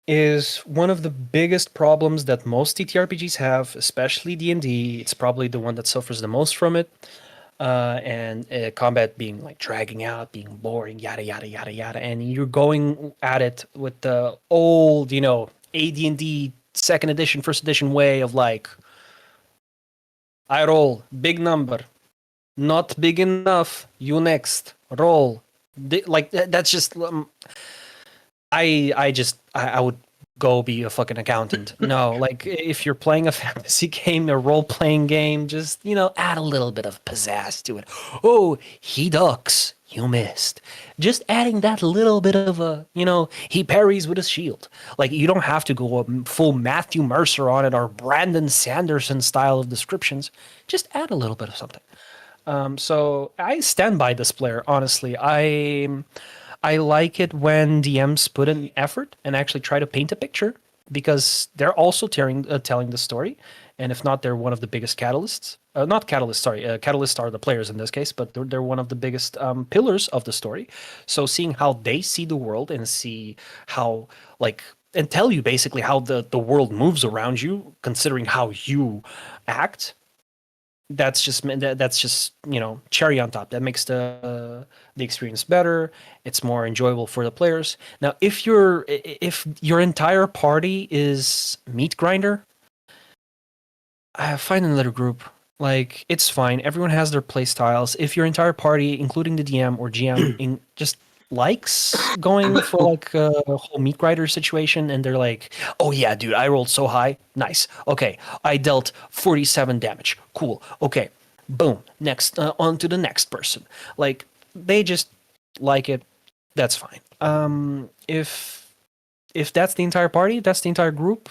A: is one of the biggest problems that most TTRPGs have, especially D&D. It's probably the one that suffers the most from it. And combat being like dragging out, being boring, yada yada yada yada, and you're going at it with the old, you know, AD&D second edition, first edition way of like, I roll big number, not big enough, you next roll. Like that's just I would go be a fucking accountant. No, like if you're playing a fantasy game, a role-playing game, just, you know, add a little bit of pizzazz to it. Oh, he ducks, you missed. Just adding that little bit of a, you know, he parries with his shield. Like you don't have to go full Matthew Mercer on it or Brandon Sanderson style of descriptions. Just add a little bit of something. So I stand by this player, honestly. I like it when DMs put in effort and actually try to paint a picture because they're also telling the story. and if not, they're one of the biggest catalysts. Not catalysts, sorry. Catalysts are the players in this case, but they're one of the biggest pillars of the story. So seeing how they see the world and see how and tell you basically how the world moves around you, considering how you act. That's just cherry on top. That makes the experience better. It's more enjoyable for the players. Now, if your entire party is meat grinder, find another group. Like, it's fine. Everyone has their play styles. If your entire party, including the DM or GM, just likes going for like a whole meat grinder situation, and they're like, "Oh yeah, dude, I rolled so high. Nice. Okay, I dealt 47 damage. Cool. Okay, boom. Next, on to the next person." Like, they just like it. That's fine. If that's the entire party, that's the entire group,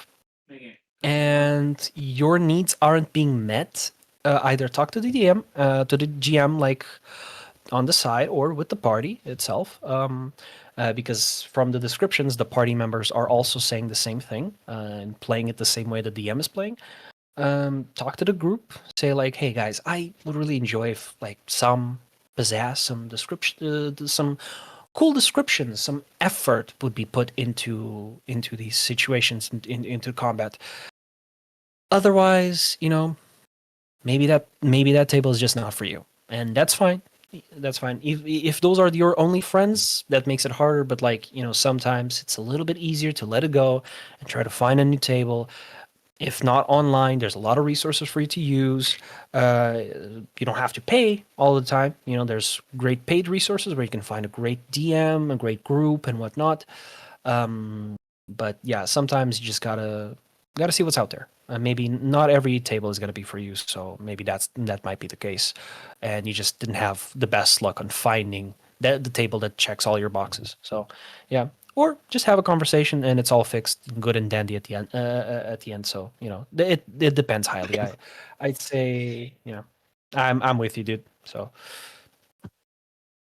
A: and your needs aren't being met, either talk to the DM, to the GM, like on the side or with the party itself, because from the descriptions, the party members are also saying the same thing and playing it the same way the DM is playing. Talk to the group, say like, "Hey guys, I would really enjoy if like some pizzazz, some description, some cool descriptions, some effort would be put into these situations, into combat. Otherwise, maybe that table is just not for you, and that's fine. That's fine. If those are your only friends, that makes it harder. But sometimes it's a little bit easier to let it go and try to find a new table. If not online, there's a lot of resources for you to use. You don't have to pay all the time. There's great paid resources where you can find a great DM, a great group, and whatnot. But yeah, sometimes you just gotta see what's out there. Maybe not every table is gonna be for you, so maybe that might be the case, and you just didn't have the best luck on finding the table that checks all your boxes. So yeah, or just have a conversation and it's all fixed, good and dandy at the end. So it depends highly. I'd say I'm with you, dude. So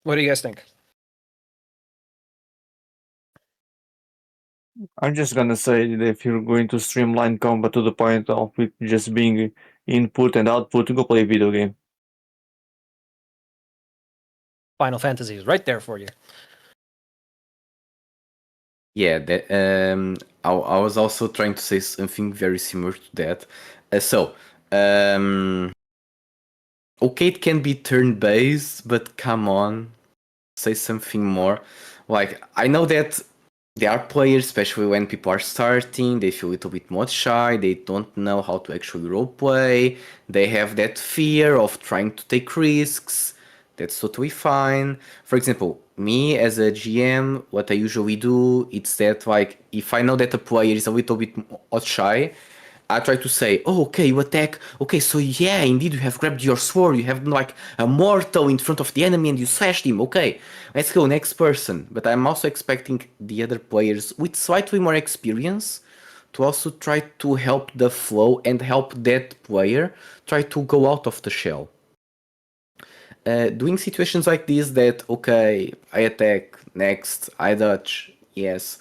A: what do you guys think?
B: I'm just gonna say that if you're going to streamline combat to the point of it just being input and output, go play a video game.
A: Final Fantasy is right there for you.
C: Yeah, I was also trying to say something very similar to that. Okay, it can be turn-based, but come on, say something more. Like, I know that there are players, especially when people are starting, they feel a little bit more shy, they don't know how to actually roleplay, they have that fear of trying to take risks. That's totally fine. For example, me as a GM, what I usually do, it's that like, if I know that a player is a little bit more shy, I try to say, "Oh, okay, you attack. Okay, so yeah, indeed, you have grabbed your sword. You have like a mortal in front of the enemy and you slashed him. Okay, let's go, next person." But I'm also expecting the other players with slightly more experience to also try to help the flow and help that player try to go out of the shell. Doing situations like this that, okay, I attack, next, I dodge, yes.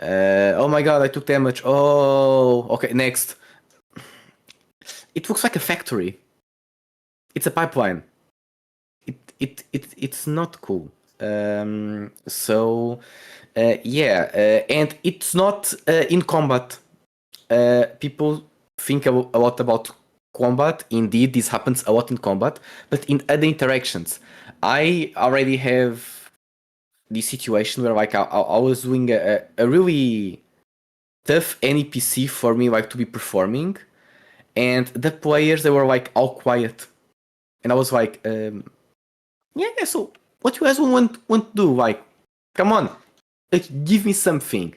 C: Oh my god, I took damage. Oh, okay, next. It looks like a factory. It's a pipeline. It's not cool. And it's not in combat. People think a lot about combat. Indeed, this happens a lot in combat, but in other interactions, I already have this situation where like I was doing a really tough NPC for me like to be performing, and the players, they were like all quiet, and I was like, yeah, so what you guys want to do? Like, come on, like, give me something.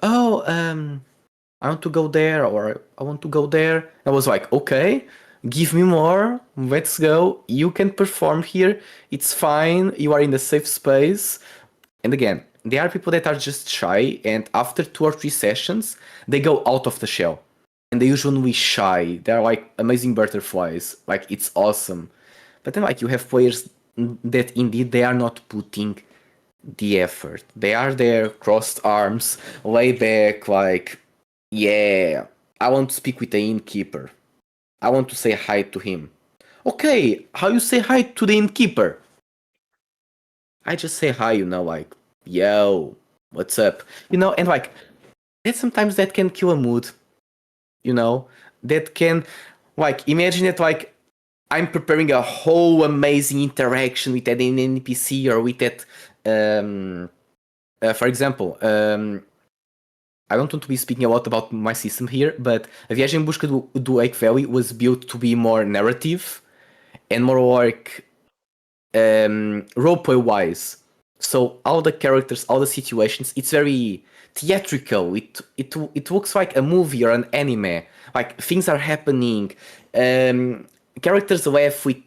C: Oh, I want to go there, or I want to go there. I was like, okay, give me more. Let's go. You can perform here. It's fine. You are in the safe space. And again, there are people that are just shy, and after 2 or 3 sessions, they go out of the shell. And they usually shy. They're like amazing butterflies. Like, it's awesome. But then like you have players that indeed they are not putting the effort. They are there, crossed arms, lay back, like, yeah, I want to speak with the innkeeper. I want to say hi to him. Okay, how you say hi to the innkeeper? I just say hi, like, yo, what's up? And like, that sometimes that can kill a mood, that can, like, imagine it like I'm preparing a whole amazing interaction with that NPC or with that, for example, I don't want to be speaking a lot about my system here, but A Viagem em Busca do Lake Valley was built to be more narrative and more like roleplay wise. So all the characters, all the situations, it's very theatrical. It looks like a movie or an anime. Like things are happening. Characters laugh with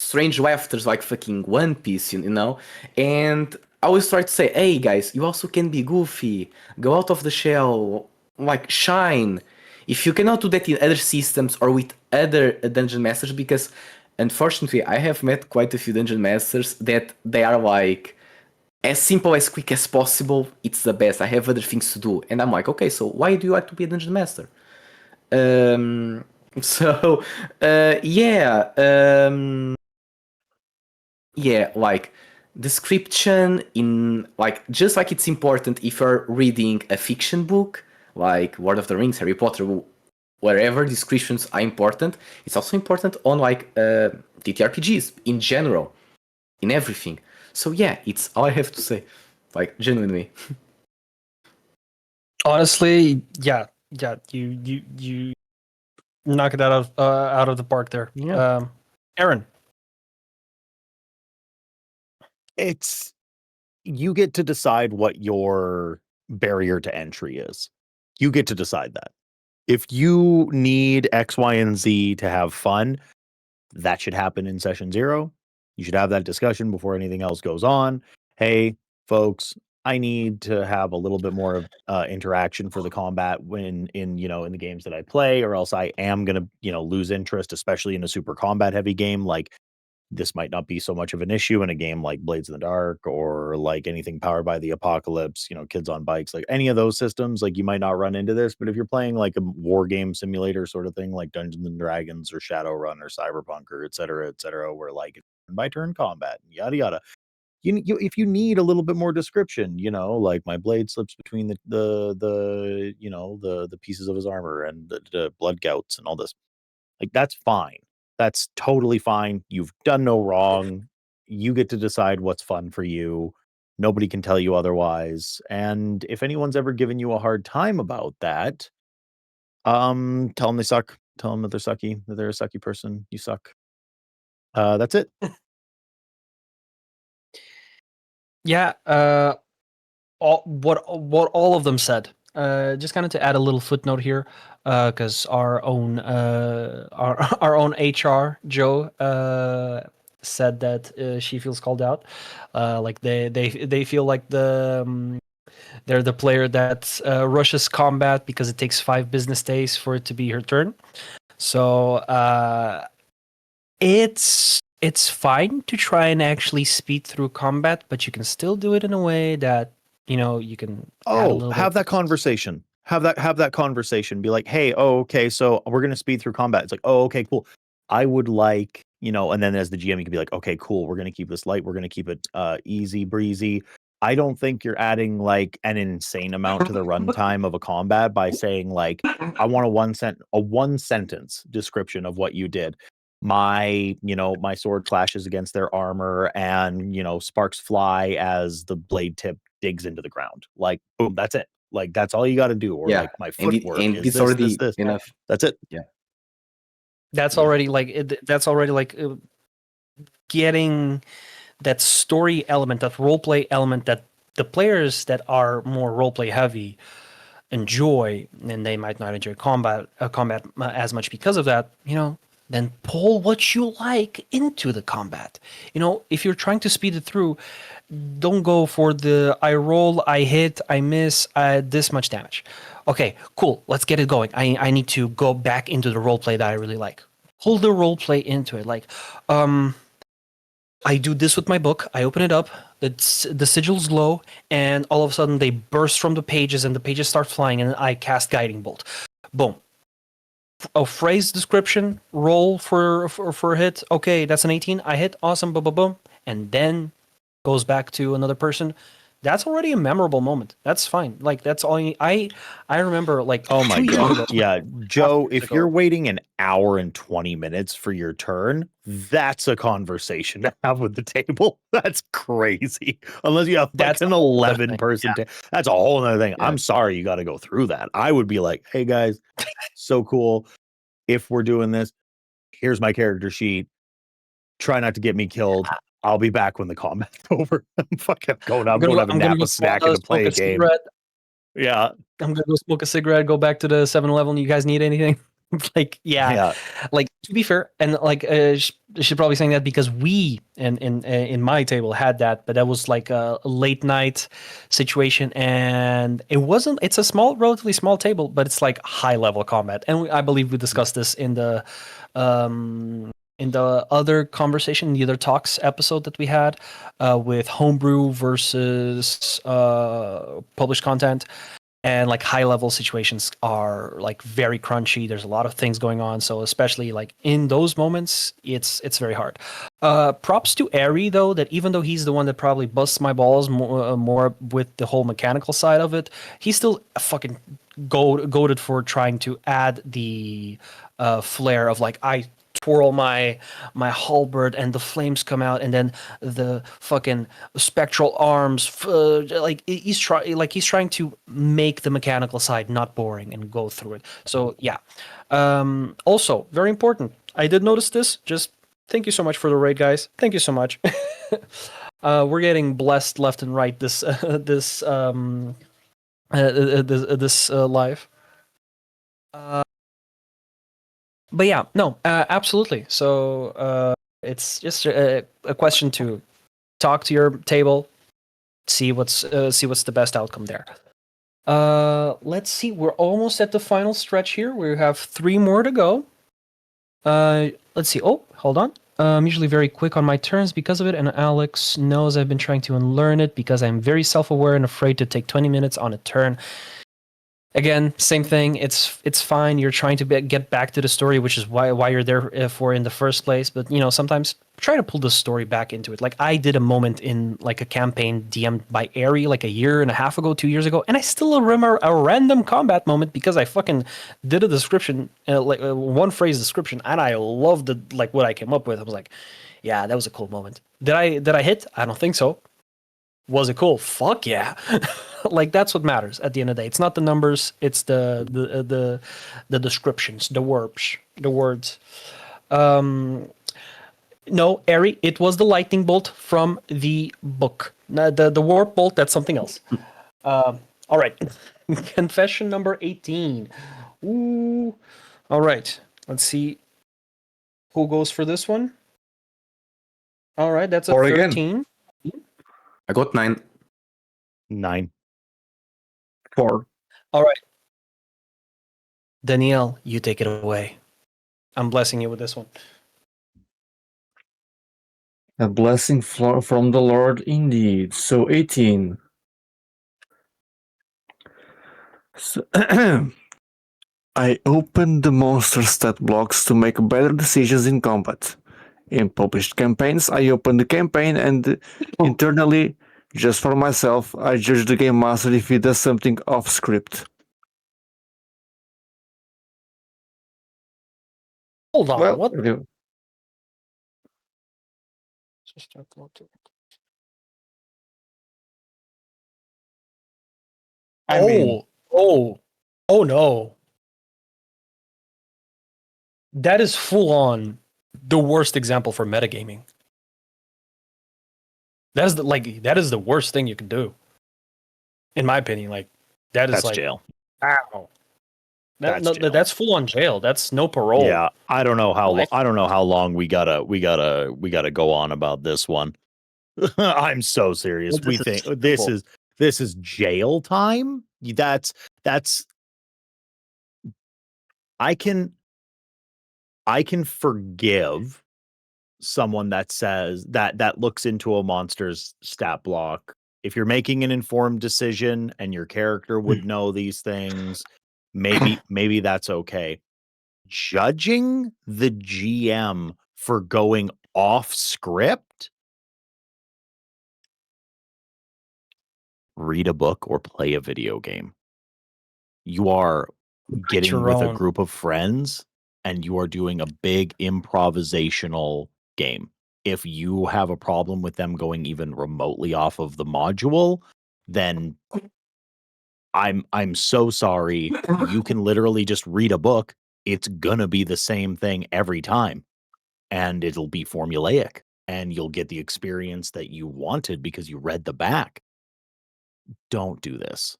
C: strange laughters like fucking One Piece, And I always try to say, hey guys, you also can be goofy. Go out of the shell, like shine. If you cannot do that in other systems or with other dungeon masters, because unfortunately I have met quite a few dungeon masters that they are like as simple as quick as possible. It's the best. I have other things to do, and I'm like, okay, so why do you like to be a dungeon master? So yeah, yeah, like description in like just like it's important if you're reading a fiction book like Lord of the Rings, Harry Potter, wherever descriptions are important. It's also important on like TTRPGs in general, in everything. So yeah, it's all I have to say, like genuinely.
A: Honestly, yeah, you knock it out of the park there.
D: Yeah.
A: Aaron.
D: It's you get to decide what your barrier to entry is. You get to decide that. If you need X, Y, and Z to have fun, that should happen in session 0. You should have that discussion before anything else goes on. Hey, folks, I need to have a little bit more of interaction for the combat when in the games that I play, or else I am gonna lose interest, especially in a super combat heavy game. Like this might not be so much of an issue in a game like Blades in the Dark or like anything powered by the apocalypse, kids on bikes, like any of those systems, like you might not run into this. But if you're playing like a war game simulator sort of thing, like Dungeons and Dragons or Shadowrun or Cyberpunk or et cetera, where like it's turn by turn combat, yada yada. If you need a little bit more description, like my blade slips between the pieces of his armor and the blood gouts and all this, like, that's fine. That's totally fine. You've done no wrong. You get to decide what's fun for you. Nobody can tell you otherwise. And if anyone's ever given you a hard time about that, tell them they suck. Tell them that they're sucky, that they're a sucky person. You suck. That's it.
A: Yeah, what all of them said. Just kind of to add a little footnote here, because our own our own HR Joe said that she feels called out. Like they feel like they're the player that rushes combat because it takes 5 business days for it to be her turn. So it's fine to try and actually speed through combat, but you can still do it in a way that you can
D: Have that conversation. Have that conversation. Be like, hey, okay, so we're gonna speed through combat. It's like, oh, okay, cool. I would like, and then as the GM, you can be like, okay, cool. We're gonna keep this light. We're gonna keep it easy breezy. I don't think you're adding like an insane amount to the runtime of a combat by saying like, I want a one sentence description of what you did. My sword clashes against their armor and sparks fly as the blade tip digs into the ground. Like, boom, that's it. Like, that's all you got to do. Or
C: Yeah,
D: like my
C: and
D: footwork
C: and
D: is
C: it's
D: this,
C: already
D: this.
C: enough.
D: That's it.
C: Yeah,
A: that's
C: Yeah.
A: already like that's already like getting that story element, that roleplay element that the players that are more roleplay heavy enjoy, and they might not enjoy combat as much because of that. Then pull what you like into the combat. If you're trying to speed it through, don't go for the I roll, I hit, I miss, this much damage. Okay, cool. Let's get it going. I need to go back into the roleplay that I really like. Pull the roleplay into it. Like, I do this with my book. I open it up. The sigil's low, and all of a sudden they burst from the pages, and the pages start flying, and I cast Guiding Bolt. Boom. a phrase description roll for a hit. Okay, that's an 18. I hit. Awesome. Boom, boom, boom. And then goes back to another person. That's already a memorable moment. That's fine. Like that's all I remember like
D: Oh my
A: 2 years
D: god.
A: ago.
D: Yeah, Joe,
A: years
D: if
A: ago.
D: you're waiting an hour and 20 minutes for your turn, that's a conversation to have with the table. That's crazy. Unless you have like
A: That's
D: an
A: a whole other
D: 11
A: thing.
D: person that's a whole other thing.
C: Yeah.
D: I'm sorry you got to go through that. I would be like, "Hey guys, so cool. If we're doing this, here's my character sheet. Try not to get me killed. I'll be back when the combat's over." I'm fucking going. I'm going to have a nap,
A: go
D: a snack, and to play
A: smoke
D: a
A: a
D: game.
A: cigarette.
D: Yeah,
A: I'm gonna go smoke a cigarette, go back to the 7-Eleven. You guys need anything? Like, yeah. Like, to be fair, and like, should probably saying that because we in my table had that, but that was like a late night situation, and it wasn't. It's a relatively small table, but it's like high level combat, and I believe we discussed this in the other conversation, the other talks episode that we had with homebrew versus published content. And like high level situations are like very crunchy. There's a lot of things going on, so especially like in those moments, it's very hard. Props to Ari though, that even though he's the one that probably busts my balls more with the whole mechanical side of it, he's still fucking goated for trying to add the flair of like I twirl my halberd and the flames come out and then the fucking spectral arms like he's trying to make the mechanical side not boring and go through it. So yeah. Also very important, I did notice this. Just thank you so much for the raid, guys. Thank you so much. We're getting blessed left and right this live. But yeah, no, absolutely. So it's just a question to talk to your table, see what's the best outcome there. Let's see. We're almost at the final stretch here. We have 3 more to go. Let's see. Oh, hold on. I'm usually very quick on my turns because of it, and Alex knows I've been trying to unlearn it because I'm very self-aware and afraid to take 20 minutes on a turn. Again, same thing. It's fine. You're trying to get back to the story, which is why you're there for in the first place. But sometimes try to pull the story back into it. Like I did a moment in like a campaign DM'd by Ari like a year and a half ago, 2 years ago, and I still remember a random combat moment because I fucking did a description, one phrase description, and I loved what I came up with. I was like, yeah, that was a cool moment. Did I hit? I don't think so. Was it cool? Fuck yeah. Like that's what matters at the end of the day. It's not the numbers, it's the descriptions, the words. No, Ari, it was the lightning bolt from the book. The warp bolt, that's something else. All right. Confession number 18. Ooh. All right. Let's see who goes for this one. All right, that's a
B: Or again.
A: 13.
C: I got 9.
D: 9.
B: 4.
A: All right. Danielle, you take it away. I'm blessing you with this one.
B: A blessing from the Lord indeed. So 18. So I opened the monster stat blocks to make better decisions in combat. In published campaigns, I open the campaign and internally, just for myself, I judge the game master if he does something off script.
A: Hold on,
B: Well,
A: what?
B: I mean,
A: oh no. That is full on the worst example for metagaming. That is the worst thing you can do. In my opinion, like that is
D: That's
A: like
D: jail.
A: ow.
D: That's jail.
A: That's full on jail. That's no parole.
D: Yeah, I don't know how
A: Life.
D: I don't know how long we gotta go on about this one. I'm so serious.
A: Well,
D: We
A: this
D: think
A: is
D: this is jail time. That's I can forgive someone that says that looks into a monster's stat block. If you're making an informed decision and your character would know these things, maybe that's okay. judging the GM for going off script, read a book or play a video game. You are getting
A: your
D: with a
A: own.
D: group of friends and you are doing a big improvisational game. If you have a problem with them going even remotely off of the module, then I'm so sorry. You can literally just read a book. It's gonna be the same thing every time. And it'll be formulaic. And you'll get the experience that you wanted because you read the back. Don't do this.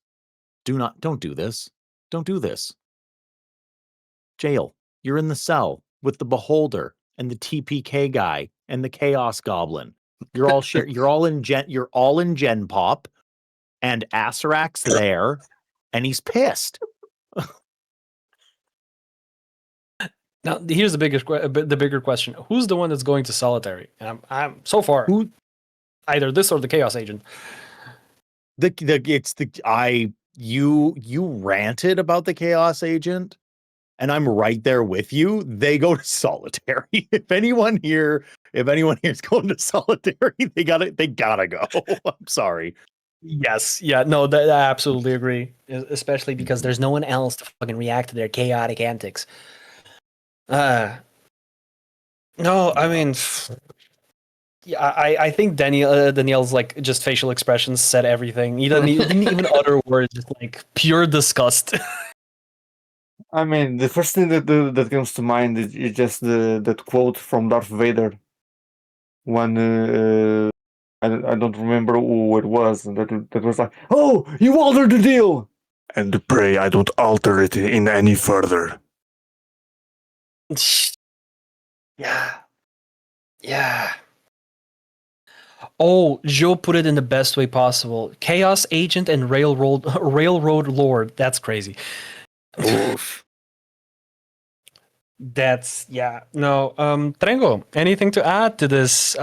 D: Don't do this. Don't do this. Jail. You're in the cell with the beholder and the TPK guy and the chaos goblin. You're all in Gen Pop, and Asarak's there, and he's pissed.
A: Now, here's the bigger question: who's the one that's going to solitary? And I'm so far either this or the chaos agent.
D: You ranted about the chaos agent, and I'm right there with you. They go to solitary. If anyone here is going to solitary, they gotta go. I'm sorry.
A: Yes, yeah, no, I absolutely agree. Especially because there's no one else to fucking react to their chaotic antics. No, I mean, yeah, I think Daniel's like just facial expressions said everything. He didn't even utter words, just like pure disgust.
B: I mean, the first thing that comes to mind is just that quote from Darth Vader. When I don't remember who it was. That was like, "Oh, you altered the deal," and pray I don't alter it in any further.
A: Yeah. Yeah. Oh, Joe put it in the best way possible. Chaos agent and railroad lord. That's crazy.
D: Oof.
A: That's yeah. No, Trengo, anything to add to this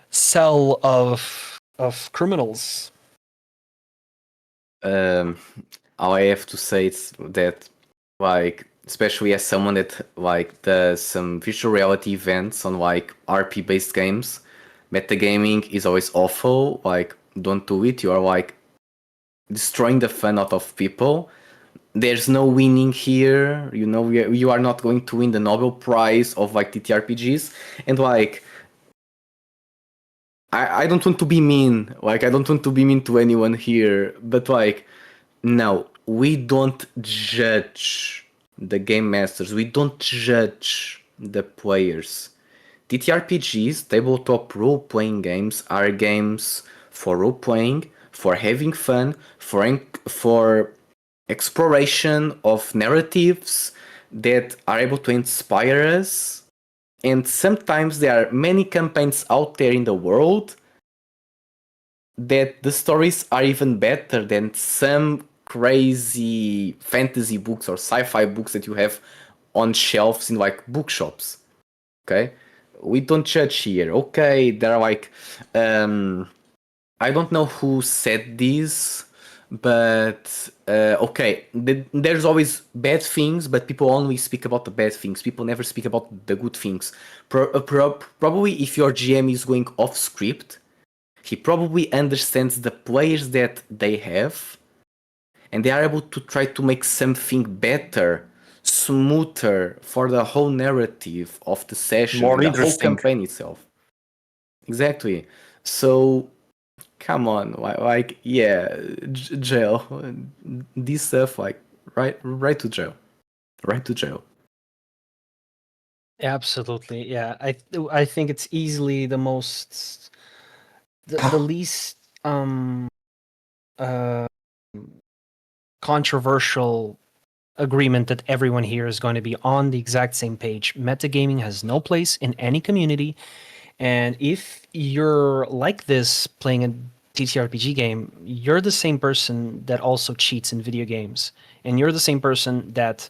A: cell of criminals?
C: All I have to say is that, like, especially as someone that like does some virtual reality events on like RP based games, metagaming is always awful. Like, don't do it. You are like destroying the fun out of people. There's no winning here. You know, you are not going to win the Nobel Prize of like TTRPGs, and like. I don't want to be mean. Like, I don't want to be mean to anyone here, but like, no, we don't judge the game masters. We don't judge the players. TTRPGs, tabletop role-playing games, are games for role-playing, for having fun, for exploration of narratives that are able to inspire us. And sometimes there are many campaigns out there in the world that the stories are even better than some crazy fantasy books or sci-fi books that you have on shelves in like bookshops. Okay, we don't judge here. Okay, there are like I don't know who said this, but okay, there's always bad things, but people only speak about the bad things. People never speak about the good things. Probably if your GM is going off script, he probably understands the players that they have, and they are able to try to make something better, smoother for the whole narrative of the session,
B: More
C: the whole
B: interesting.
C: campaign itself. Exactly. So come on, like yeah, jail. This stuff, like right to jail, right to jail.
A: Absolutely, yeah. I think it's easily the most the least uh controversial agreement that everyone here is going to be on the exact same page. Metagaming has no place in any community, and if you're like this playing a TTRPG game, you're the same person that also cheats in video games, and you're the same person that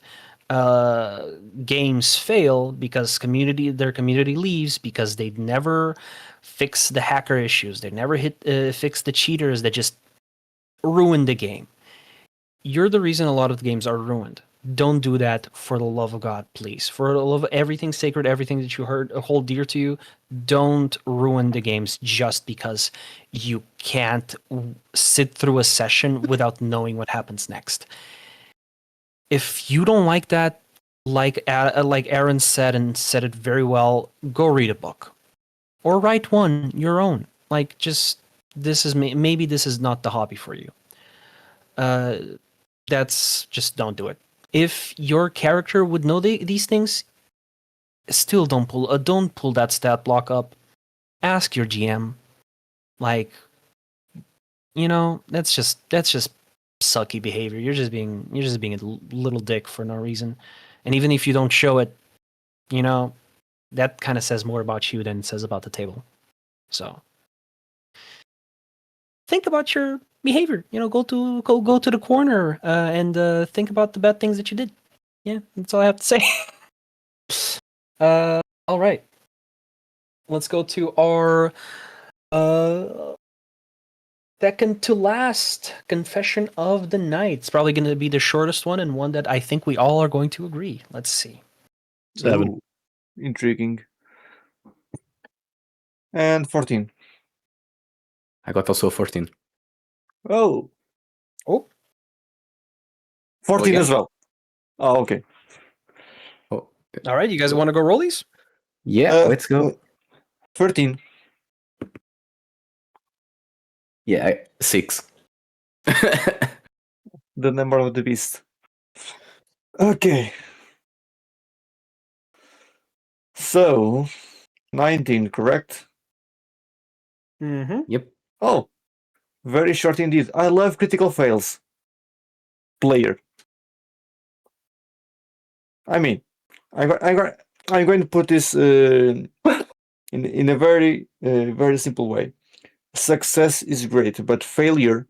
A: games fail because their community leaves because they never fix the hacker issues. They never fix the cheaters that just ruin the game. You're the reason a lot of the games are ruined. don't do that for the love of God, please. For the love of everything sacred, everything that you hold dear to you, don't ruin the games just because you can't sit through a session without knowing what happens next. If you don't like that, like Aaron said and said it very well, go read a book or write one your own. Like, just this is maybe this is not the hobby for you. That's just don't do it. If your character would know these things, still don't pull that stat block up. Ask your GM. Like, that's just sucky behavior. You're just being a little dick for no reason. And even if you don't show it, that kind of says more about you than it says about the table. So think about your behavior. Go to the corner and think about the bad things that you did. Yeah, that's all I have to say. All right. Let's go to our second to last confession of the night. It's probably going to be the shortest one and one that I think we all are going to agree. Let's see.
D: 7.
B: Ooh, intriguing. And 14.
C: I got also 14.
B: Oh,
A: Oh,
B: 14
C: again?
B: as well. Oh, okay.
C: Oh,
A: all right. You guys want to go rollies?
C: yeah, let's go.
B: 13.
C: Yeah, 6.
B: The number of the beast. Okay. So, 19, correct?
A: Mm-hmm.
C: Yep.
B: Oh, very short indeed. I love critical fails. Player. I mean, I'm going to put this in a very very simple way. Success is great, but failure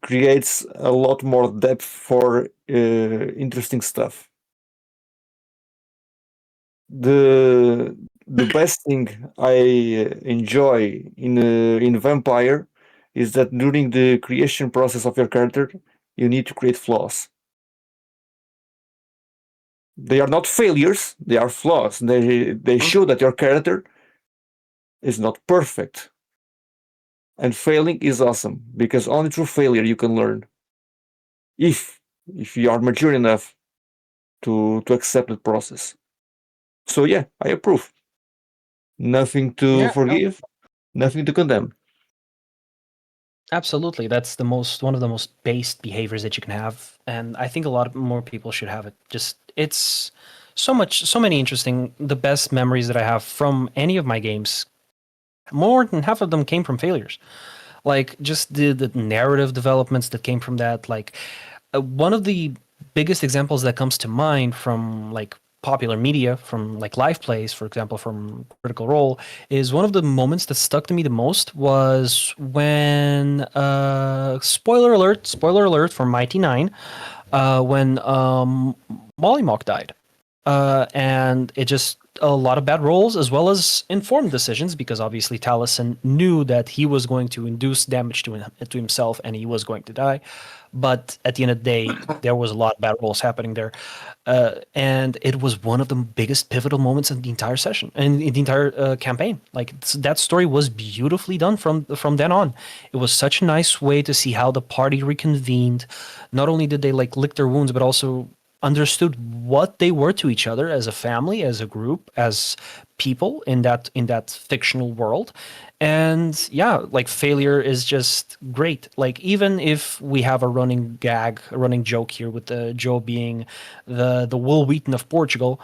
B: creates a lot more depth for interesting stuff. The best thing I enjoy in Vampire is that during the creation process of your character, you need to create flaws. They are not failures; they are flaws. They show that your character is not perfect. And failing is awesome because only through failure you can learn. If you are mature enough to accept the process. So yeah, I approve. Nothing to
A: Yeah, no.
B: forgive, nothing to condemn.
A: Absolutely. That's one of the most based behaviors that you can have. And I think a lot more people should have it. It's so many interesting, the best memories that I have from any of my games. More than half of them came from failures. Like, just the narrative developments that came from that. Like, one of the biggest examples that comes to mind from like popular media, from like live plays, for example, from Critical Role, is one of the moments that stuck to me the most was when spoiler alert for Mighty Nine, when Molly Mock died. And it just a lot of bad rolls as well as informed decisions, because obviously Taliesin knew that he was going to induce damage to himself and he was going to die. But at the end of the day, there was a lot of bad rolls happening there. And it was one of the biggest pivotal moments in the entire session and in the entire campaign. Like, that story was beautifully done from then on. It was such a nice way to see how the party reconvened. Not only did they like lick their wounds, but also understood what they were to each other as a family, as a group, as people in that fictional world. And yeah, like, failure is just great. Like, even if we have a running joke here with Joe being the Will Wheaton of Portugal,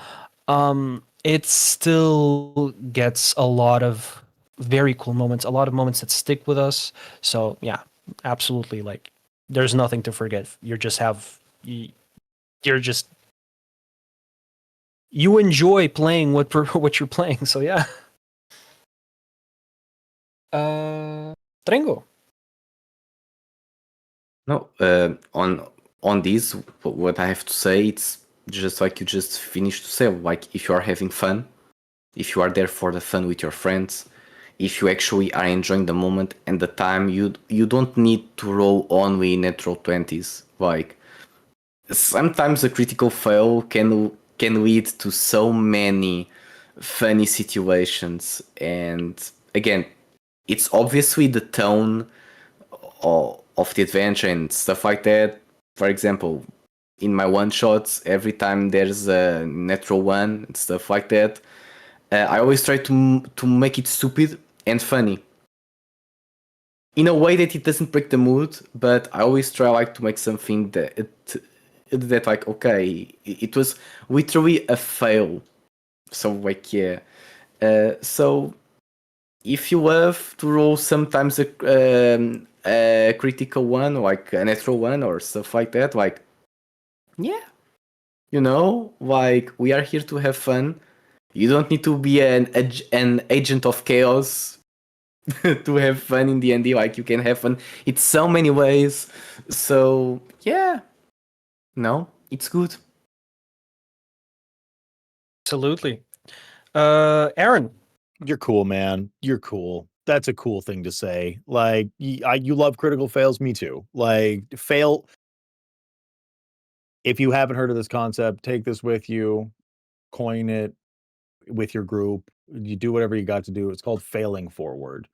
A: it still gets a lot of very cool moments, a lot of moments that stick with us. So yeah, absolutely. Like, there's nothing to forget. You enjoy playing what you're playing. So yeah. Trengo.
C: No, on this, what I have to say, it's just like you just finished to say. Like, if you are having fun, if you are there for the fun with your friends, if you actually are enjoying the moment and the time, you don't need to roll only natural 20s. Like, sometimes a critical fail can lead to so many funny situations, and again, it's obviously the tone of the adventure and stuff like that. For example, in my one shots, every time there's a natural one and stuff like that, I always try to make it stupid and funny in a way that it doesn't break the mood. But I always try like to make something that like, okay, it was literally a fail. So like, yeah. So if you have to roll sometimes a critical one, like a natural one or stuff like that, like, yeah, like we are here to have fun. You don't need to be an agent of chaos to have fun in D&D. Like, you can have fun in so many ways. So yeah, no, it's good.
A: Absolutely. Aaron.
D: You're cool, man. You're cool. That's a cool thing to say. Like, you love critical fails. Me too. Like, fail. If you haven't heard of this concept, take this with you, coin it with your group. You do whatever you got to do. It's called failing forward.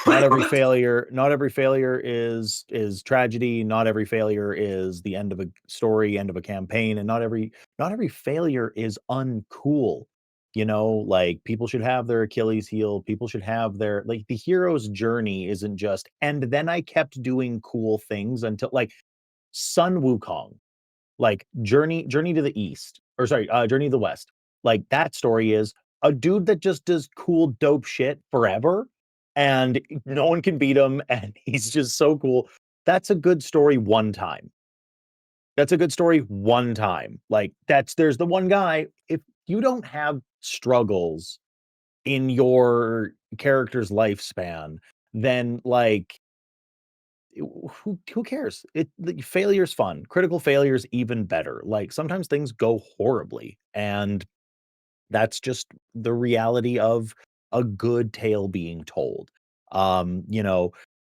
D: Not every failure is tragedy. Not every failure is the end of a story, end of a campaign, and not every failure is uncool. Like, people should have their Achilles heel. People should have their, like, the hero's journey isn't just, and then I kept doing cool things until, like, Sun Wukong, like, Journey to the East, or sorry, Journey to the West. Like, that story is a dude that just does cool, dope shit forever, and no one can beat him, and he's just so cool. That's a good story one time. That's a good story one time. Like, there's the one guy. If you don't have struggles in your character's lifespan, then, like, who cares? Failure's fun. Critical failure's even better. Like, sometimes things go horribly, and that's just the reality of a good tale being told. Um, you know,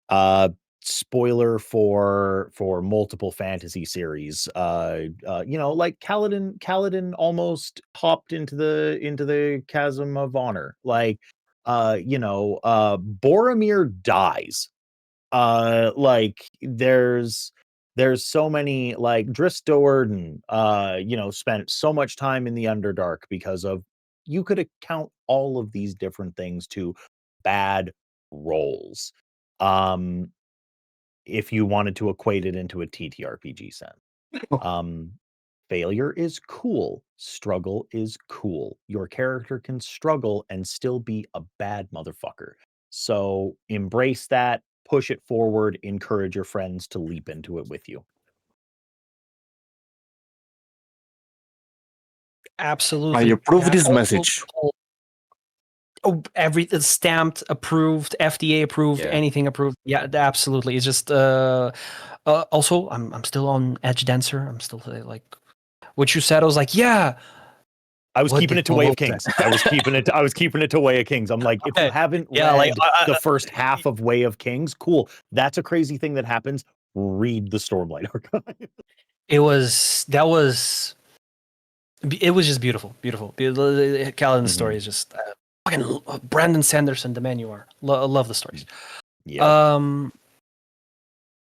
D: uh spoiler for multiple fantasy series. Like, Kaladin almost hopped into the chasm of honor. Like, Boromir dies. Like, there's so many, like, Dris Do'Urden, spent so much time in the Underdark because of, you could account all of these different things to bad roles. Um, if you wanted to equate it into a TTRPG sense. Um, Failure is cool. Struggle is cool. Your character can struggle and still be a bad motherfucker. So embrace that, push it forward, encourage your friends to leap into it with you.
A: Absolutely.
B: I approve
A: Yeah,
B: this
A: also,
B: message.
A: it's stamped, approved, FDA approved,
C: Yeah.
A: anything approved. Yeah, absolutely. It's just also, I'm still on Edge Dancer. I'm still like, what you said. I was like, yeah.
D: I was
A: What
D: keeping
A: did
D: it to Way of
A: Paul say?
D: Kings. I was keeping it to Way of Kings. I'm like, if you
A: Okay.
D: haven't
A: Yeah, like,
D: read the first half of Way of Kings, cool. That's a crazy thing that happens. Read the Stormlight Archive.
A: it was just beautiful. Kaladin's story is just fucking Brandon Sanderson, the man you are. Love the stories.
D: Yeah.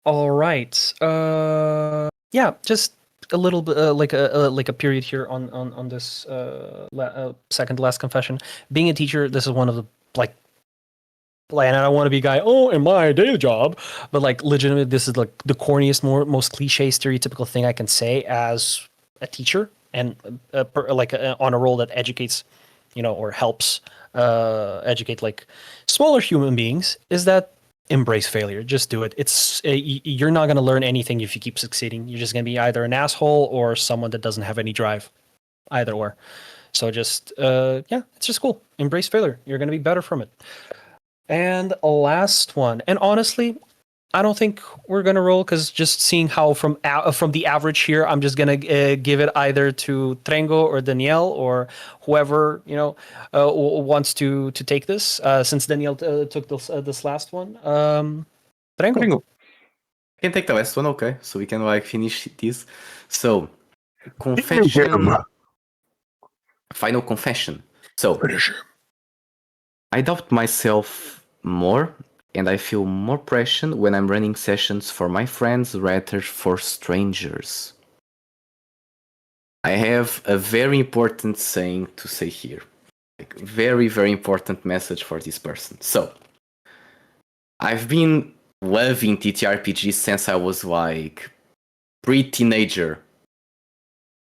A: All right. Yeah, just a little bit like a period here on this second to last confession. Being a teacher, this is one of the like, and I don't want to be a guy, oh, in my day job, but like, legitimately, this is like the corniest, most cliche, stereotypical thing I can say as a teacher, and on a role that educates, or helps educate like smaller human beings, is that embrace failure. Just do it. It's you're not going to learn anything if you keep succeeding. You're just going to be either an asshole or someone that doesn't have any drive, either or. So just it's just cool. Embrace failure. You're going to be better from it. And a last one. And honestly, I don't think we're gonna roll, because just seeing how from the average here, I'm just gonna give it either to Trengo or Danielle or whoever wants to take this. Since Danielle took this last one, Trengo.
C: I can take the last one, okay? So we can like finish this. So confession. Final confession. So I doubt myself more, and I feel more pressure when I'm running sessions for my friends rather for strangers. I have a very important saying to say here. Like, very, very important message for this person. So, I've been loving TTRPGs since I was like pre-teenager.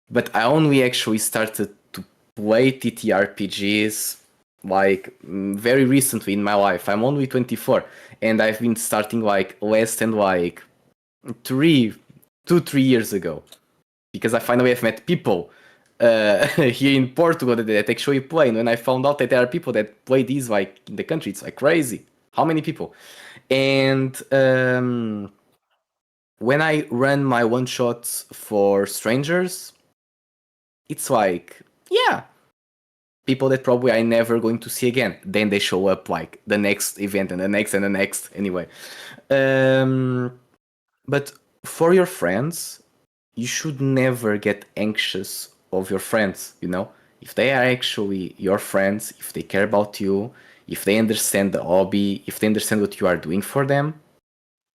C: But I only actually started to play TTRPGs like very recently in my life. I'm only 24 and I've been starting like less than like 3 years ago, because I finally have met people here in Portugal that actually play. And when I found out that there are people that play these like in the country, it's like crazy. How many people? And when I run my one shots for strangers, it's like, yeah, people that probably I never going to see again. Then they show up like the next event and the next and the next. Anyway, but for your friends, you should never get anxious of your friends. You know, if they are actually your friends, if they care about you, if they understand the hobby, if they understand what you are doing for them,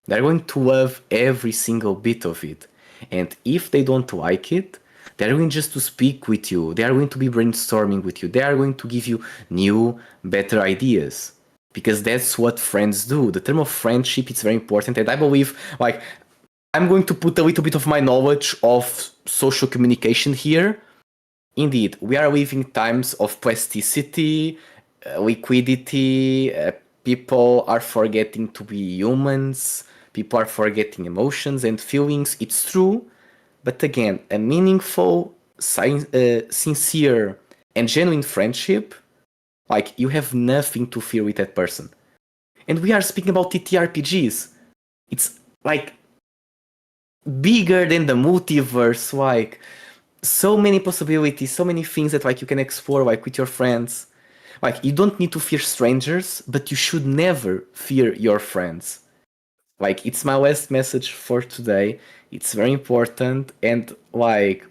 C: they're going to love every single bit of it. And if they don't like it, they're going just to speak with you. They are going to be brainstorming with you. They are going to give you new, better ideas. Because that's what friends do. The term of friendship is very important. And I believe, like, I'm going to put a little bit of my knowledge of social communication here. Indeed, we are living times of plasticity, liquidity. People are forgetting to be humans. People are forgetting emotions and feelings. It's true. But again, a meaningful, sincere, and genuine friendship, like, you have nothing to fear with that person. And we are speaking about TTRPGs. It's like bigger than the multiverse, like so many possibilities, so many things that like you can explore like with your friends. Like, you don't need to fear strangers, but you should never fear your friends. Like, it's my last message for today. It's very important, and like,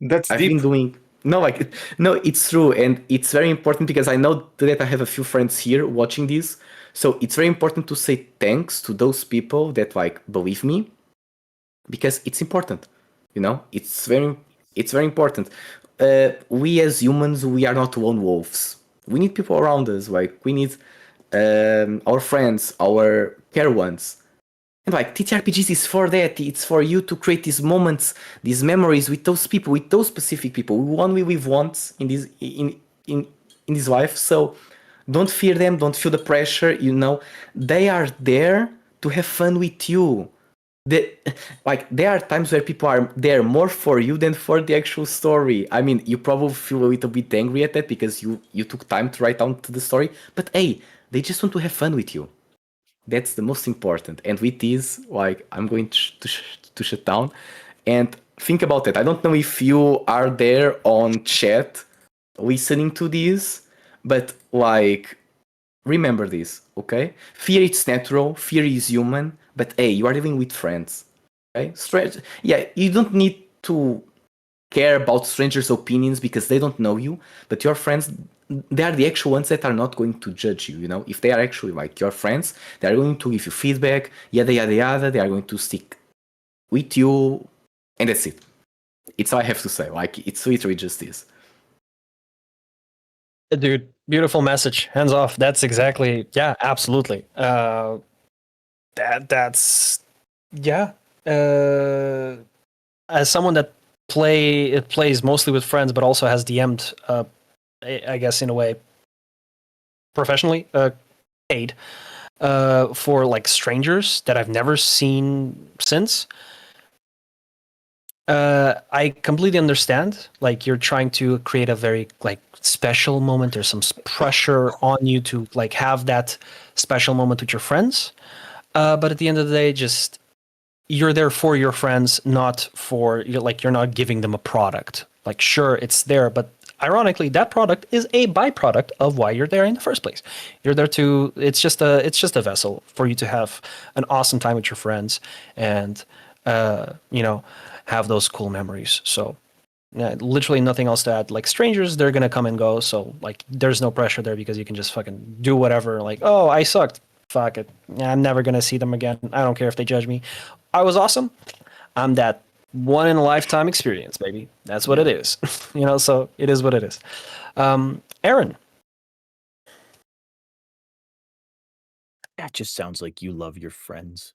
B: That's
C: I've
B: deep.
C: been doing no, it's true, and it's very important because I know that I have a few friends here watching this. So it's very important to say thanks to those people that like believe me, because it's important. You know, it's very important. We as humans, we are not lone wolves. We need people around us. Like, we need our friends, our care ones. And like, TTRPGs is for that. It's for you to create these moments, these memories with those people, with those specific people. We only live once in this life. So don't fear them. Don't feel the pressure. You know, they are there to have fun with you. Like, there are times where people are there more for you than for the actual story. I mean, you probably feel a little bit angry at that because you took time to write down to the story. But hey, they just want to have fun with you. That's the most important. And with this, like, I'm going to shut down and think about it. I don't know if you are there on chat listening to this, but like, remember this, okay? Fear is natural, fear is human, but hey, you are living with friends, okay? Yeah, you don't need to care about strangers' opinions because they don't know you, but your friends, they are the actual ones that are not going to judge you, you know? If they are actually like your friends, they are going to give you feedback, yada yada yada, they are going to stick with you, and that's it. It's all I have to say. Like, it's literally just this.
A: Dude, beautiful message. Hands off. That's exactly, yeah, absolutely. That's yeah. As someone that plays mostly with friends, but also has DM'd, I guess in a way, professionally, paid, for like strangers that I've never seen since. I completely understand. Like, you're trying to create a very like special moment. There's some pressure on you to like have that special moment with your friends. But at the end of the day, just you're there for your friends, not for you're not giving them a product. Like, sure, it's there, but ironically, that product is a byproduct of why you're there in the first place. You're there to it's just a vessel for you to have an awesome time with your friends and have those cool memories. So Literally nothing else to add. Like strangers, they're gonna come and go, so like there's no pressure there because you can just fucking do whatever. Like, oh, I sucked. Fuck it. I'm never gonna see them again. I don't care if they judge me. I was awesome. I'm that one in a lifetime experience, baby. That's what it is. So it is what it is. Aaron.
D: That just sounds like you love your friends.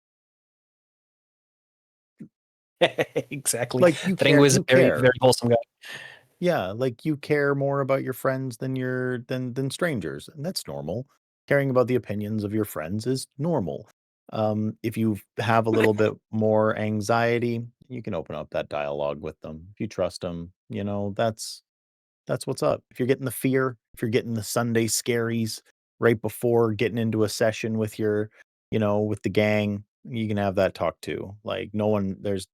A: Exactly.
D: Like you
A: Trengo is a very,
D: care.
A: very wholesome guy.
D: Yeah, like you care more about your friends than than strangers, and that's normal. Caring about the opinions of your friends is normal. If you have a little bit more anxiety, you can open up that dialogue with them. If you trust them, that's what's up. If you're getting the fear, if you're getting the Sunday scaries right before getting into a session with with the gang, you can have that talk too. Like there's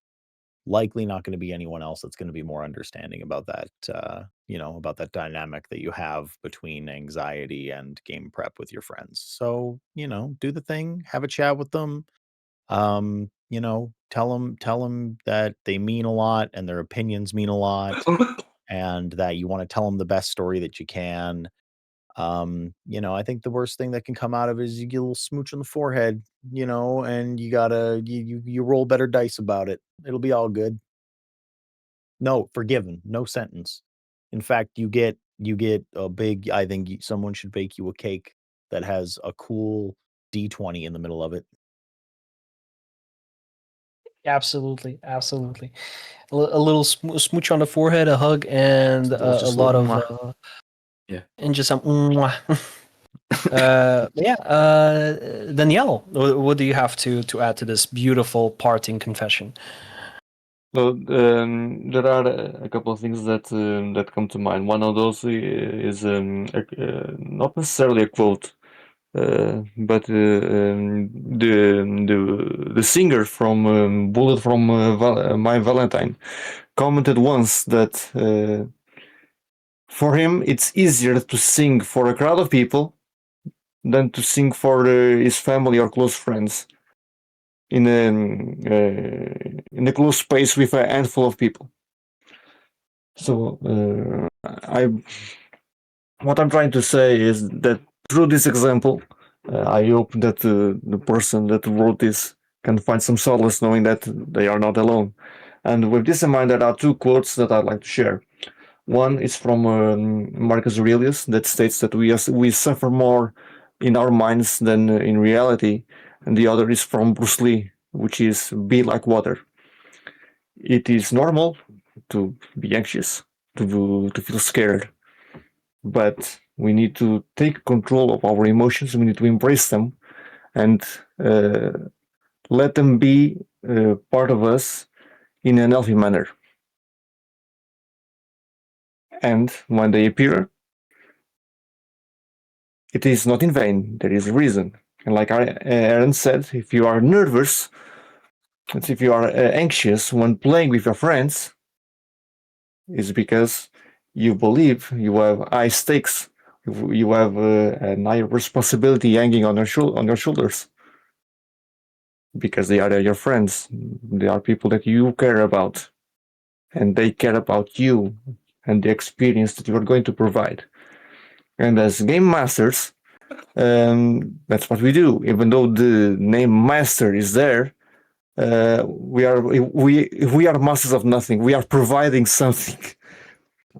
D: likely not going to be anyone else that's going to be more understanding about that, about that dynamic that you have between anxiety and game prep with your friends. So, do the thing, have a chat with them. Tell them that they mean a lot and their opinions mean a lot and that you want to tell them the best story that you can. I think the worst thing that can come out of it is you get a little smooch on the forehead, and you gotta you roll better dice about it. It'll be all good. No, forgiven. No sentence. In fact, you get a big. I think someone should bake you a cake that has a cool D20 in the middle of it.
A: Absolutely, absolutely. A little smooch on the forehead, a hug, and
C: Just
A: a
C: a
A: lot
C: little
A: of
C: mwah. Yeah.
A: and just some. Mwah. Yeah. Danielle, what do you have to add to this beautiful parting confession?
B: So there are a couple of things that come to mind. One of those is not necessarily a quote, but the singer from Bullet from My Valentine commented once that for him it's easier to sing for a crowd of people than to sing for his family or close friends in a close space with a handful of people. So what I'm trying to say is that through this example, I hope that the person that wrote this can find some solace knowing that they are not alone. And with this in mind, there are two quotes that I'd like to share. One is from Marcus Aurelius that states that we suffer more in our minds than in reality, and the other is from Bruce Lee, which is be like water. It is normal to be anxious, to feel scared, but we need to take control of our emotions. We need to embrace them and let them be part of us in an healthy manner. And when they appear, it is not in vain. There is a reason. And like Aaron said, if you are nervous, if you are anxious when playing with your friends, it's because you believe you have high stakes. You have a high responsibility hanging on your shoulders because they are your friends. They are people that you care about, and they care about you and the experience that you are going to provide. And as game masters, that's what we do. Even though the name master is there, we are masters of nothing. We are providing something.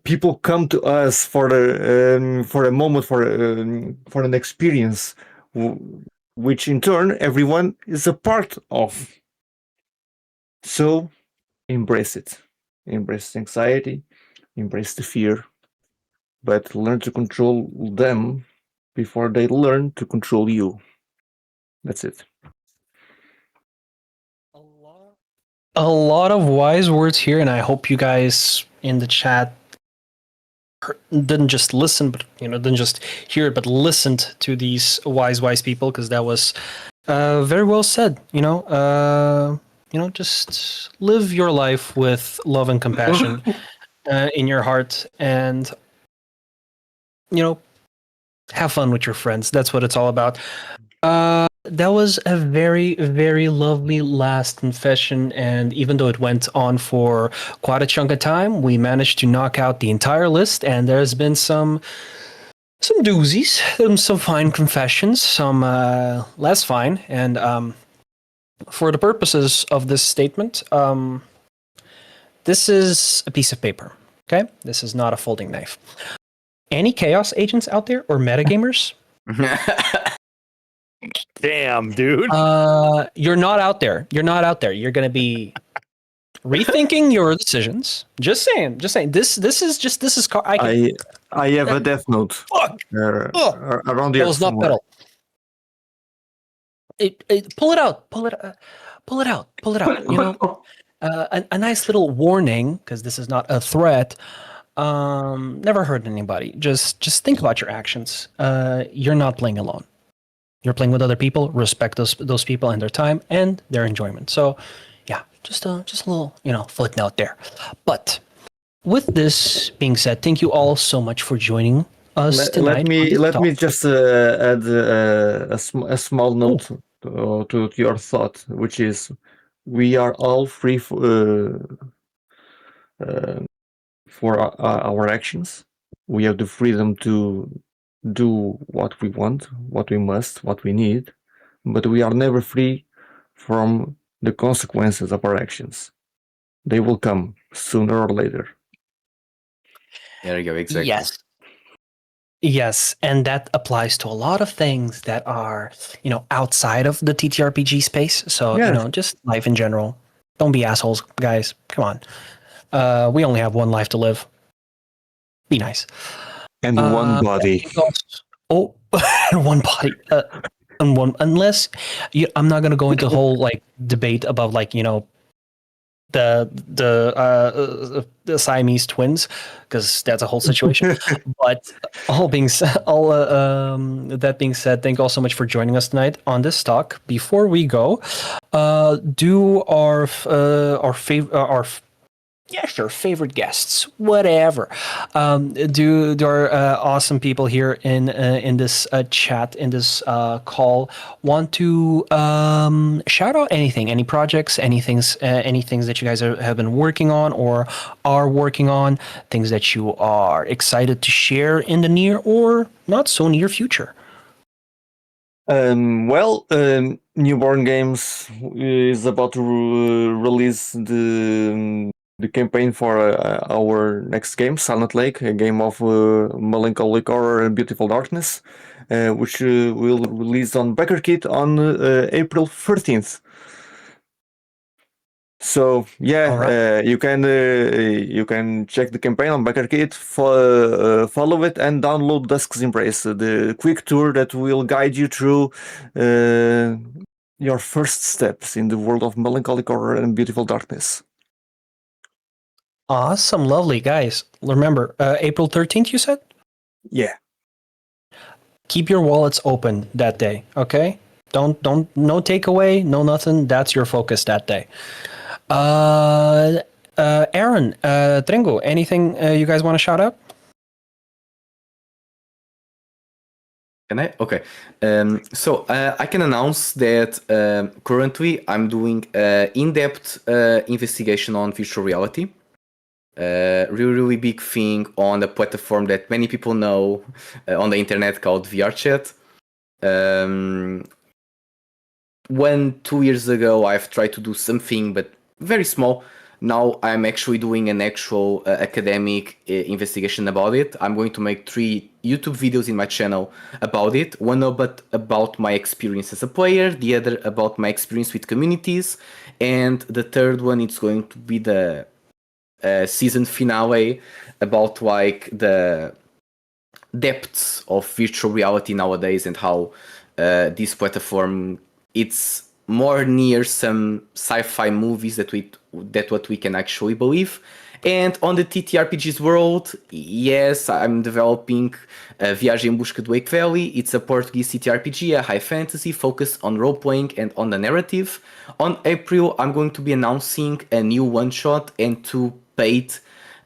B: People come to us for a moment, for an experience, which in turn everyone is a part of. So embrace it. Embrace anxiety, embrace the fear, but learn to control them before they learn to control you. That's it.
A: A lot of wise words here, and I hope you guys in the chat didn't just listen, but didn't just hear it, but listened to these wise people, because that was very well said. Just live your life with love and compassion in your heart, and have fun with your friends. That's what it's all about. that was a very, very lovely last confession, and even though it went on for quite a chunk of time, we managed to knock out the entire list, and there's been some doozies, some fine confessions, some less fine, and for the purposes of this statement, this is a piece of paper, okay? This is not a folding knife. Any Chaos agents out there or metagamers?
D: Damn, dude.
A: You're not out there. You're not out there. You're going to be rethinking your decisions. Just saying. Just saying. This is.
B: I have a death note
A: Fuck.
B: around
A: That
B: here
A: was not
B: somewhere.
A: metal. Pull it out. Pull it out. Pull it out. You know, a nice little warning, because this is not a threat. Never hurt anybody. Just think about your actions. You're not playing alone. You're playing with other people. Respect those people and their time and their enjoyment. So, yeah, just a little footnote there. But with this being said, thank you all so much for joining us tonight.
B: Let me just add a small note to your thought, which is we are all free for our actions. We have the freedom to do what we want, what we must, what we need, but we are never free from the consequences of our actions. They will come sooner or later.
C: There you go, exactly.
A: Yes, and that applies to a lot of things that are, outside of the TTRPG space. So, just life in general. Don't be assholes, guys. Come on. We only have one life to live. Be nice.
B: And one body.
A: And one body. And one, unless I'm not going to go into the whole debate about the Siamese twins, because that's a whole situation. But that being said, thank you all so much for joining us tonight on this talk. Before we go, do our favorite guests, whatever. Do our awesome people here in this chat, in this call, want to shout out anything, any projects, any things that you guys have been working on or are working on, things that you are excited to share in the near or not so near future?
B: Newborn Games is about to release the campaign for our next game, Silent Lake, a game of melancholic horror and beautiful darkness, which will release on BackerKit on April 13th. So
A: Alright.
B: you can check the campaign on BackerKit, follow it, and download Dusk's Embrace, the quick tour that will guide you through your first steps in the world of melancholic horror and beautiful darkness.
A: Awesome, lovely guys. Remember, April 13th, you said?
B: Yeah.
A: Keep your wallets open that day, okay? Don't no takeaway, no nothing. That's your focus that day. Aaron, Trengo, anything you guys want to shout out?
C: Can I? Okay. So I can announce that currently I'm doing in-depth investigation on virtual reality. Really big thing on a platform that many people know on the internet called VRChat. 2 years ago, I've tried to do something, but very small. Now I'm actually doing an actual academic investigation about it. I'm going to make 3 YouTube videos in my channel about it. One about my experience as a player, the other about my experience with communities, and the third one is going to be the season finale about the depths of virtual reality nowadays and how this platform it's more near some sci-fi movies that what we can actually believe. And on the TTRPGs world, yes, I'm developing Viagem em Busca do Wake Valley. It's a Portuguese TTRPG, a high fantasy focused on role-playing and on the narrative. On April, I'm going to be announcing a new one-shot and 2 paid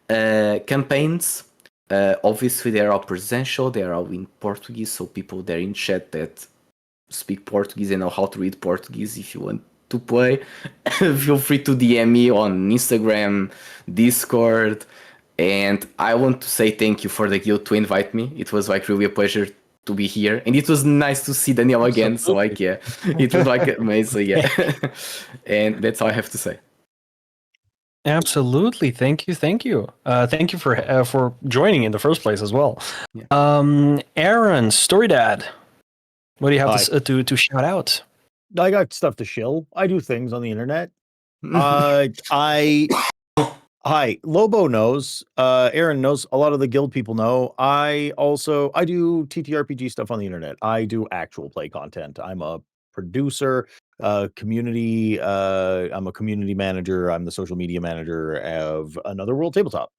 C: campaigns. Obviously, they're all presential, they're all in Portuguese, so people there in chat that speak Portuguese and know how to read Portuguese. If you want to play, feel free to DM me on Instagram, Discord. And I want to say thank you for the guild to invite me. It was like really a pleasure to be here, and it was nice to see Daniel again. So like, yeah, it was like amazing. Yeah, and that's all I have to say.
A: Absolutely. Thank you. Thank you. Thank you for joining in the first place as well.
C: Yeah.
A: Aaron, Storydad, what do you have
D: Hi.
A: to shout out?
D: I got stuff to shill. I do things on the internet. Hi, Lobo knows. Aaron knows. A lot of the guild people know. I do TTRPG stuff on the internet. I do actual play content. I'm a producer, community. I'm a community manager. I'm the social media manager of Another World Tabletop.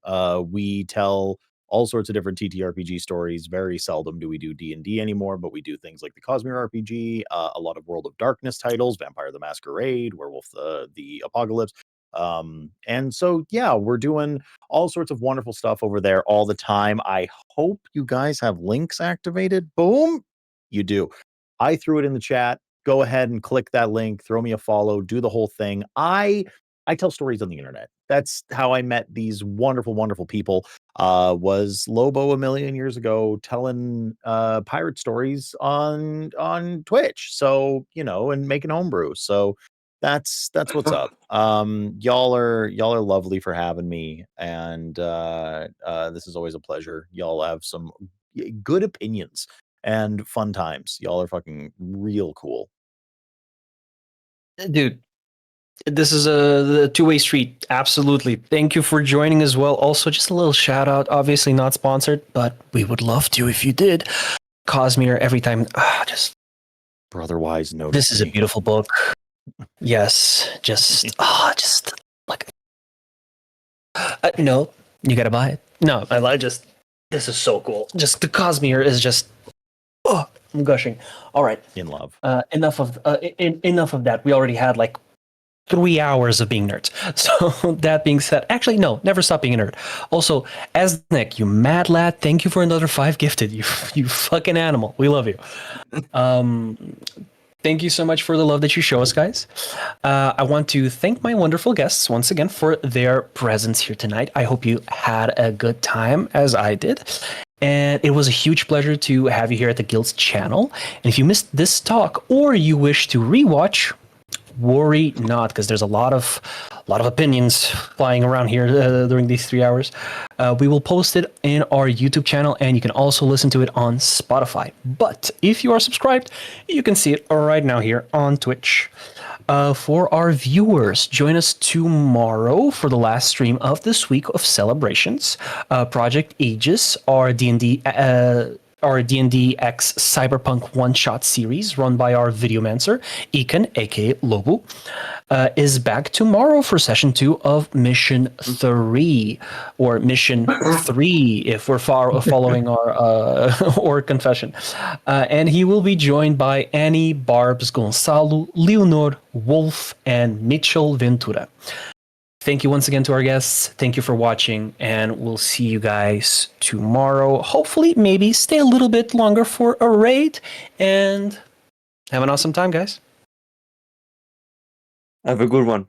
D: We tell all sorts of different TTRPG stories. Very seldom do we do D&D anymore, but we do things like the Cosmere RPG, a lot of World of Darkness titles, Vampire the Masquerade, Werewolf the Apocalypse. And so, yeah, we're doing all sorts of wonderful stuff over there all the time. I hope you guys have links activated. Boom. You do. I threw it in the chat. Go ahead and click that link, throw me a follow, do the whole thing. I tell stories on the internet. That's how I met these wonderful, wonderful people. Was Lobo a million years ago telling pirate stories on Twitch. So, and making homebrew. So that's what's up. Y'all are lovely for having me, and this is always a pleasure. Y'all have some good opinions and fun times. Y'all are fucking real cool.
A: Dude, this is a two-way street. Absolutely. Thank you for joining as well. Also, just a little shout out. Obviously not sponsored, but we would love to if you did. Cosmere every time. Just
D: Brotherwise, no.
A: this is a beautiful book. Yes, just like no, you gotta buy it. No, I just this is so cool. Just the Cosmere is just I'm gushing. All right,
D: In love.
A: enough of that. We already had like 3 hours of being nerds. So that being said, actually no, never stop being a nerd. Also, Asnik, you mad lad, thank you for another 5 gifted. You fucking animal. We love you. Thank you so much for the love that you show us, guys. I want to thank my wonderful guests once again for their presence here tonight. I hope you had a good time as I did. And it was a huge pleasure to have you here at the Guild's channel. And if you missed this talk or you wish to rewatch, worry not, because there's a lot of opinions flying around here during these 3 hours. We will post it in our YouTube channel, and you can also listen to it on Spotify. But if you are subscribed, you can see it right now here on Twitch. For our viewers, join us tomorrow for the last stream of this week of celebrations. Project Aegis, our D&D X Cyberpunk one-shot series run by our videomancer, Ekan, aka Lobu, is back tomorrow for session 2 of Mission 3, or Mission 3, if we're following our or confession. And he will be joined by Annie, Barbs, Gonçalo, Leonor, Wolf, and Mitchell Ventura. Thank you once again to our guests. Thank you for watching, and we'll see you guys tomorrow. Hopefully, maybe stay a little bit longer for a raid, and have an awesome time, guys.
B: Have a good one.